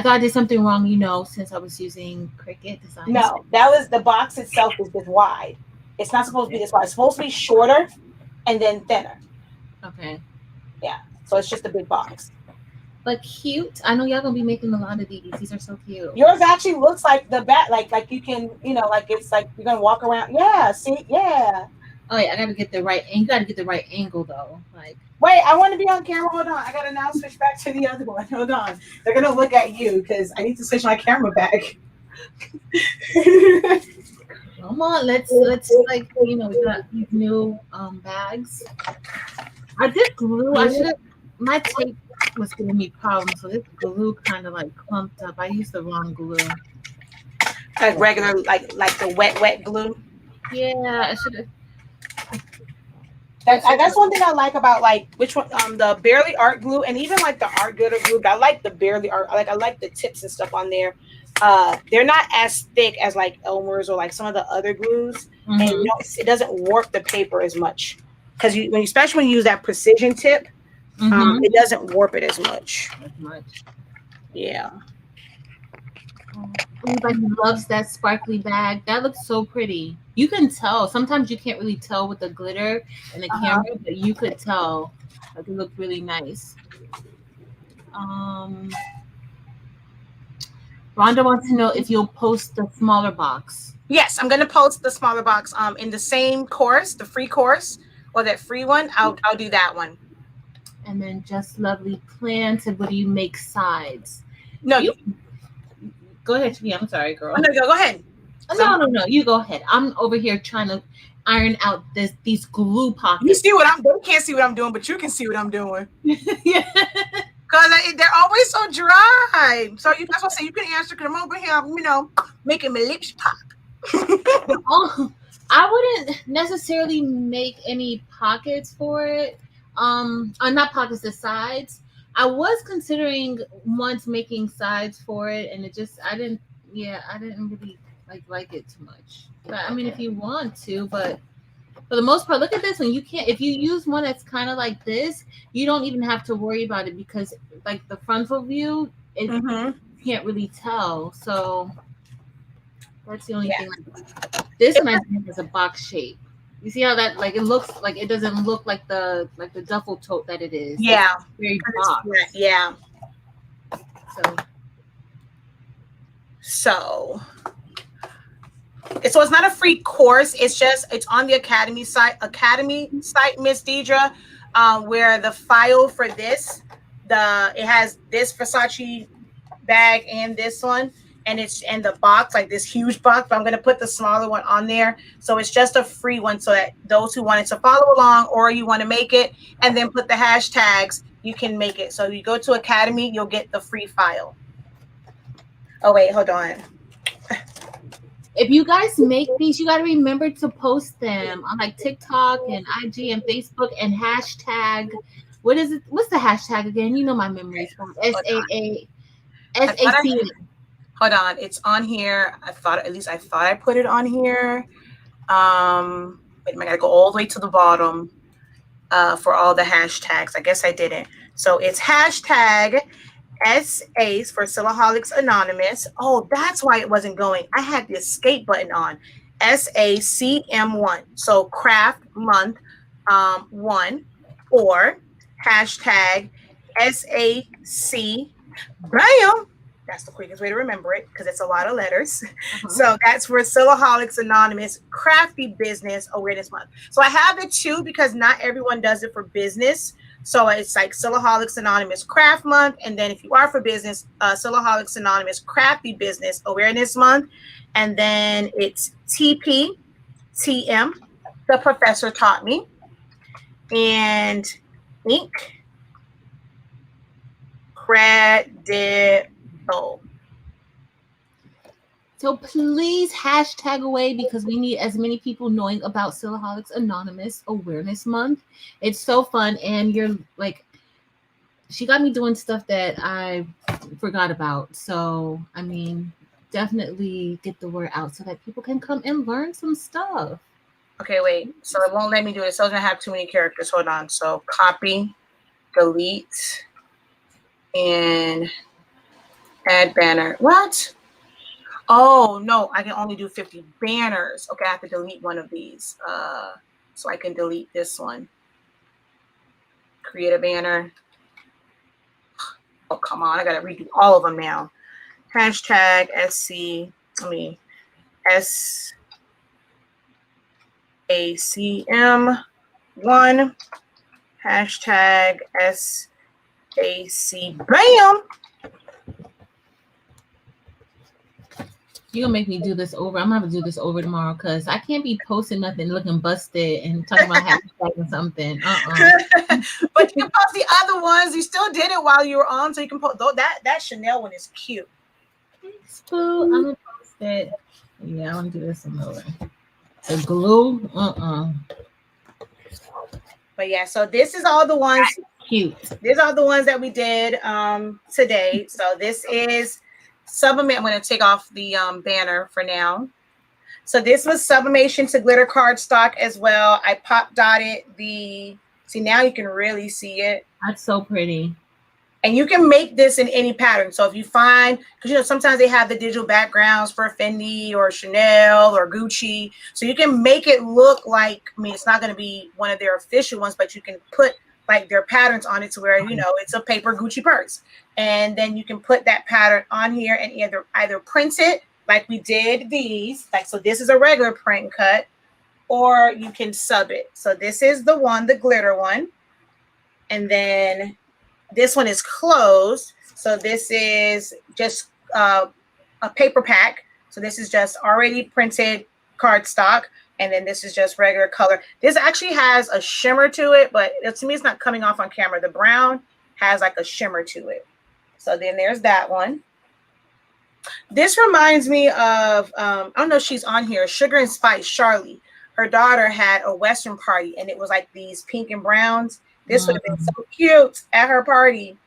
I did something wrong. You know, since I was using Cricut design. No, that was the box itself is this wide. It's not supposed to be this wide. It's supposed to be shorter and then thinner. Okay. Yeah. So it's just a big box. But cute. I know y'all gonna be making a lot of these. These are so cute. Yours actually looks like the bat, like you can, you know, like it's like you're gonna walk around. Yeah. See. Yeah. Oh yeah, I gotta get the right. You gotta get the right angle though. Like. Wait, I want to be on camera. Hold on. I gotta now switch back to the other one. Hold on. They're gonna look at you because I need to switch my camera back. Come on, let's like we got these new bags. I did glue. I should have. My tape was giving me problems, so this glue kind of like clumped up. I used the wrong glue. Like regular, like the wet glue. Yeah, I should have. That's one thing I like about like which one the Barely Art glue and even like the Art Glitter glue. I like the Barely Art. I like the tips and stuff on there. They're not as thick as like Elmer's or like some of the other glues, and it doesn't warp the paper as much because especially when you use that precision tip, it doesn't warp it as much. Yeah. Everybody loves that sparkly bag. That looks so pretty. You can tell. Sometimes you can't really tell with the glitter and the camera, but you could tell. Like, it looked really nice. Rhonda wants to know if you'll post the smaller box. Yes, I'm gonna post the smaller box in the same course, the free course, or that free one. I'll do that one. And then Just Lovely Plan said, what do you make sides? No, go ahead, Shania. I'm sorry, girl. No, go ahead. No. You go ahead. I'm over here trying to iron out these glue pockets. You see what I'm doing? You can't see what I'm doing, but you can see what I'm doing. Yeah. Because they're always so dry. So that's what I say. You can answer because I'm over here, making my lips pop. I wouldn't necessarily make any pockets for it. Not pockets, the sides. I was considering once making sides for it, and I didn't really like it too much. But I mean, if you want to, but for the most part, look at this one. If you use one that's kind of like this, you don't even have to worry about it because like the frontal view, you can't really tell. So that's the only thing. This one I think is a box shape. You see how that it looks like it doesn't look like the duffel tote that it is. Yeah. It's very box. Yeah. So it's not a free course. It's on the Academy site, Miss Deidre, where the file for this, it has this Versace bag and this one. And it's in the box, like this huge box, but I'm going to put the smaller one on there. So it's just a free one so that those who wanted to follow along or you want to make it and then put the hashtags, you can make it. So you go to Academy, you'll get the free file. Oh, wait, hold on. If you guys make these, you got to remember to post them on like TikTok and IG and Facebook and hashtag. What is it? What's the hashtag again? You know my memory is SAC. Hold on, it's on here. I thought I put it on here. Wait, I gotta go all the way to the bottom for all the hashtags. I guess I didn't. So it's hashtag SA for Silaholics Anonymous. Oh, that's why it wasn't going. I had the escape button on. SACM1. So Craft Month 1 or hashtag SAC. Bam. That's the quickest way to remember it because it's a lot of letters. So that's for Silaholics Anonymous Crafty Business Awareness Month. So I have the two because not everyone does it for business. So it's like Silaholics Anonymous Craft Month. And then if you are for business, Silaholics Anonymous Crafty Business Awareness Month. And then it's TP, TM, the professor taught me, and ink, credible. So please hashtag away because we need as many people knowing about Silaholics Anonymous Awareness Month. It's so fun, and you're like, she got me doing stuff that I forgot about. So I mean, definitely get the word out so that people can come and learn some stuff. Okay, wait. So it won't let me do it. So it's gonna have too many characters. Hold on. So copy, delete, and add banner. What? Oh no, I can only do 50 banners. Okay, I have to delete one of these. So I can delete this one. Create a banner. Oh, come on. I gotta redo all of them now. Hashtag SACM1. Hashtag SAC. Bam! You're gonna make me do this over. I'm gonna have to do this over tomorrow because I can't be posting nothing looking busted and talking about hashtag or something. But you can post the other ones. You still did it while you were on, so you can post that Chanel one is cute. Thanks, Boo. I'm gonna post it. Yeah, I want to do this one over. The glue, But yeah, so this is all the ones. Cute. These are the ones that we did today. So this is sublimate. I'm going to take off the banner for now. So this was sublimation to glitter cardstock as well. I pop dotted the. See, now you can really see it. That's so pretty. And you can make this in any pattern. So if you find, because you know sometimes they have the digital backgrounds for Fendi or Chanel or Gucci, so you can make it look like. I mean, it's not going to be one of their official ones, but you can put like their patterns on it to where you know it's a paper Gucci purse, and then you can put that pattern on here and either print it like we did these, like so. This is a regular print cut, or you can sub it. So this is the one, the glitter one, and then. This one is closed. So this is just a paper pack. So this is just already printed cardstock. And then this is just regular color. This actually has a shimmer to it, but to me, it's not coming off on camera. The brown has like a shimmer to it. So then there's that one. This reminds me of, I don't know if she's on here, Sugar and Spice, Charlie. Her daughter had a Western party and it was like these pink and browns. This would have been so cute at her party.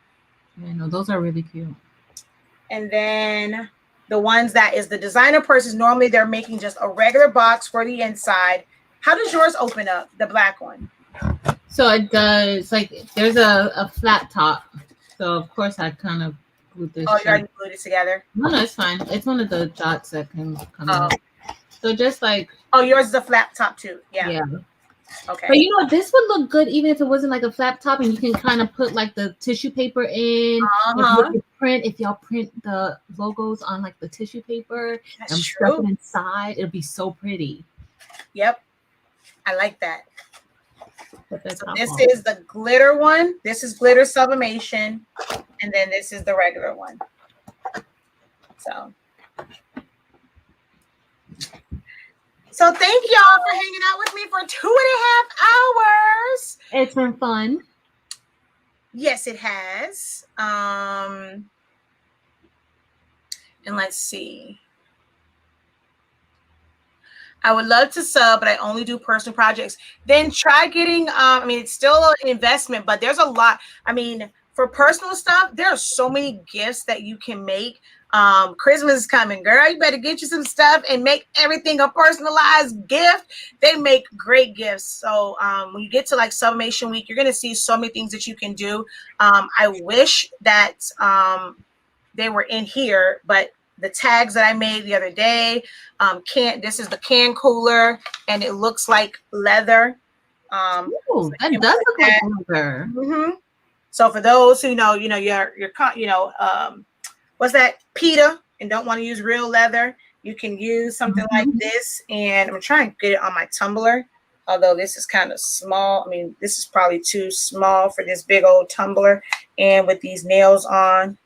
Yeah, no, those are really cute. And then the ones that is the designer purses, normally they're making just a regular box for the inside. How does yours open up, the black one? So it does, like, there's a flat top. So, of course, I kind of glued this. Oh, you already glued it together? No, it's fine. It's one of the dots that can come out. So just like... Oh, yours is a flat top too. Yeah. Okay. But you know, this would look good even if it wasn't like a flap top, and you can kind of put like the tissue paper in. If y'all print the logos on like the tissue paper and stuff it inside, it'll be so pretty. Yep. I like that. So this is the glitter one. This is glitter sublimation. And then this is the regular one. So thank y'all for hanging out with me for 2.5 hours. It's been fun. Yes, it has. And let's see. I would love to sub, but I only do personal projects. Then try getting, I mean, it's still an investment, but there's a lot. I mean, for personal stuff, there are so many gifts that you can make. Christmas is coming, girl. You better get you some stuff and make everything a personalized gift. They make great gifts. So when you get to like Sublimation Week, you're going to see so many things that you can do. I wish that they were in here, but the tags that I made the other day, this is the can cooler, and it looks like leather. Ooh, that does look like leather. So for those who know, your what's that, PETA, and don't want to use real leather, you can use something like this. And I'm trying to get it on my tumbler, although this is kind of small. I mean, this is probably too small for this big old tumbler. And with these nails on,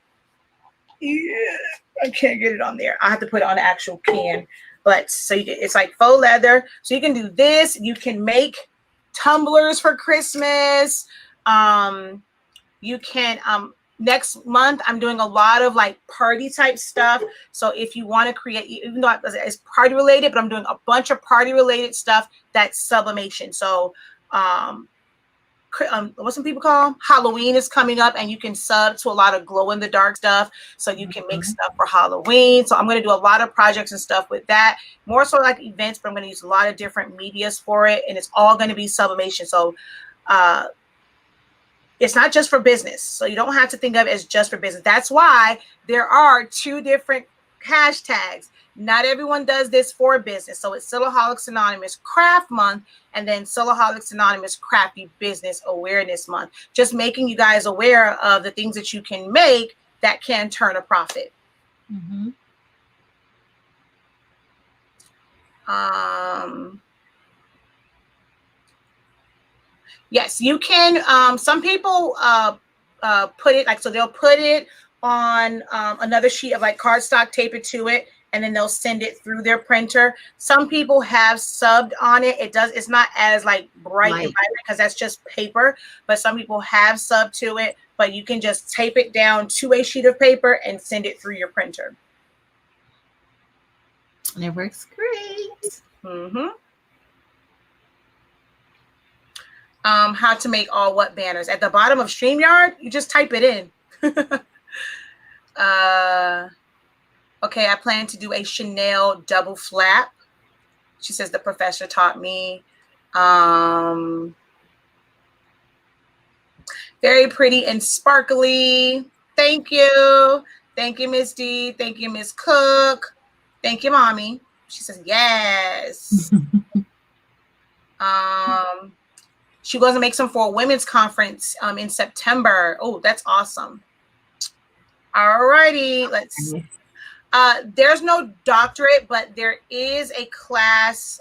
yeah, I can't get it on there. I have to put it on the actual can. But so it's like faux leather. So you can do this. You can make tumblers for Christmas. You can next month I'm doing a lot of like party type stuff. So if you want to create, even though it's party related, but I'm doing a bunch of party related stuff that's sublimation. So what some people call Halloween is coming up, and you can sub to a lot of glow in the dark stuff. So you can make stuff for Halloween. So I'm going to do a lot of projects and stuff with that, more so like events, but I'm going to use a lot of different medias for it, and it's all going to be sublimation. So it's not just for business. So you don't have to think of it as just for business. That's why there are 2 different hashtags. Not everyone does this for business. So it's Silaholics Anonymous Craft Month, and then Silaholics Anonymous Crafty Business Awareness Month. Just making you guys aware of the things that you can make that can turn a profit. Yes, you can. Some people put it like, so they'll put it on another sheet of like cardstock, tape it to it, and then they'll send it through their printer. Some people have subbed on it. It's not as like bright and vibrant because that's just paper, but some people have subbed to it, but you can just tape it down to a sheet of paper and send it through your printer. And it works great. How to make all what banners. At the bottom of StreamYard, you just type it in. Okay, I plan to do a Chanel double flap. She says the professor taught me. Very pretty and sparkly. Thank you. Thank you, Miss D. Thank you, Miss Cook. Thank you, Mommy. She says, yes. She goes to make some for a women's conference in September. Oh, that's awesome. All righty. Let's see. There's no doctorate, but there is a class.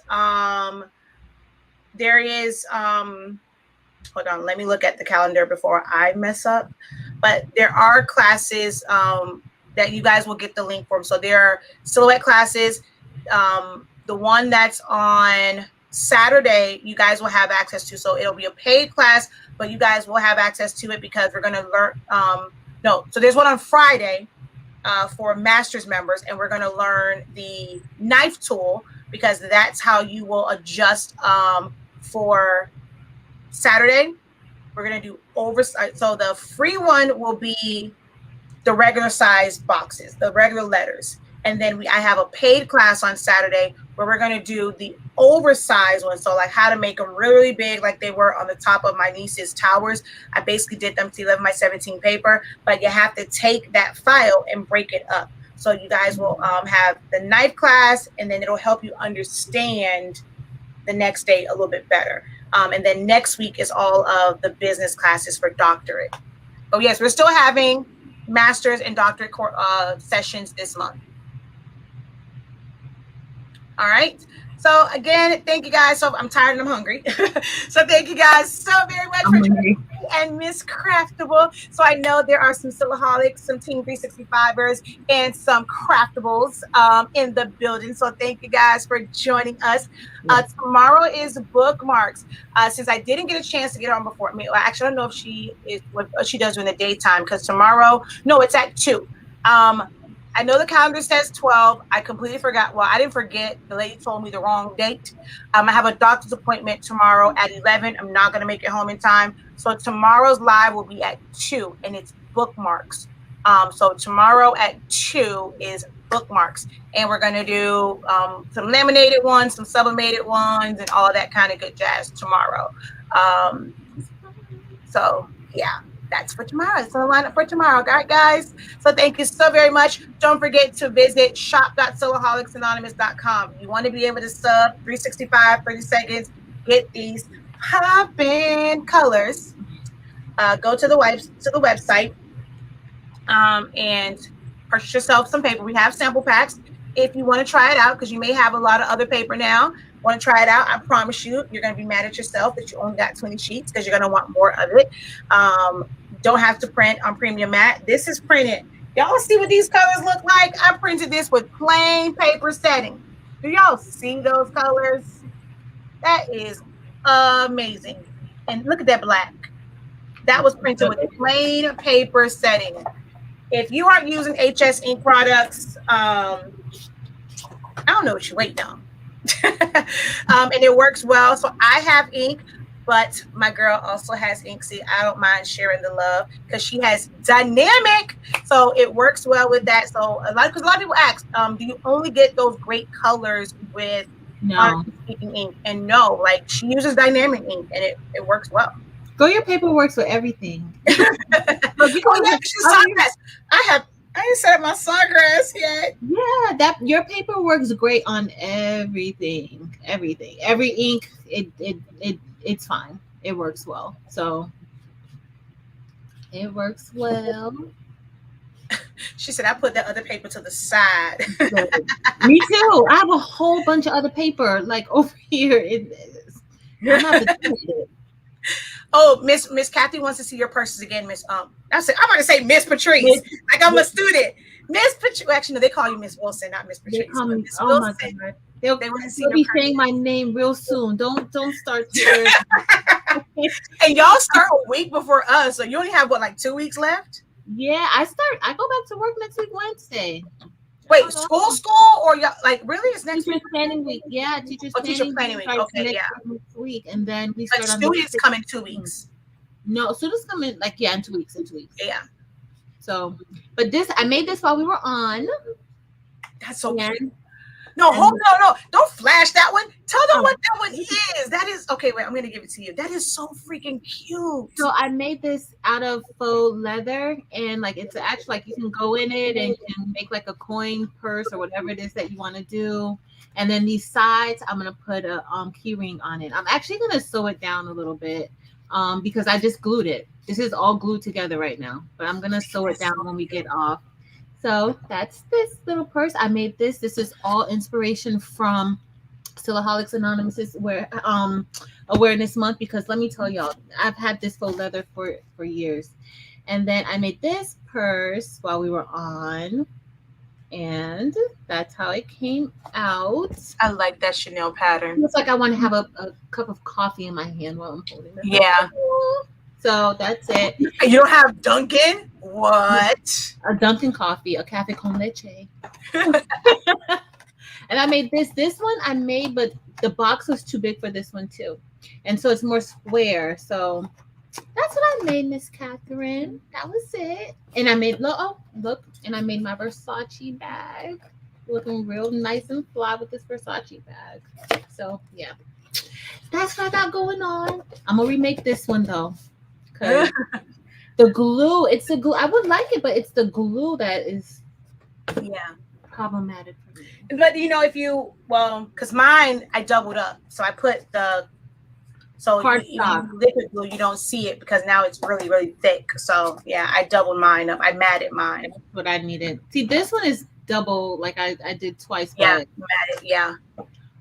There is, hold on, let me look at the calendar before I mess up. But there are classes that you guys will get the link for. So there are silhouette classes. The one that's on Saturday, you guys will have access to. So it'll be a paid class, but you guys will have access to it because we're going to learn. So there's one on Friday for master's members, and we're going to learn the knife tool because that's how you will adjust for Saturday. We're going to do oversize. So the free one will be the regular size boxes, the regular letters. And then I have a paid class on Saturday where we're going to do the oversized one. So like how to make them really, really big, like they were on the top of my niece's towers. I basically did them to 11 by 17 paper, but you have to take that file and break it up. So you guys will have the knife class, and then it'll help you understand the next day a little bit better. And then next week is all of the business classes for doctorate. Oh yes, we're still having master's and doctorate sessions this month. All right. So again, thank you guys. So I'm tired and I'm hungry. So thank you guys so very much for joining me and Miss Craftable. So I know there are some Silaholics, some Team 365ers, and some Craftables in the building. So thank you guys for joining us. Tomorrow is bookmarks. Since I didn't get a chance to get her on before, actually I don't know if she is what she does in the daytime, because tomorrow, no, it's at 2. I know the calendar says 12. I completely forgot. Well, I didn't forget. The lady told me the wrong date. I have a doctor's appointment tomorrow at 11. I'm not going to make it home in time. So tomorrow's live will be at 2, and it's bookmarks. So tomorrow at 2 is bookmarks. And we're going to do some laminated ones, some sublimated ones, and all that kind of good jazz tomorrow. So, yeah. That's for tomorrow. It's on the lineup for tomorrow. All right, guys. So thank you so very much. Don't forget to visit shop.silaholics.anonymous.com. You want to be able to sub 365, 30 seconds, get these poppin' colors. Go to the website and purchase yourself some paper. We have sample packs if you want to try it out, because you may have a lot of other paper now. Want to try it out? I promise you, you're going to be mad at yourself that you only got 20 sheets, because you're going to want more of it. Don't have to print on premium matte. This is printed. Y'all see what these colors look like? I printed this with plain paper setting. Do y'all see those colors? That is amazing. And look at that black. That was printed with plain paper setting. If you aren't using HS ink products, I don't know what you're waiting on. And it works well. So I have ink, but my girl also has ink. See, I don't mind sharing the love because she has dynamic, so it works well with that. So a lot of people ask, do you only get those great colors with speaking ink? And no, like, she uses dynamic ink, and it works well. Go, your paper works with everything. I ain't set up my sawgrass yet. Yeah, that your paper works great on everything. Every ink, it's fine. It works well. So it works well. She said, I put that other paper to the side. Me too. I have a whole bunch of other paper like over here. I'm not Oh, Miss Kathy wants to see your purses again, Miss. I'm about to say Miss Patrice, like I'm a student. Miss Patrice. Well, actually, no, they call you Miss Wilson, not Miss Patrice. Miss oh my God. They'll be saying my name real soon. Don't start to. And y'all start a week before us, so you only have like 2 weeks left. Yeah, I go back to work next week Wednesday. Wait, school, or y'all, like, really? It's next teacher planning week. Yeah, teacher planning week. Okay, yeah. Next week, and then we start. But students come in 2 weeks. No, students come in in 2 weeks. Yeah. So, but I made this while we were on. That's so cute. No, don't flash that one. Tell them what that one is. That is okay. Wait, I'm gonna give it to you. That is so freaking cute. So I made this out of faux leather, and like it's actually like you can go in it and make like a coin purse or whatever it is that you want to do. And then these sides, I'm gonna put a key ring on it. I'm actually gonna sew it down a little bit because I just glued it. This is all glued together right now, but I'm gonna sew it down when we get off. So that's this little purse. I made this. This is all inspiration from Silaholics Anonymous Awareness Month, because let me tell y'all, I've had this faux leather for years. And then I made this purse while we were on, and that's how it came out. I like that Chanel pattern. It's like I want to have a cup of coffee in my hand while I'm holding it. Yeah. So that's it. You don't have Dunkin'? What? A Dunkin' coffee, a cafe con leche. And I made this one I made, but the box was too big for this one too. And so it's more square. So that's what I made, Miss Catherine. That was it. And I made, look, and I made my Versace bag. Looking real nice and fly with this Versace bag. So yeah. That's what I got going on. I'm gonna remake this one though. The glue, it's the glue. I would like it, but it's the glue that is problematic for me. But because mine I doubled up, so I put the liquid glue. You don't see it because now it's really, really thick. So yeah, I doubled mine up. I matted mine. That's what I needed. See, this one is double. Like I did twice. Yeah, matted. Yeah.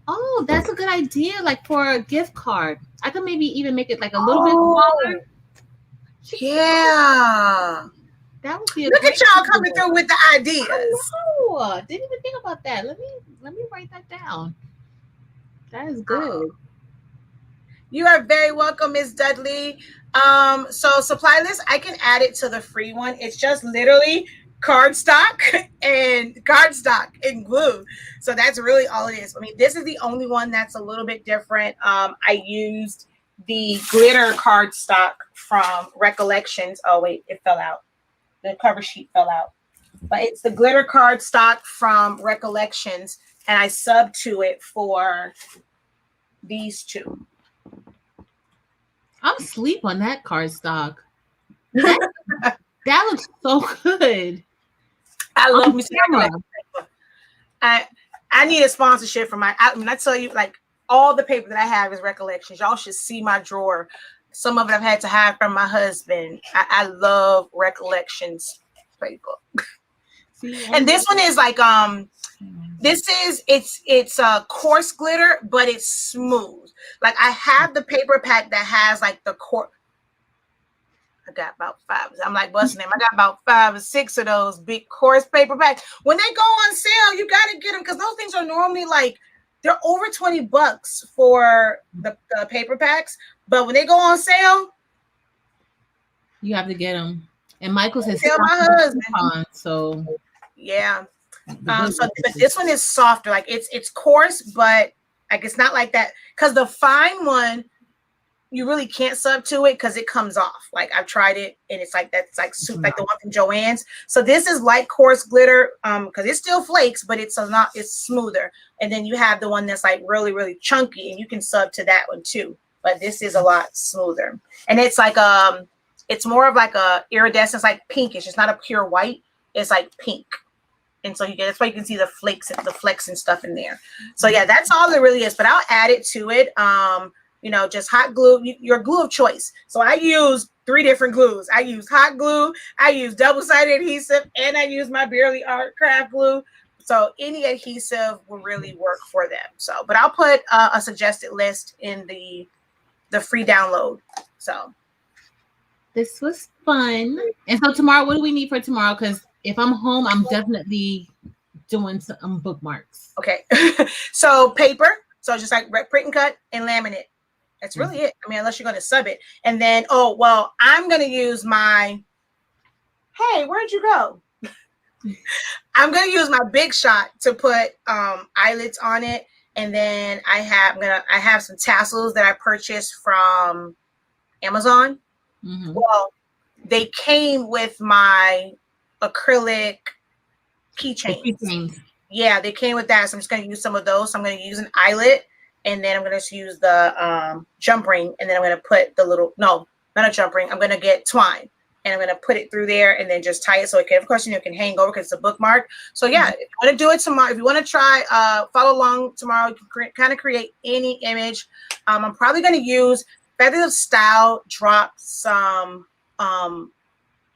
Oh, that's a good idea. Like for a gift card, I could maybe even make it like a little bit smaller. Yeah. That would be Look at y'all coming through with the ideas. Oh, didn't even think about that. Let me write that down. That is good. You are very welcome, Miss Dudley. So supply list, I can add it to the free one. It's just literally cardstock and glue. So that's really all it is. I mean, this is the only one that's a little bit different. I used the glitter cardstock from Recollections. Oh wait, it fell out. The cover sheet fell out. But it's the glitter cardstock from Recollections, and I subbed to it for these two. I'm asleep on that cardstock. That looks so good. I love me some. I need a sponsorship for my. I tell you, like, all the paper that I have is Recollections. Y'all should see my drawer. Some of it I've had to hide from my husband. I love Recollections paper. See, And this one is like this is it's a coarse glitter, but it's smooth. Like I have the paper pack that has like the coarse. I got about 5. I'm like busting them. I got about 5 or 6 of those big coarse paper packs. When they go on sale, you got to get them because those things are normally like they're over $20 for the paper packs. But when they go on sale, you have to get them. And Michael says, tell my husband. so yeah. But this one is softer. Like it's coarse, but like it's not like that because the fine one. You really can't sub to it because it comes off. Like I've tried it and it's like that's like soup, like the one from Joann's. So this is light coarse glitter because it still flakes, but it's smoother. And then you have the one that's like really, really chunky, and you can sub to that one too. But this is a lot smoother. And it's like it's more of like a iridescence, like pinkish. It's not a pure white, it's like pink. And so that's why you can see the flakes and the flecks and stuff in there. So yeah, that's all it really is. But I'll add it to it. You know, just hot glue, your glue of choice. So I use 3 different glues. I use hot glue, I use double-sided adhesive, and I use my Barely Art craft glue. So any adhesive will really work for them. So, but I'll put a suggested list in the free download. So this was fun. And so tomorrow, what do we need for tomorrow? Because if I'm home, I'm definitely doing some bookmarks. Okay. So paper. So just like print and cut and laminate. That's really it. I mean, unless you're going to sub it. And then, oh, well, I'm going to use my, hey, where'd you go? I'm going to use my Big Shot to put eyelets on it. And then I have some tassels that I purchased from Amazon. Mm-hmm. Well, they came with my acrylic keychains. Yeah, they came with that. So I'm just going to use some of those. So I'm going to use an eyelet. And then I'm going to use the jump ring. And then I'm going to put the little, no, not a jump ring. I'm going to get twine. And I'm going to put it through there and then just tie it so it can, of course, it can hang over because it's a bookmark. So, yeah, if you want to do it tomorrow, if you want to try, follow along tomorrow, you can kind of create any image. I'm probably going to use Feathers of Style, drop some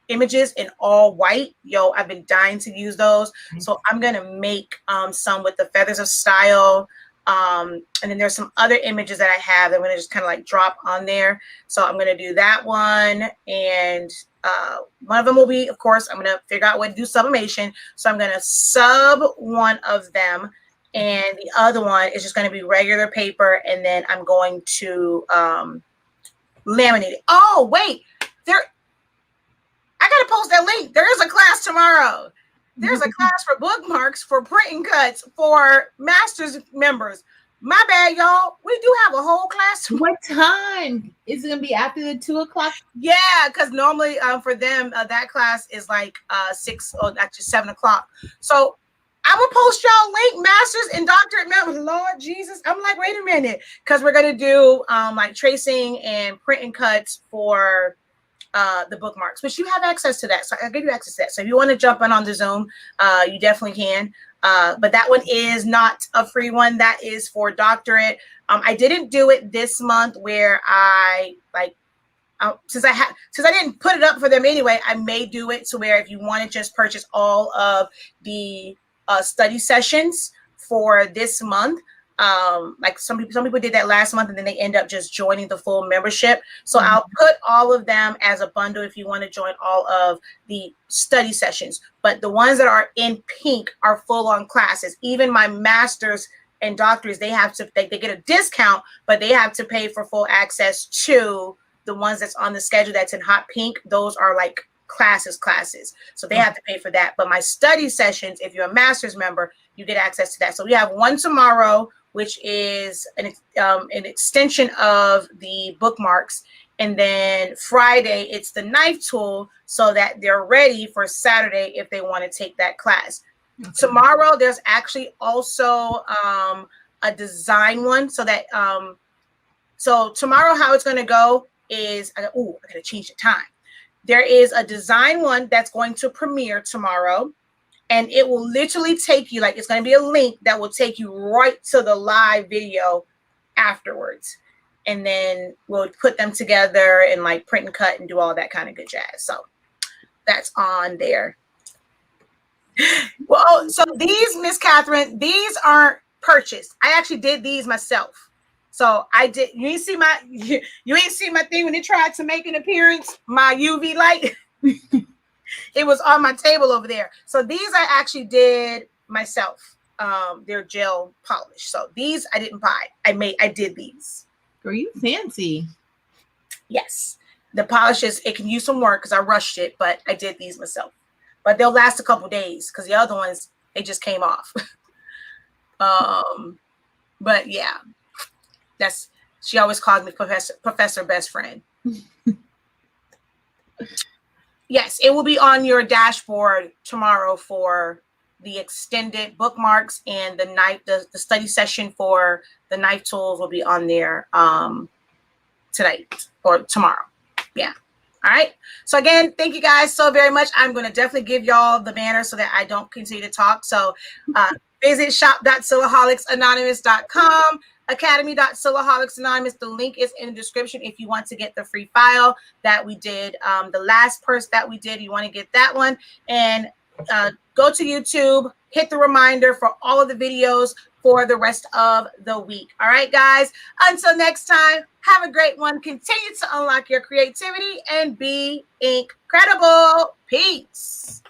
images in all white. Yo, I've been dying to use those. So I'm going to make some with the Feathers of Style. And then there's some other images that I have that I'm going to just kind of like drop on there. So I'm going to do that one. And one of them will be, of course, I'm going to figure out what to do sublimation. So I'm going to sub one of them. And the other one is just going to be regular paper. And then I'm going to laminate it. Oh, wait. I got to post that link. There is a class tomorrow. There's a class for bookmarks, for printing cuts, for master's members. My bad, y'all. We do have a whole class tomorrow. What time? Is it going to be after the 2 o'clock? Yeah, because normally for them, that class is like 6 or actually 7 o'clock. So I'm going to post y'all link, master's and doctorate members. Lord Jesus. I'm like, wait a minute. Because we're going to do like tracing and printing cuts for the bookmarks, which you have access to that. So I'll give you access to that. So if you want to jump on the Zoom, you definitely can. But that one is not a free one. That is for doctorate. I didn't do it this month where since I didn't put it up for them anyway, I may do it to where if you want to just purchase all of the study sessions for this month, like some people did that last month and then they end up just joining the full membership. So I'll put all of them as a bundle if you want to join all of the study sessions. But the ones that are in pink are full-on classes. Even my master's and doctors, they get a discount, but they have to pay for full access to the ones that's on the schedule that's in hot pink. Those are like classes. So they have to pay for that. But my study sessions, if you're a master's member, you get access to that. So we have one tomorrow, which is an extension of the bookmarks. And then Friday, it's the knife tool so that they're ready for Saturday if they want to take that class. Okay. Tomorrow, there's actually also a design one. So that so tomorrow, how it's going to go is, I got to change the time. There is a design one that's going to premiere tomorrow. And it will literally take you, like it's going to be a link that will take you right to the live video afterwards. And then we'll put them together and like print and cut and do all that kind of good jazz. So that's on there. Well, so these, Miss Catherine, these aren't purchased. I actually did these myself. So I did. You ain't see my you ain't see my thing when it tried to make an appearance. My UV light. It was on my table over there. So these I actually did myself. They're gel polish. So these I didn't buy. I did these. Are you fancy? Yes. The polishes, it can use some work because I rushed it, but I did these myself. But they'll last a couple days because the other ones, they just came off. But yeah, she always called me Professor Best Friend. Yes, it will be on your dashboard tomorrow for the extended bookmarks, and the study session for the knife tools will be on there tonight or tomorrow. Yeah. All right. So again, thank you guys so very much. I'm going to definitely give y'all the banner so that I don't continue to talk. So visit shop.silaholics.anonymous.com, academy.silaholics.anonymous. The link is in the description if you want to get the free file that we did. The last purse that we did, you want to get that one. And go to YouTube, hit the reminder for all of the videos for the rest of the week. All right, guys. Until next time, have a great one. Continue to unlock your creativity and be incredible. Peace.